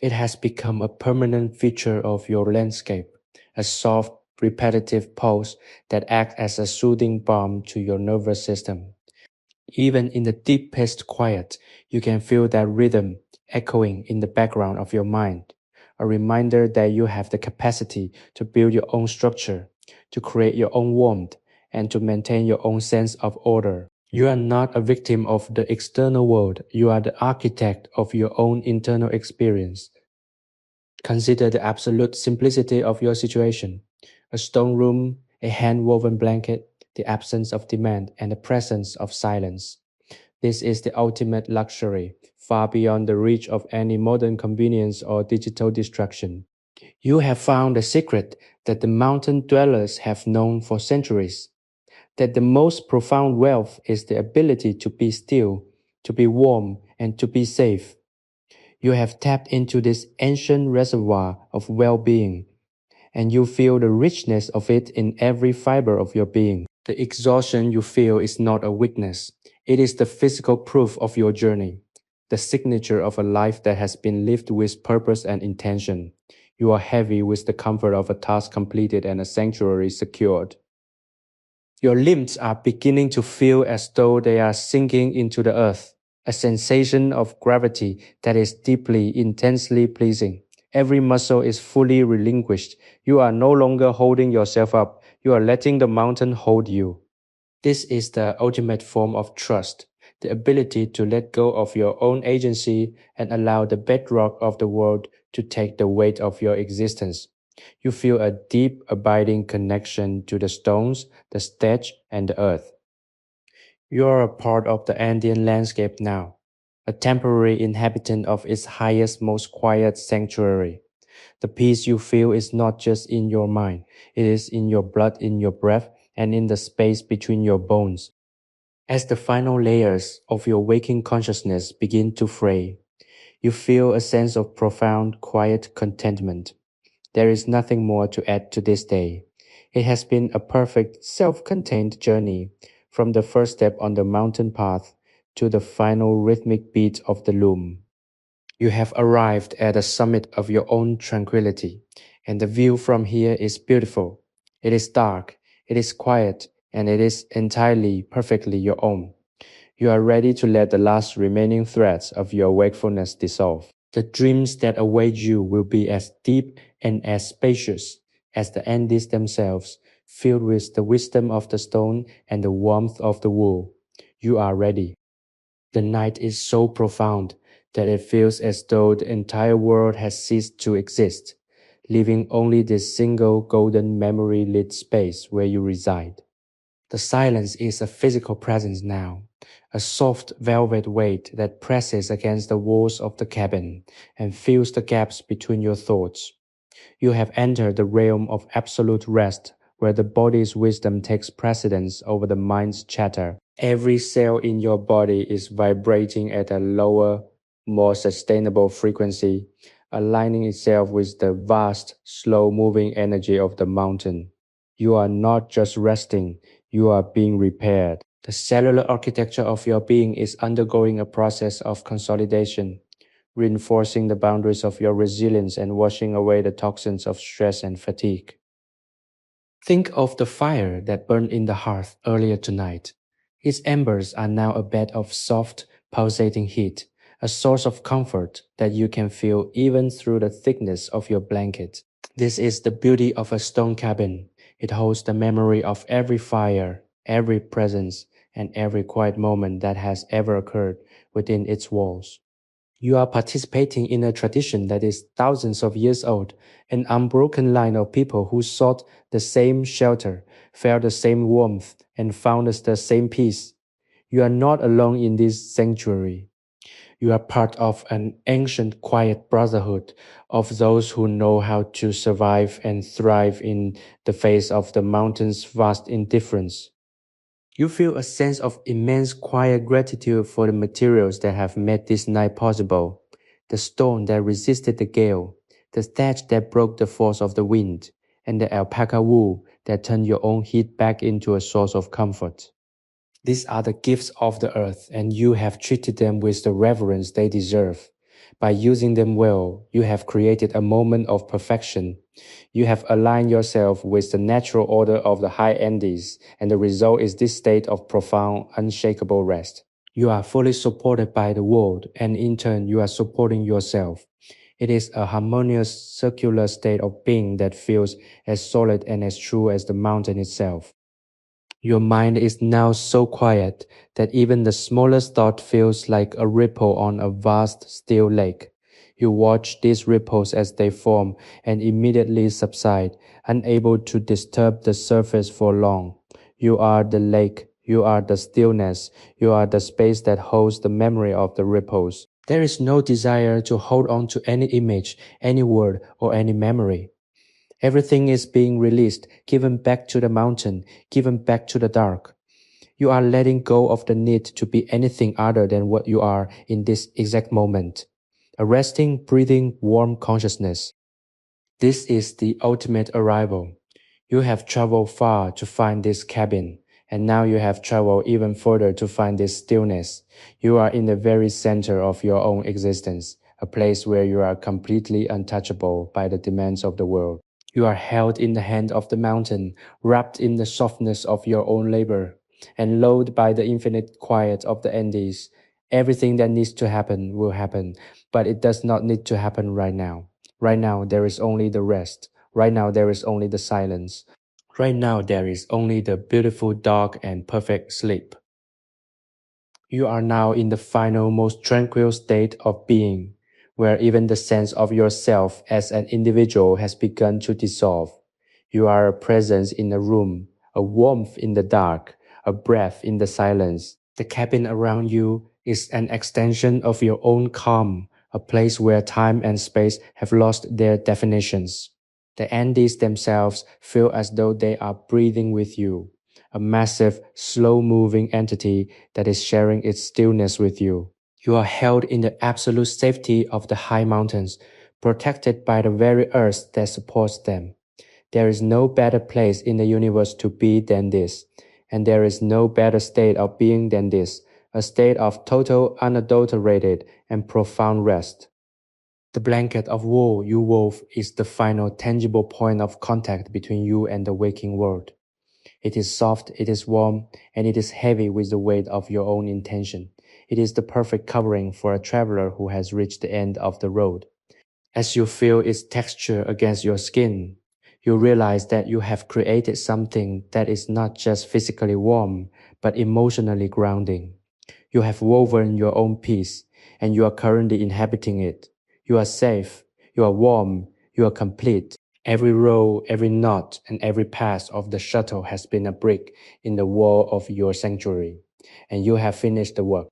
It has become a permanent feature of your landscape, a soft, repetitive pulse that acts as a soothing balm to your nervous system. Even in the deepest quiet, you can feel that rhythm echoing in the background of your mind, a reminder that you have the capacity to build your own structure, to create your own warmth, and to maintain your own sense of order. You are not a victim of the external world, you are the architect of your own internal experience. Consider the absolute simplicity of your situation. A stone room, a hand-woven blanket, the absence of demand, and the presence of silence. This is the ultimate luxury, far beyond the reach of any modern convenience or digital distraction. You have found a secret that the mountain dwellers have known for centuries, that the most profound wealth is the ability to be still, to be warm, and to be safe. You have tapped into this ancient reservoir of well-being, and you feel the richness of it in every fiber of your being. The exhaustion you feel is not a weakness. It is the physical proof of your journey. the signature of a life that has been lived with purpose and intention. You are heavy with the comfort of a task completed and a sanctuary secured. Your limbs are beginning to feel as though they are sinking into the earth, a sensation of gravity that is deeply, intensely pleasing. Every muscle is fully relinquished. You are no longer holding yourself up. You are letting the mountain hold you. This is the ultimate form of trust, the ability to let go of your own agency and allow the bedrock of the world to take the weight of your existence. You feel a deep, abiding connection to the stones, the stage, and the earth. You are a part of the Andean landscape now, a temporary inhabitant of its highest, most quiet sanctuary. The peace you feel is not just in your mind, it is in your blood, in your breath, and in the space between your bones. As the final layers of your waking consciousness begin to fray, you feel a sense of profound, quiet contentment. There is nothing more to add to this day. It has been a perfect, self-contained journey from the first step on the mountain path to the final rhythmic beat of the loom. You have arrived at the summit of your own tranquility, and the view from here is beautiful. It is dark, it is quiet, and it is entirely, perfectly your own. You are ready to let the last remaining threads of your wakefulness dissolve. The dreams that await you will be as deep and as spacious as the Andes themselves, filled with the wisdom of the stone and the warmth of the wool. You are ready. The night is so profound that it feels as though the entire world has ceased to exist, leaving only this single golden memory lit space where you reside. The silence is a physical presence now, a soft velvet weight that presses against the walls of the cabin and fills the gaps between your thoughts. You have entered the realm of absolute rest, where the body's wisdom takes precedence over the mind's chatter. Every cell in your body is vibrating at a lower, more sustainable frequency, aligning itself with the vast, slow-moving energy of the mountain. You are not just resting, you are being repaired. The cellular architecture of your being is undergoing a process of consolidation, reinforcing the boundaries of your resilience and washing away the toxins of stress and fatigue. Think of the fire that burned in the hearth earlier tonight. Its embers are now a bed of soft, pulsating heat, a source of comfort that you can feel even through the thickness of your blanket. This is the beauty of a stone cabin. It holds the memory of every fire, every presence, and every quiet moment that has ever occurred within its walls. You are participating in a tradition that is thousands of years old, an unbroken line of people who sought the same shelter, felt the same warmth, and found the same peace. You are not alone in this sanctuary. You are part of an ancient quiet brotherhood of those who know how to survive and thrive in the face of the mountain's vast indifference. You feel a sense of immense quiet gratitude for the materials that have made this night possible. The stone that resisted the gale, the thatch that broke the force of the wind, and the alpaca wool that turned your own heat back into a source of comfort. These are the gifts of the earth, and you have treated them with the reverence they deserve. By using them well, you have created a moment of perfection. You have aligned yourself with the natural order of the high Andes, and the result is this state of profound, unshakable rest. You are fully supported by the world, and in turn, you are supporting yourself. It is a harmonious, circular state of being that feels as solid and as true as the mountain itself. Your mind is now so quiet that even the smallest thought feels like a ripple on a vast, still lake. You watch these ripples as they form and immediately subside, unable to disturb the surface for long. You are the lake, you are the stillness, you are the space that holds the memory of the ripples. There is no desire to hold on to any image, any word, or any memory. Everything is being released, given back to the mountain, given back to the dark. You are letting go of the need to be anything other than what you are in this exact moment. A resting, breathing, warm consciousness. This is the ultimate arrival. You have traveled far to find this cabin, And now you have traveled even further to find this stillness. You are in the very center of your own existence, a place where you are completely untouchable by the demands of the world. You are held in the hand of the mountain, wrapped in the softness of your own labor, and lulled by the infinite quiet of the Andes. Everything that needs to happen will happen, but it does not need to happen right now. Right now, there is only the rest. Right now, there is only the silence. Right now, there is only the beautiful, dark, and perfect sleep. You are now in the final, most tranquil state of being, where even the sense of yourself as an individual has begun to dissolve. You are a presence in a room, a warmth in the dark, a breath in the silence. The cabin around you is an extension of your own calm, a place where time and space have lost their definitions. The Andes themselves feel as though they are breathing with you, a massive, slow-moving entity that is sharing its stillness with you. You are held in the absolute safety of the high mountains, protected by the very earth that supports them. There is no better place in the universe to be than this, and there is no better state of being than this, a state of total, unadulterated, and profound rest. The blanket of wool you wove is the final tangible point of contact between you and the waking world. It is soft, it is warm, and it is heavy with the weight of your own intention. It is the perfect covering for a traveler who has reached the end of the road. As you feel its texture against your skin, you realize that you have created something that is not just physically warm, but emotionally grounding. You have woven your own piece, and you are currently inhabiting it. You are safe, you are warm, you are complete. Every row, every knot, and every pass of the shuttle has been a brick in the wall of your sanctuary, and you have finished the work.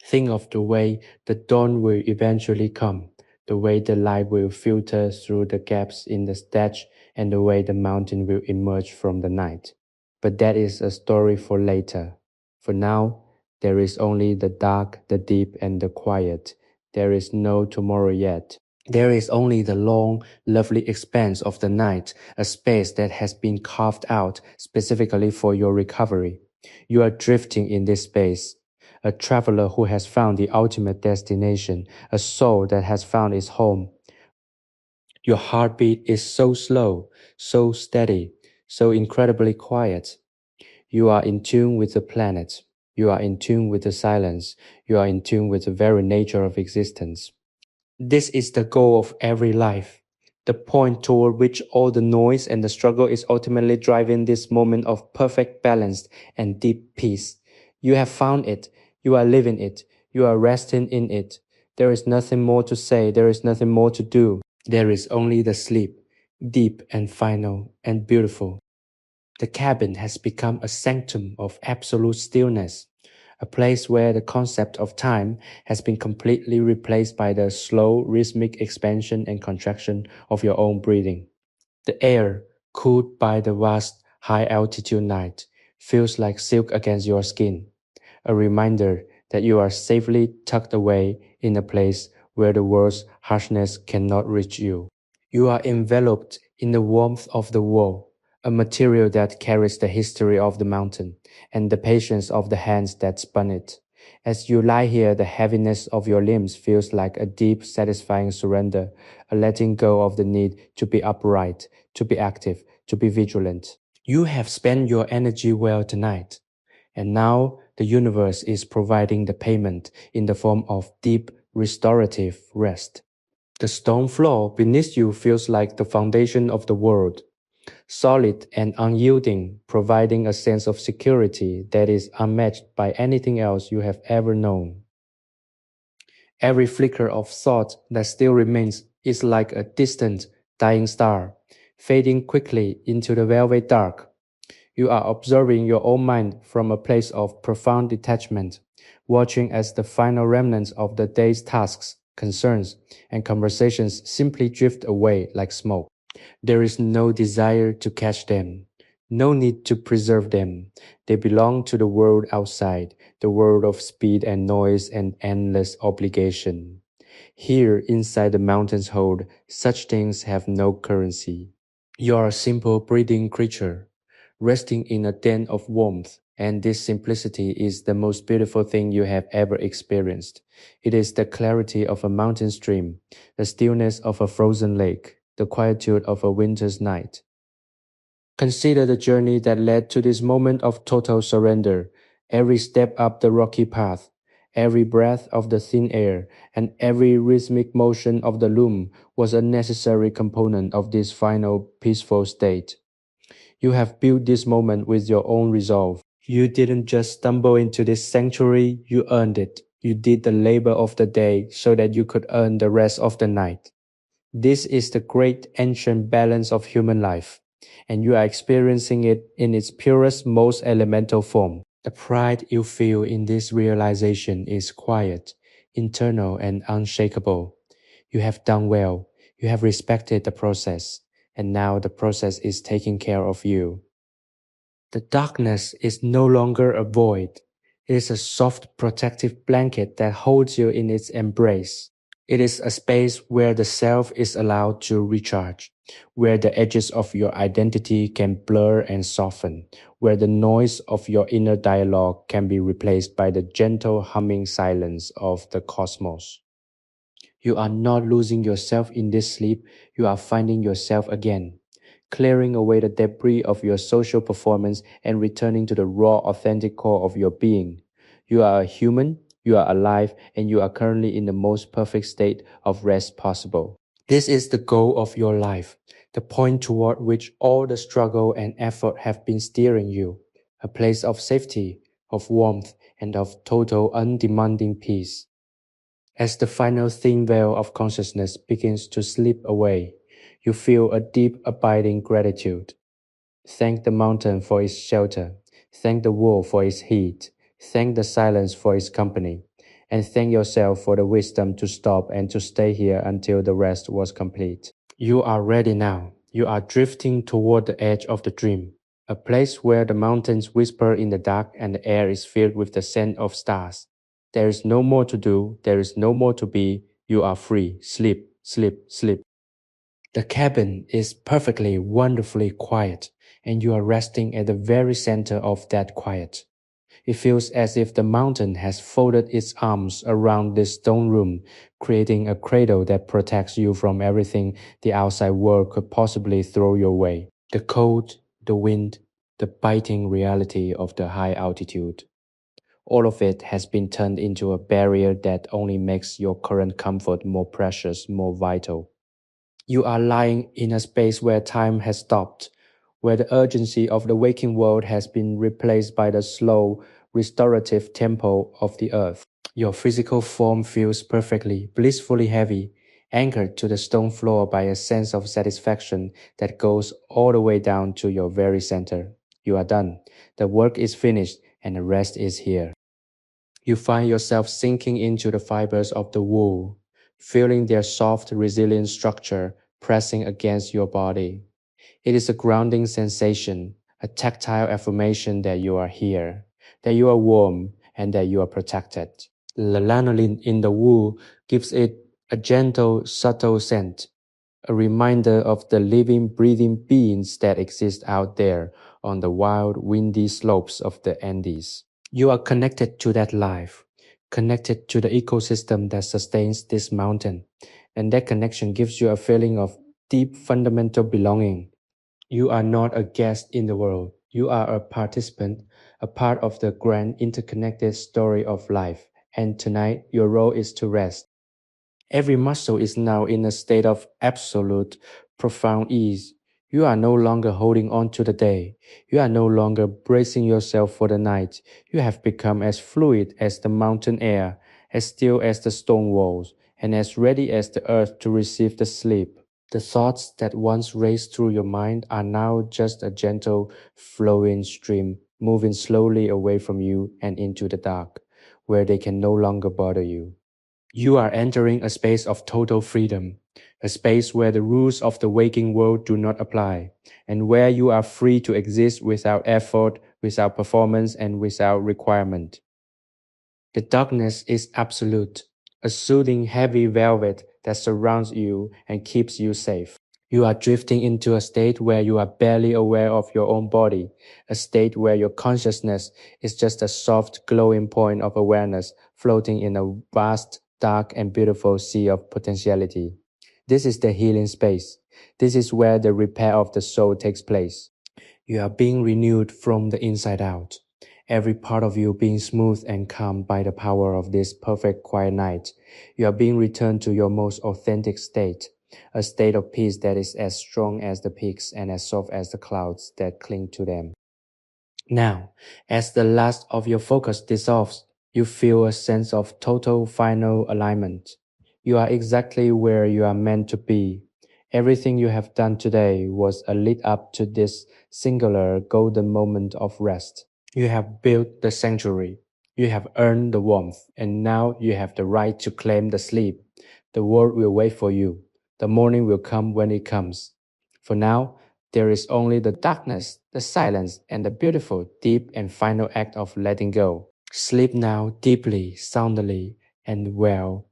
Think of the way the dawn will eventually come, the way the light will filter through the gaps in the thatch, and the way the mountain will emerge from the night. But that is a story for later. For now, there is only the dark, the deep, and the quiet. There is no tomorrow yet. There is only the long, lovely expanse of the night, a space that has been carved out specifically for your recovery. You are drifting in this space, a traveler who has found the ultimate destination, a soul that has found its home. Your heartbeat is so slow, so steady, so incredibly quiet. You are in tune with the planet. You are in tune with the silence. You are in tune with the very nature of existence. This is the goal of every life, the point toward which all the noise and the struggle is ultimately driving this moment of perfect balance and deep peace. You have found it, you are living it, you are resting in it. There is nothing more to say, there is nothing more to do. There is only the sleep, deep and final and beautiful. The cabin has become a sanctum of absolute stillness, a place where the concept of time has been completely replaced by the slow, rhythmic expansion and contraction of your own breathing. The air, cooled by the vast, high-altitude night, feels like silk against your skin, a reminder that you are safely tucked away in a place where the world's harshness cannot reach you. You are enveloped in the warmth of the wall, a material that carries the history of the mountain and the patience of the hands that spun it. As you lie here, the heaviness of your limbs feels like a deep, satisfying surrender, a letting go of the need to be upright, to be active, to be vigilant. You have spent your energy well tonight, and now the universe is providing the payment in the form of deep, restorative rest. The stone floor beneath you feels like the foundation of the world, solid and unyielding, providing a sense of security that is unmatched by anything else you have ever known. Every flicker of thought that still remains is like a distant, dying star, fading quickly into the velvet dark. You are observing your own mind from a place of profound detachment, watching as the final remnants of the day's tasks, concerns, and conversations simply drift away like smoke. There is no desire to catch them, no need to preserve them. They belong to the world outside, the world of speed and noise and endless obligation. Here, inside the mountain's hold, such things have no currency. You are a simple breathing creature, resting in a den of warmth. And this simplicity is the most beautiful thing you have ever experienced. It is the clarity of a mountain stream, the stillness of a frozen lake, the quietude of a winter's night. Consider the journey that led to this moment of total surrender. Every step up the rocky path, every breath of the thin air, and every rhythmic motion of the loom was a necessary component of this final peaceful state. You have built this moment with your own resolve. You didn't just stumble into this sanctuary, you earned it. You did the labor of the day so that you could earn the rest of the night. This is the great ancient balance of human life, and you are experiencing it in its purest, most elemental form. The pride you feel in this realization is quiet, internal, and unshakable. You have done well, you have respected the process, and now the process is taking care of you. The darkness is no longer a void. It is a soft protective blanket that holds you in its embrace. It is a space where the self is allowed to recharge, where the edges of your identity can blur and soften, where the noise of your inner dialogue can be replaced by the gentle humming silence of the cosmos. You are not losing yourself in this sleep, you are finding yourself again, clearing away the debris of your social performance and returning to the raw, authentic core of your being. You are a human, you are alive, and you are currently in the most perfect state of rest possible. This is the goal of your life, the point toward which all the struggle and effort have been steering you, a place of safety, of warmth, and of total undemanding peace. As the final thin veil of consciousness begins to slip away, you feel a deep, abiding gratitude. Thank the mountain for its shelter, thank the wall for its heat, thank the silence for its company, and thank yourself for the wisdom to stop and to stay here until the rest was complete. You are ready now. You are drifting toward the edge of the dream, a place where the mountains whisper in the dark and the air is filled with the scent of stars. There is no more to do, there is no more to be. You are free. Sleep, sleep, sleep. The cabin is perfectly, wonderfully quiet, and you are resting at the very center of that quiet. It feels as if the mountain has folded its arms around this stone room, creating a cradle that protects you from everything the outside world could possibly throw your way. The cold, the wind, the biting reality of the high altitude. All of it has been turned into a barrier that only makes your current comfort more precious, more vital. You are lying in a space where time has stopped, where the urgency of the waking world has been replaced by the slow, restorative tempo of the earth. Your physical form feels perfectly, blissfully heavy, anchored to the stone floor by a sense of satisfaction that goes all the way down to your very center. You are done. The work is finished and the rest is here. You find yourself sinking into the fibers of the wool, feeling their soft, resilient structure pressing against your body. It is a grounding sensation, a tactile affirmation that you are here, that you are warm, and that you are protected. The lanolin in the wool gives it a gentle, subtle scent, a reminder of the living, breathing beings that exist out there on the wild, windy slopes of the Andes. You are connected to that life, connected to the ecosystem that sustains this mountain, and that connection gives you a feeling of deep, fundamental belonging. You are not a guest in the world. You are a participant, a part of the grand interconnected story of life. And tonight, your role is to rest. Every muscle is now in a state of absolute, profound ease. You are no longer holding on to the day. You are no longer bracing yourself for the night. You have become as fluid as the mountain air, as still as the stone walls, and as ready as the earth to receive the sleep. The thoughts that once raced through your mind are now just a gentle, flowing stream, moving slowly away from you and into the dark, where they can no longer bother you. You are entering a space of total freedom, a space where the rules of the waking world do not apply, and where you are free to exist without effort, without performance, and without requirement. The darkness is absolute, a soothing heavy velvet that surrounds you and keeps you safe. You are drifting into a state where you are barely aware of your own body, a state where your consciousness is just a soft, glowing point of awareness floating in a vast, dark, and beautiful sea of potentiality. This is the healing space. This is where the repair of the soul takes place. You are being renewed from the inside out. Every part of you being smooth and calm by the power of this perfect quiet night. You are being returned to your most authentic state, a state of peace that is as strong as the peaks and as soft as the clouds that cling to them. Now, as the last of your focus dissolves, you feel a sense of total final alignment. You are exactly where you are meant to be. Everything you have done today was a lead up to this singular golden moment of rest. You have built the sanctuary. You have earned the warmth, and now you have the right to claim the sleep. The world will wait for you. The morning will come when it comes. For now, there is only the darkness, the silence, and the beautiful, deep, and final act of letting go. Sleep now deeply, soundly, and well.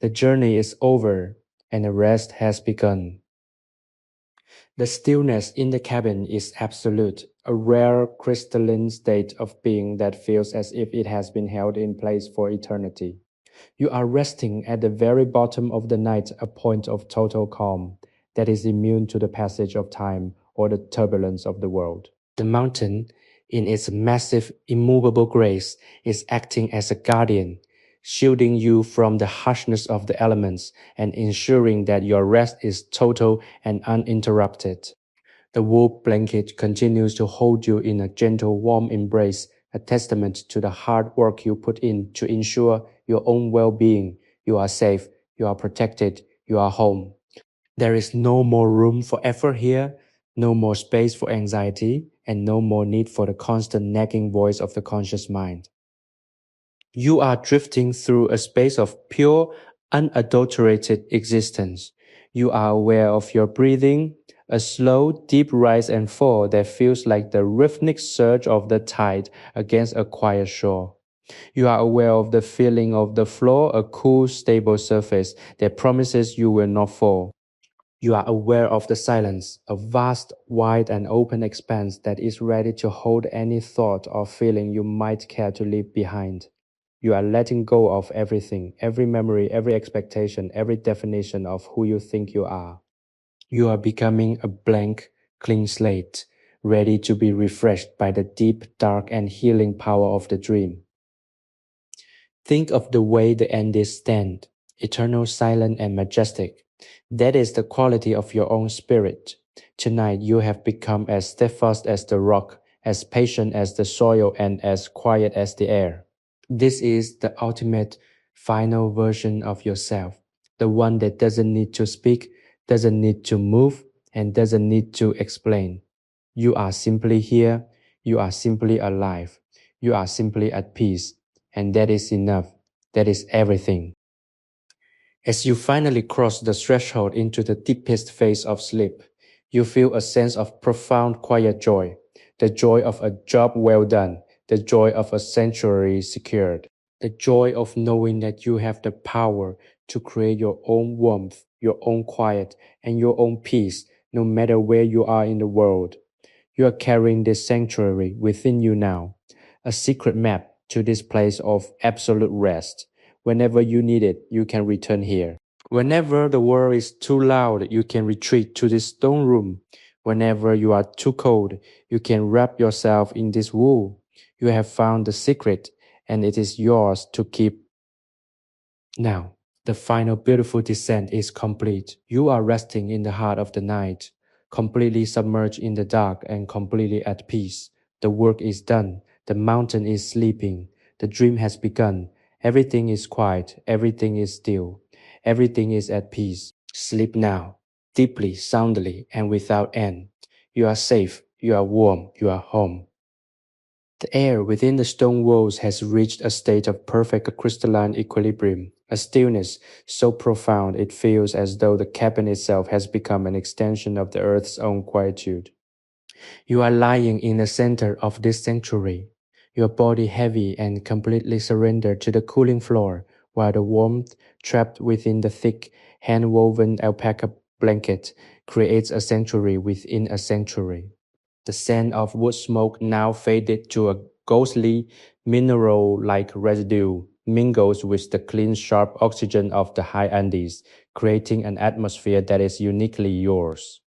The journey is over, and the rest has begun. The stillness in the cabin is absolute, a rare crystalline state of being that feels as if it has been held in place for eternity. You are resting at the very bottom of the night, a point of total calm that is immune to the passage of time or the turbulence of the world. The mountain, in its massive, immovable grace, is acting as a guardian, shielding you from the harshness of the elements and ensuring that your rest is total and uninterrupted. The wool blanket continues to hold you in a gentle, warm embrace, a testament to the hard work you put in to ensure your own well-being. You are safe, you are protected, you are home. There is no more room for effort here, no more space for anxiety, and no more need for the constant nagging voice of the conscious mind. You are drifting through a space of pure, unadulterated existence. You are aware of your breathing, a slow, deep rise and fall that feels like the rhythmic surge of the tide against a quiet shore. You are aware of the feeling of the floor, a cool, stable surface that promises you will not fall. You are aware of the silence, a vast, wide, and open expanse that is ready to hold any thought or feeling you might care to leave behind. You are letting go of everything, every memory, every expectation, every definition of who you think you are. You are becoming a blank, clean slate, ready to be refreshed by the deep, dark, and healing power of the dream. Think of the way the Andes stand, eternal, silent, and majestic. That is the quality of your own spirit. Tonight you have become as steadfast as the rock, as patient as the soil, and as quiet as the air. This is the ultimate, final version of yourself, the one that doesn't need to speak, doesn't need to move, and doesn't need to explain. You are simply here, you are simply alive, you are simply at peace, and that is enough. That is everything. As you finally cross the threshold into the deepest phase of sleep, you feel a sense of profound quiet joy, the joy of a job well done, the joy of a sanctuary secured, the joy of knowing that you have the power to create your own warmth, your own quiet, and your own peace, no matter where you are in the world. You are carrying this sanctuary within you now, a secret map to this place of absolute rest. Whenever you need it, you can return here. Whenever the world is too loud, you can retreat to this stone room. Whenever you are too cold, you can wrap yourself in this wool. You have found the secret, and it is yours to keep. Now, the final beautiful descent is complete. You are resting in the heart of the night, completely submerged in the dark and completely at peace. The work is done. The mountain is sleeping. The dream has begun. Everything is quiet. Everything is still. Everything is at peace. Sleep now, deeply, soundly, and without end. You are safe. You are warm. You are home. The air within the stone walls has reached a state of perfect crystalline equilibrium, a stillness so profound it feels as though the cabin itself has become an extension of the earth's own quietude. You are lying in the center of this sanctuary, your body heavy and completely surrendered to the cooling floor, while the warmth, trapped within the thick, hand-woven alpaca blanket, creates a sanctuary within a sanctuary. The scent of wood smoke now faded to a ghostly mineral-like residue mingles with the clean, sharp oxygen of the high Andes, creating an atmosphere that is uniquely yours.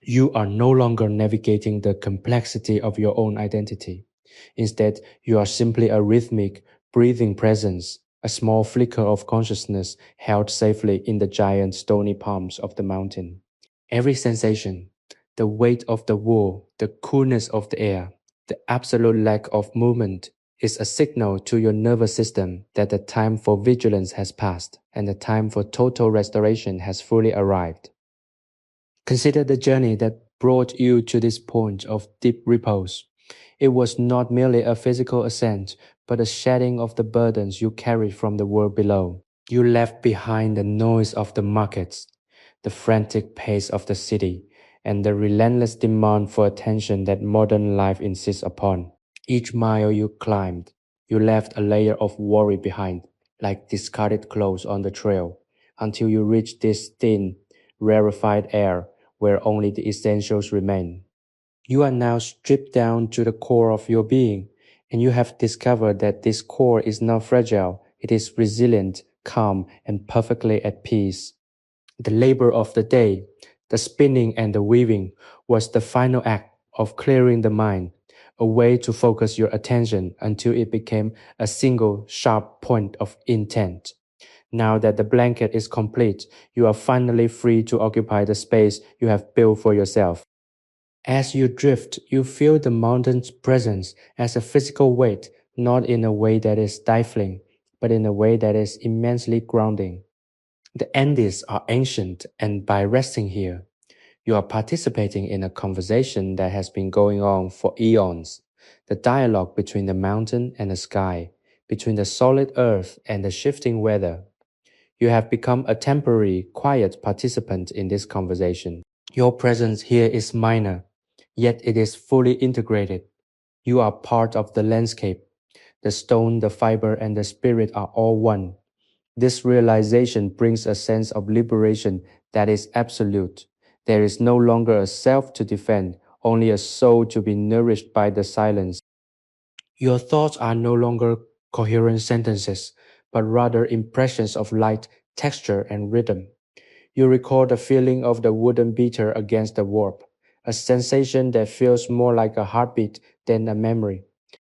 You are no longer navigating the complexity of your own identity. Instead, you are simply a rhythmic, breathing presence, a small flicker of consciousness held safely in the giant stony palms of the mountain. Every sensation, the weight of the wool, the coolness of the air, the absolute lack of movement, is a signal to your nervous system that the time for vigilance has passed and the time for total restoration has fully arrived. Consider the journey that brought you to this point of deep repose. It was not merely a physical ascent, but a shedding of the burdens you carried from the world below. You left behind the noise of the markets, the frantic pace of the city, and the relentless demand for attention that modern life insists upon. Each mile you climbed, you left a layer of worry behind, like discarded clothes on the trail, until you reached this thin, rarefied air where only the essentials remain. You are now stripped down to the core of your being, and you have discovered that this core is not fragile, it is resilient, calm, and perfectly at peace. The labor of the day, the spinning and the weaving, was the final act of clearing the mind, a way to focus your attention until it became a single sharp point of intent. Now that the blanket is complete, you are finally free to occupy the space you have built for yourself. As you drift, you feel the mountain's presence as a physical weight, not in a way that is stifling, but in a way that is immensely grounding. The Andes are ancient, and by resting here, you are participating in a conversation that has been going on for eons. The dialogue between the mountain and the sky, between the solid earth and the shifting weather. You have become a temporary, quiet participant in this conversation. Your presence here is minor, yet it is fully integrated. You are part of the landscape. The stone, the fiber, and the spirit are all one. This realization brings a sense of liberation that is absolute. There is no longer a self to defend, only a soul to be nourished by the silence. Your thoughts are no longer coherent sentences, but rather impressions of light, texture, and rhythm. You recall the feeling of the wooden beater against the warp, a sensation that feels more like a heartbeat than a memory.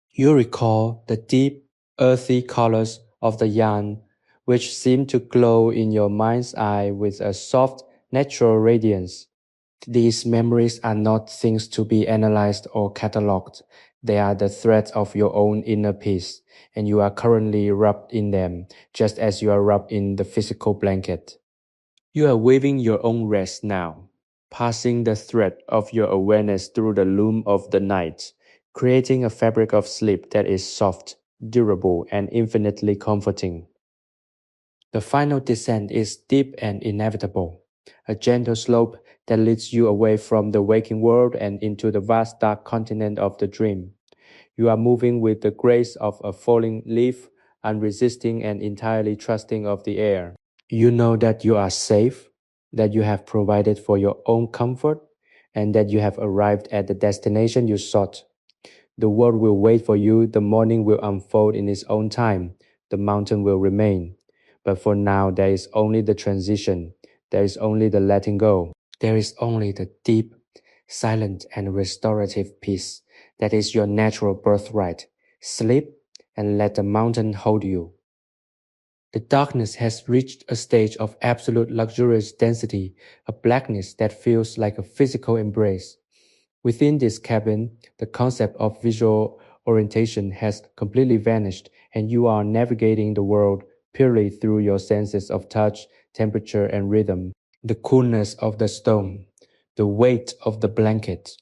You recall the deep, earthy colors of the yarn, which seem to glow in your mind's eye with a soft, natural radiance. These memories are not things to be analyzed or catalogued. They are the threads of your own inner peace, and you are currently wrapped in them, just as you are wrapped in the physical blanket. You are weaving your own rest now, passing the thread of your awareness through the loom of the night, creating a fabric of sleep that is soft, durable, and infinitely comforting. The final descent is deep and inevitable, a gentle slope that leads you away from the waking world and into the vast dark continent of the dream. You are moving with the grace of a falling leaf, unresisting and entirely trusting of the air. You know that you are safe, that you have provided for your own comfort, and that you have arrived at the destination you sought. The world will wait for you, the morning will unfold in its own time, the mountain will remain. But for now, there is only the transition, there is only the letting go, there is only the deep, silent, and restorative peace that is your natural birthright. Sleep and let the mountain hold you. The darkness has reached a stage of absolute luxurious density, a blackness that feels like a physical embrace. Within this cabin, the concept of visual orientation has completely vanished, and you are navigating the world purely through your senses of touch, temperature, and rhythm. The coolness of the stone, the weight of the blanket,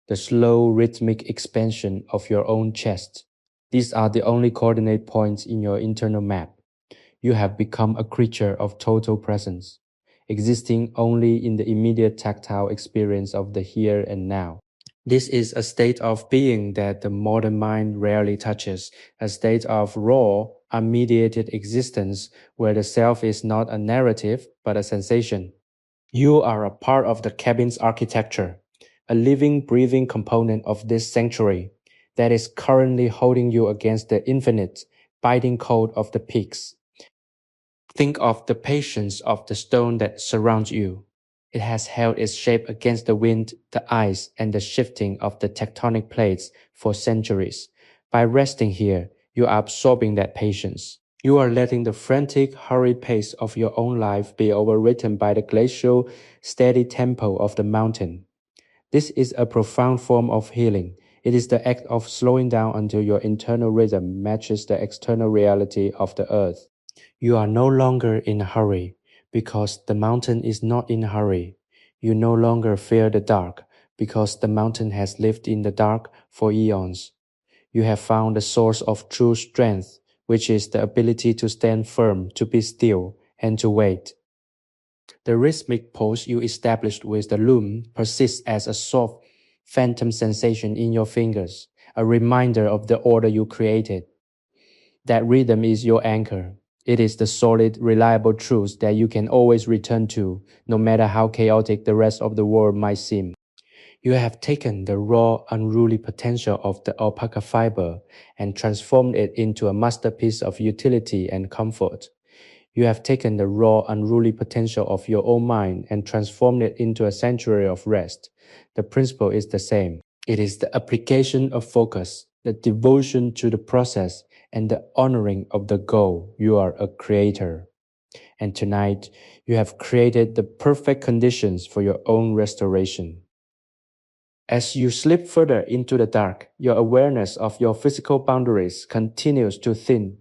the slow rhythmic expansion of your own chest. These are the only coordinate points in your internal map. You have become a creature of total presence, existing only in the immediate tactile experience of the here and now. This is a state of being that the modern mind rarely touches, a state of raw, unmediated existence where the self is not a narrative but a sensation. You are a part of the cabin's architecture, a living, breathing component of this sanctuary that is currently holding you against the infinite, biting cold of the peaks. Think of the patience of the stone that surrounds you. It has held its shape against the wind, the ice, and the shifting of the tectonic plates for centuries. By resting here, you are absorbing that patience. You are letting the frantic, hurried pace of your own life be overwritten by the glacial, steady tempo of the mountain. This is a profound form of healing. It is the act of slowing down until your internal rhythm matches the external reality of the earth. You are no longer in a hurry because the mountain is not in a hurry. You no longer fear the dark because the mountain has lived in the dark for eons. You have found the source of true strength, which is the ability to stand firm, to be still, and to wait. The rhythmic pose you established with the loom persists as a soft, phantom sensation in your fingers, a reminder of the order you created. That rhythm is your anchor. It is the solid, reliable truth that you can always return to, no matter how chaotic the rest of the world might seem. You have taken the raw, unruly potential of the alpaca fiber and transformed it into a masterpiece of utility and comfort. You have taken the raw, unruly potential of your own mind and transformed it into a sanctuary of rest. The principle is the same. It is the application of focus, the devotion to the process, and the honoring of the goal. You are a creator. And tonight, you have created the perfect conditions for your own restoration. As you slip further into the dark, your awareness of your physical boundaries continues to thin.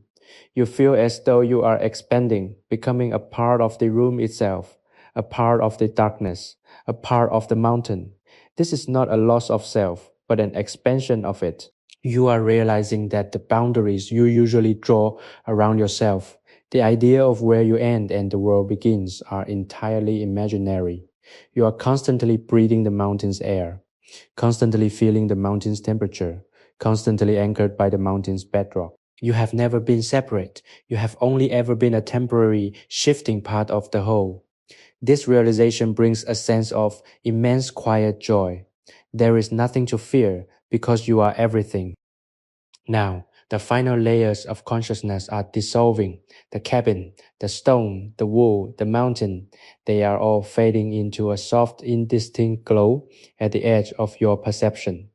You feel as though you are expanding, becoming a part of the room itself, a part of the darkness, a part of the mountain. This is not a loss of self, but an expansion of it. You are realizing that the boundaries you usually draw around yourself, the idea of where you end and the world begins, are entirely imaginary. You are constantly breathing the mountain's air, constantly feeling the mountain's temperature, constantly anchored by the mountain's bedrock. You have never been separate. You have only ever been a temporary, shifting part of the whole. This realization brings a sense of immense quiet joy. There is nothing to fear because you are everything. Now, the final layers of consciousness are dissolving. The cabin, the stone, the wool, the mountain, they are all fading into a soft, indistinct glow at the edge of your perception.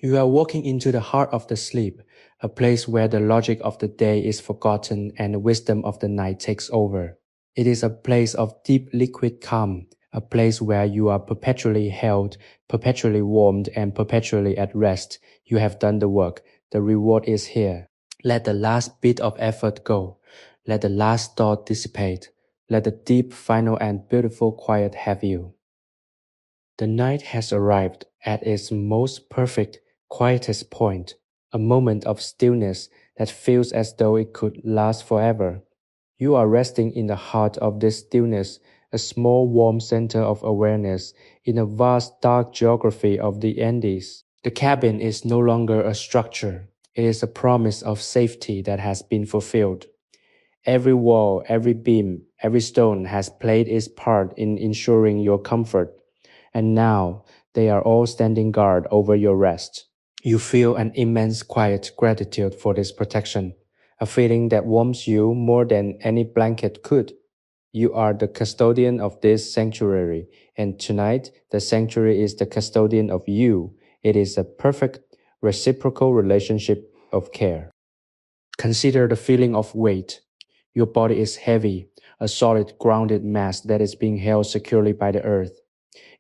You are walking into the heart of the sleep, a place where the logic of the day is forgotten and the wisdom of the night takes over. It is a place of deep liquid calm, a place where you are perpetually held, perpetually warmed, and perpetually at rest. You have done the work. The reward is here. Let the last bit of effort go. Let the last thought dissipate. Let the deep, final, and beautiful quiet have you. The night has arrived at its most perfect, quietest point, a moment of stillness that feels as though it could last forever. You are resting in the heart of this stillness, a small warm center of awareness in a vast dark geography of the Andes. The cabin is no longer a structure. It is a promise of safety that has been fulfilled. Every wall, every beam, every stone has played its part in ensuring your comfort, and now they are all standing guard over your rest. You feel an immense quiet gratitude for this protection, a feeling that warms you more than any blanket could. You are the custodian of this sanctuary, and tonight the sanctuary is the custodian of you. It is a perfect reciprocal relationship of care. Consider the feeling of weight. Your body is heavy, a solid grounded mass that is being held securely by the earth.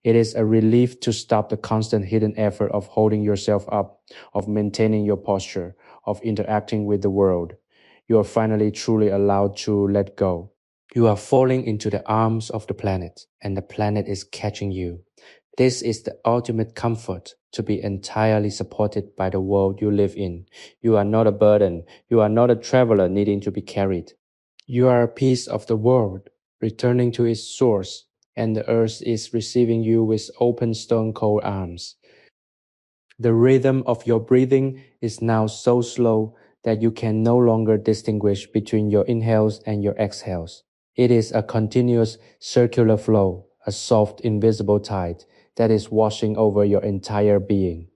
It is a relief to stop the constant hidden effort of holding yourself up, of maintaining your posture, of interacting with the world. You are finally truly allowed to let go. You are falling into the arms of the planet, and the planet is catching you. This is the ultimate comfort, to be entirely supported by the world you live in. You are not a burden. You are not a traveler needing to be carried. You are a piece of the world, returning to its source, and the earth is receiving you with open stone cold arms. The rhythm of your breathing is now so slow that you can no longer distinguish between your inhales and your exhales. It is a continuous circular flow, a soft, invisible tide that is washing over your entire being.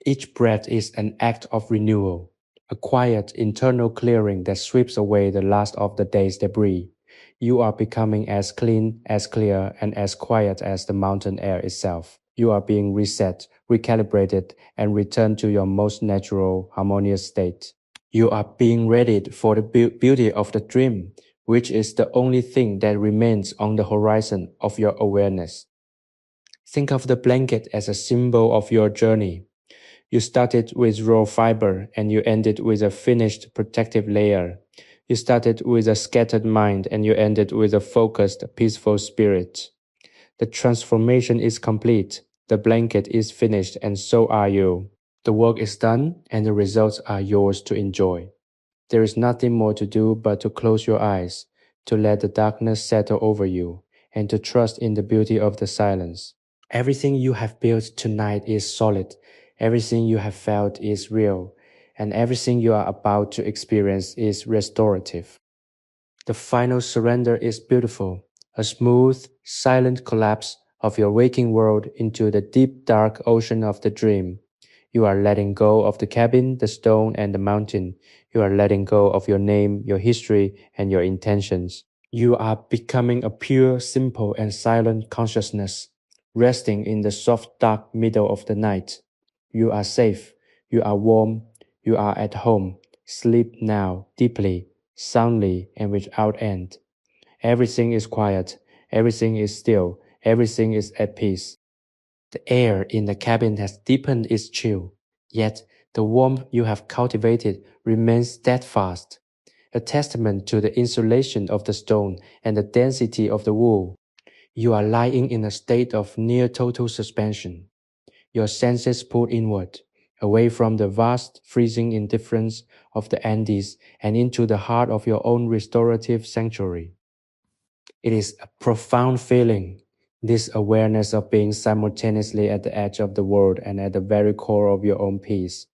Each breath is an act of renewal, a quiet internal clearing that sweeps away the last of the day's debris. You are becoming as clean, as clear, and as quiet as the mountain air itself. You are being reset, recalibrated, and returned to your most natural, harmonious state. You are being readied for the beauty of the dream, which is the only thing that remains on the horizon of your awareness. Think of the blanket as a symbol of your journey. You started with raw fiber and you ended with a finished protective layer. You started with a scattered mind and you ended with a focused, peaceful spirit. The transformation is complete. The blanket is finished and so are you. The work is done and the results are yours to enjoy. There is nothing more to do but to close your eyes, to let the darkness settle over you, and to trust in the beauty of the silence. Everything you have built tonight is solid, everything you have felt is real, and everything you are about to experience is restorative. The final surrender is beautiful, a smooth, silent collapse of your waking world into the deep dark ocean of the dream. You are letting go of the cabin, the stone, and the mountain. You are letting go of your name, your history, and your intentions. You are becoming a pure, simple, and silent consciousness, resting in the soft, dark middle of the night. You are safe. You are warm. You are at home. Sleep now, deeply, soundly, and without end. Everything is quiet. Everything is still. Everything is at peace. The air in the cabin has deepened its chill, yet the warmth you have cultivated remains steadfast, a testament to the insulation of the stone and the density of the wool. You are lying in a state of near total suspension, your senses pulled inward, away from the vast, freezing indifference of the Andes and into the heart of your own restorative sanctuary. It is a profound feeling, this awareness of being simultaneously at the edge of the world and at the very core of your own peace.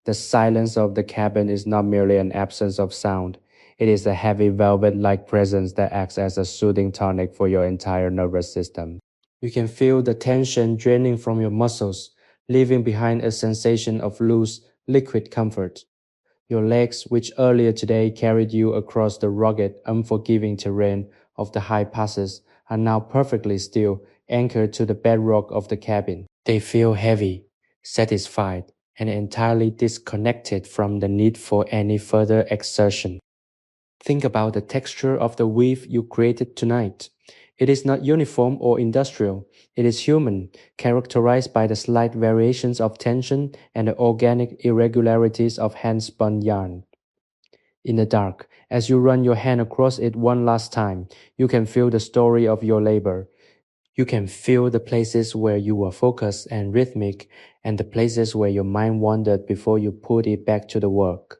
The silence of the cabin is not merely an absence of sound. It is a heavy velvet-like presence that acts as a soothing tonic for your entire nervous system. You can feel the tension draining from your muscles, leaving behind a sensation of loose, liquid comfort. Your legs, which earlier today carried you across the rugged, unforgiving terrain of the high passes, are now perfectly still, anchored to the bedrock of the cabin. They feel heavy, satisfied, and entirely disconnected from the need for any further exertion. Think about the texture of the weave you created tonight. It is not uniform or industrial. It is human, characterized by the slight variations of tension and the organic irregularities of hand-spun yarn. In the dark, as you run your hand across it one last time, you can feel the story of your labor. You can feel the places where you were focused and rhythmic, and the places where your mind wandered before you put it back to the work.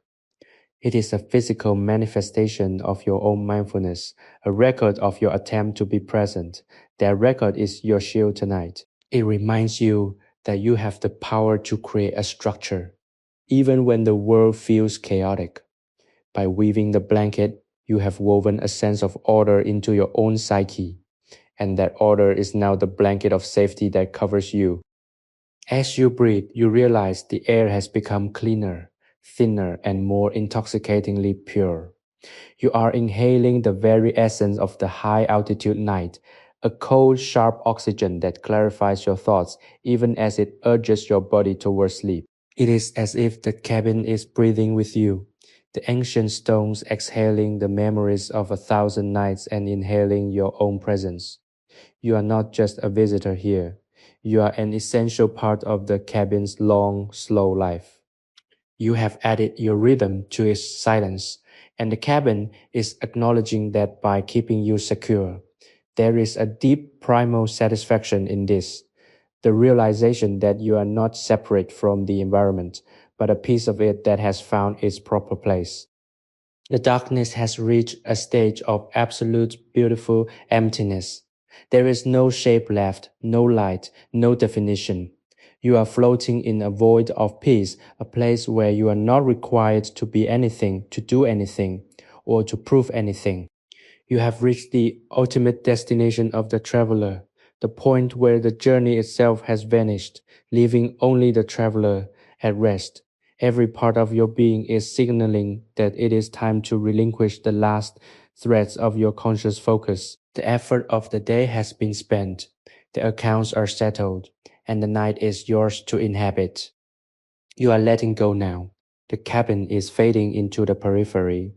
It is a physical manifestation of your own mindfulness, a record of your attempt to be present. That record is your shield tonight. It reminds you that you have the power to create a structure, even when the world feels chaotic. By weaving the blanket, you have woven a sense of order into your own psyche, and that order is now the blanket of safety that covers you. As you breathe, you realize the air has become cleaner, thinner, and more intoxicatingly pure. You are inhaling the very essence of the high altitude night, a cold, sharp oxygen that clarifies your thoughts even as it urges your body towards sleep. It is as if the cabin is breathing with you, the ancient stones exhaling the memories of 1,000 nights and inhaling your own presence. You are not just a visitor here. You are an essential part of the cabin's long, slow life. You have added your rhythm to its silence, and the cabin is acknowledging that by keeping you secure. There is a deep primal satisfaction in this, the realization that you are not separate from the environment, but a piece of it that has found its proper place. The darkness has reached a stage of absolute beautiful emptiness. There is no shape left, no light, no definition. You are floating in a void of peace, a place where you are not required to be anything, to do anything, or to prove anything. You have reached the ultimate destination of the traveler, the point where the journey itself has vanished, leaving only the traveler at rest. Every part of your being is signaling that it is time to relinquish the last threads of your conscious focus. The effort of the day has been spent, the accounts are settled, and the night is yours to inhabit. You are letting go now. The cabin is fading into the periphery.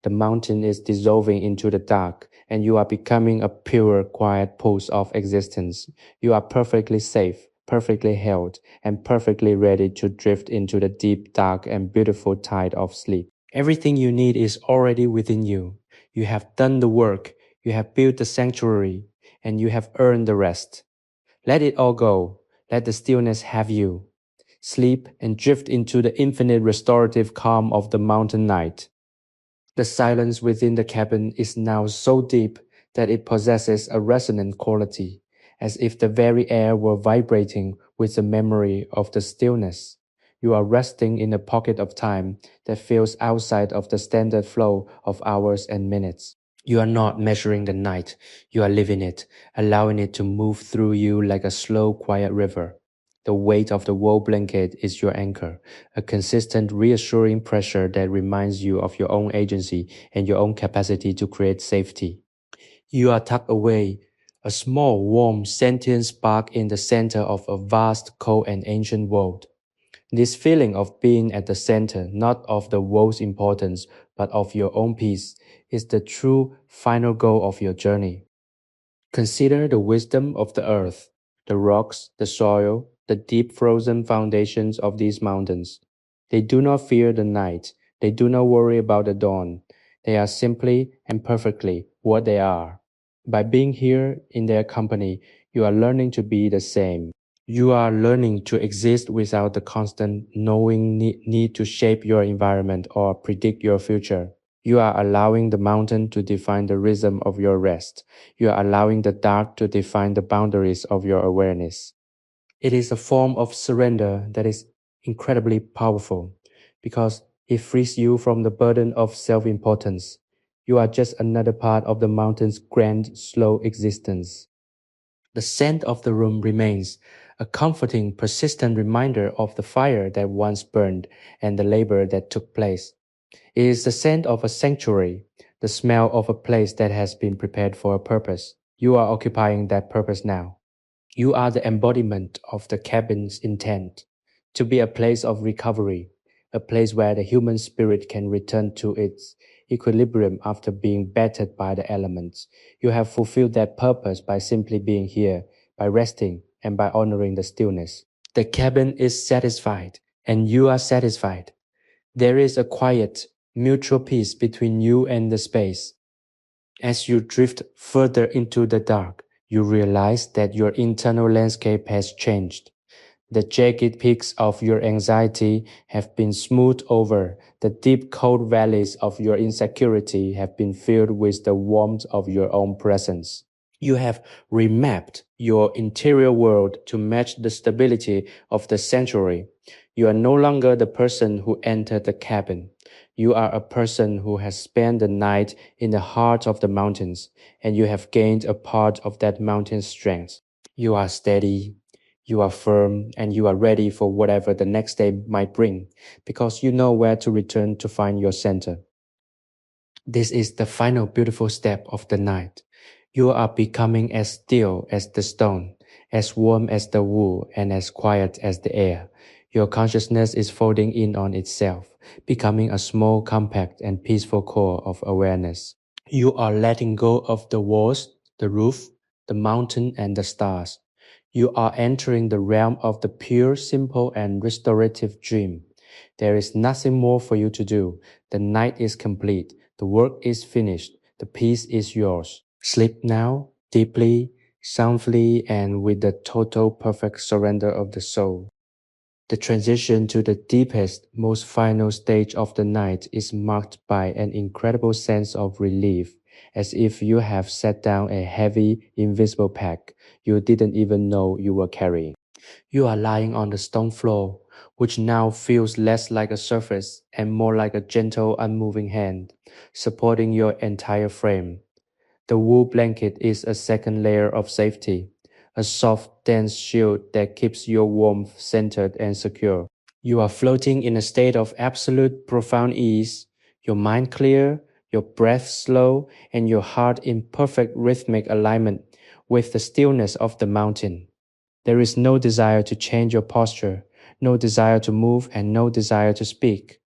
The mountain is dissolving into the dark, and you are becoming a pure, quiet pulse of existence. You are perfectly safe, perfectly held, and perfectly ready to drift into the deep, dark, and beautiful tide of sleep. Everything you need is already within you. You have done the work, you have built the sanctuary, and you have earned the rest. Let it all go. Let the stillness have you. Sleep and drift into the infinite restorative calm of the mountain night. The silence within the cabin is now so deep that it possesses a resonant quality, as if the very air were vibrating with the memory of the stillness. You are resting in a pocket of time that feels outside of the standard flow of hours and minutes. You are not measuring the night, you are living it, allowing it to move through you like a slow, quiet river. The weight of the wool blanket is your anchor, a consistent, reassuring pressure that reminds you of your own agency and your own capacity to create safety. You are tucked away, a small, warm, sentient spark in the center of a vast, cold, and ancient world. This feeling of being at the center, not of the world's importance, but of your own peace, is the true final goal of your journey. Consider the wisdom of the earth, the rocks, the soil, the deep frozen foundations of these mountains. They do not fear the night. They do not worry about the dawn. They are simply and perfectly what they are. By being here in their company, you are learning to be the same. You are learning to exist without the constant knowing need to shape your environment or predict your future. You are allowing the mountain to define the rhythm of your rest. You are allowing the dark to define the boundaries of your awareness. It is a form of surrender that is incredibly powerful because it frees you from the burden of self-importance. You are just another part of the mountain's grand, slow existence. The scent of the room remains, a comforting, persistent reminder of the fire that once burned and the labor that took place. It is the scent of a sanctuary, the smell of a place that has been prepared for a purpose. You are occupying that purpose now. You are the embodiment of the cabin's intent, to be a place of recovery, a place where the human spirit can return to its equilibrium after being battered by the elements. You have fulfilled that purpose by simply being here, by resting, and by honoring the stillness. The cabin is satisfied, and you are satisfied. There is a quiet, mutual peace between you and the space. As you drift further into the dark, you realize that your internal landscape has changed. The jagged peaks of your anxiety have been smoothed over. The deep cold valleys of your insecurity have been filled with the warmth of your own presence. You have remapped your interior world to match the stability of the sanctuary. You are no longer the person who entered the cabin. You are a person who has spent the night in the heart of the mountains, and you have gained a part of that mountain's strength. You are steady, you are firm, and you are ready for whatever the next day might bring, because you know where to return to find your center. This is the final beautiful step of the night. You are becoming as still as the stone, as warm as the wool, and as quiet as the air. Your consciousness is folding in on itself, becoming a small, compact, and peaceful core of awareness. You are letting go of the walls, the roof, the mountain, and the stars. You are entering the realm of the pure, simple, and restorative dream. There is nothing more for you to do. The night is complete. The work is finished. The peace is yours. Sleep now, deeply, soundly, and with the total perfect surrender of the soul. The transition to the deepest, most final stage of the night is marked by an incredible sense of relief, as if you have set down a heavy, invisible pack you didn't even know you were carrying. You are lying on the stone floor, which now feels less like a surface and more like a gentle, unmoving hand, supporting your entire frame. The wool blanket is a second layer of safety, a soft, dense shield that keeps your warmth centered and secure. You are floating in a state of absolute profound ease, your mind clear, your breath slow, and your heart in perfect rhythmic alignment with the stillness of the mountain. There is no desire to change your posture, no desire to move, and no desire to speak.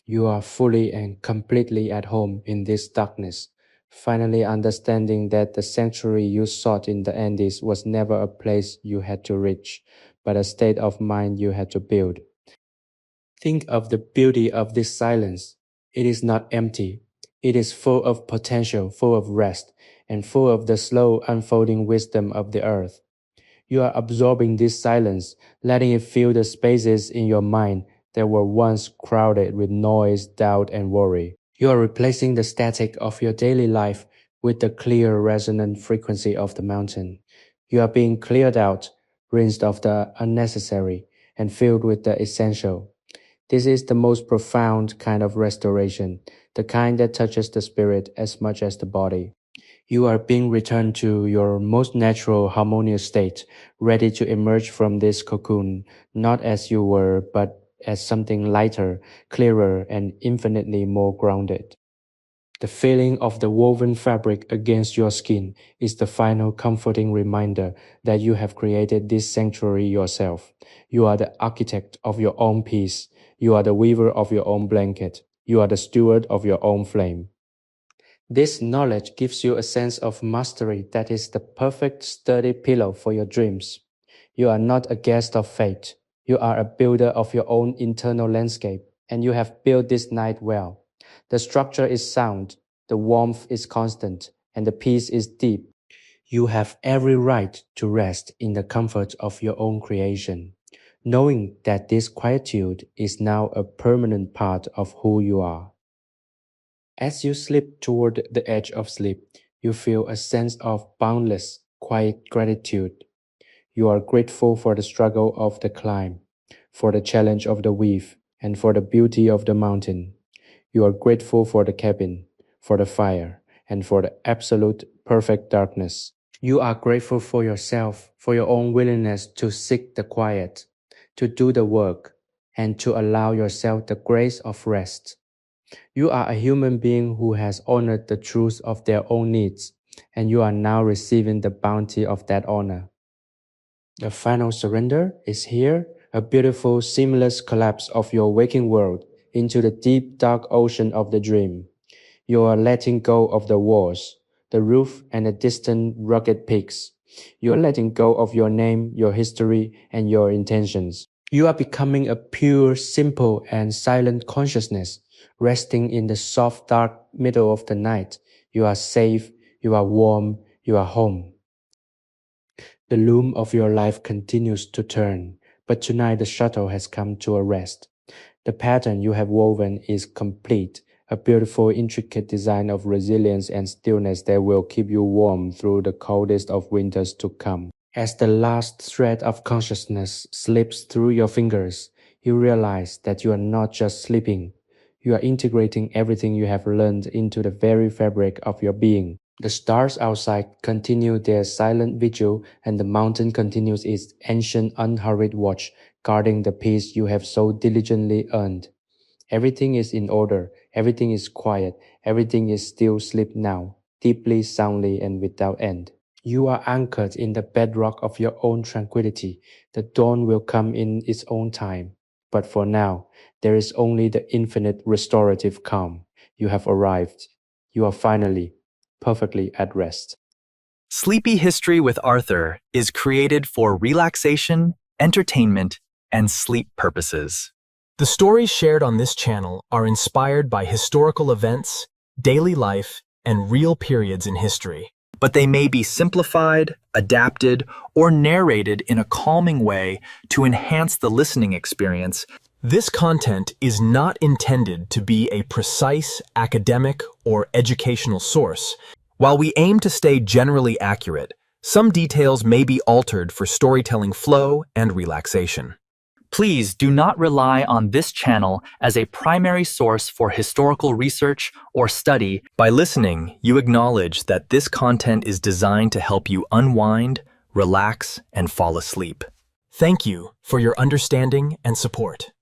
You are fully and completely at home in this darkness, finally understanding that the sanctuary you sought in the Andes was never a place you had to reach, but a state of mind you had to build. Think of the beauty of this silence. It is not empty. It is full of potential, full of rest, and full of the slow unfolding wisdom of the earth. You are absorbing this silence, letting it fill the spaces in your mind that were once crowded with noise, doubt, and worry. You are replacing the static of your daily life with the clear, resonant frequency of the mountain. You are being cleared out, rinsed of the unnecessary, and filled with the essential. This is the most profound kind of restoration, the kind that touches the spirit as much as the body. You are being returned to your most natural, harmonious state, ready to emerge from this cocoon, not as you were, but as something lighter, clearer, and infinitely more grounded. The feeling of the woven fabric against your skin is the final comforting reminder that you have created this sanctuary yourself. You are the architect of your own peace. You are the weaver of your own blanket. You are the steward of your own flame. This knowledge gives you a sense of mastery that is the perfect sturdy pillow for your dreams. You are not a guest of fate. You are a builder of your own internal landscape, and you have built this night well. The structure is sound, the warmth is constant, and the peace is deep. You have every right to rest in the comfort of your own creation, knowing that this quietude is now a permanent part of who you are. As you slip toward the edge of sleep, you feel a sense of boundless, quiet gratitude. You are grateful for the struggle of the climb, for the challenge of the weave, and for the beauty of the mountain. You are grateful for the cabin, for the fire, and for the absolute perfect darkness. You are grateful for yourself, for your own willingness to seek the quiet, to do the work, and to allow yourself the grace of rest. You are a human being who has honored the truth of their own needs, and you are now receiving the bounty of that honor. The final surrender is here, a beautiful, seamless collapse of your waking world into the deep, dark ocean of the dream. You are letting go of the walls, the roof, and the distant, rugged peaks. You are letting go of your name, your history, and your intentions. You are becoming a pure, simple, and silent consciousness, resting in the soft, dark middle of the night. You are safe, you are warm, you are home. The loom of your life continues to turn, but tonight the shuttle has come to a rest. The pattern you have woven is complete, a beautiful, intricate design of resilience and stillness that will keep you warm through the coldest of winters to come. As the last thread of consciousness slips through your fingers, you realize that you are not just sleeping. You are integrating everything you have learned into the very fabric of your being. The stars outside continue their silent vigil, and the mountain continues its ancient, unhurried watch, guarding the peace you have so diligently earned. Everything is in order, everything is quiet, everything is still sleep now, deeply, soundly, and without end. You are anchored in the bedrock of your own tranquility. The dawn will come in its own time. But for now, there is only the infinite restorative calm. You have arrived. You are finally, perfectly at rest. Sleepy History with Arthur is created for relaxation, entertainment, and sleep purposes. The stories shared on this channel are inspired by historical events, daily life, and real periods in history. But they may be simplified, adapted, or narrated in a calming way to enhance the listening experience. This content is not intended to be a precise academic or educational source. While we aim to stay generally accurate, some details may be altered for storytelling flow and relaxation. Please do not rely on this channel as a primary source for historical research or study. By listening, you acknowledge that this content is designed to help you unwind, relax, and fall asleep. Thank you for your understanding and support.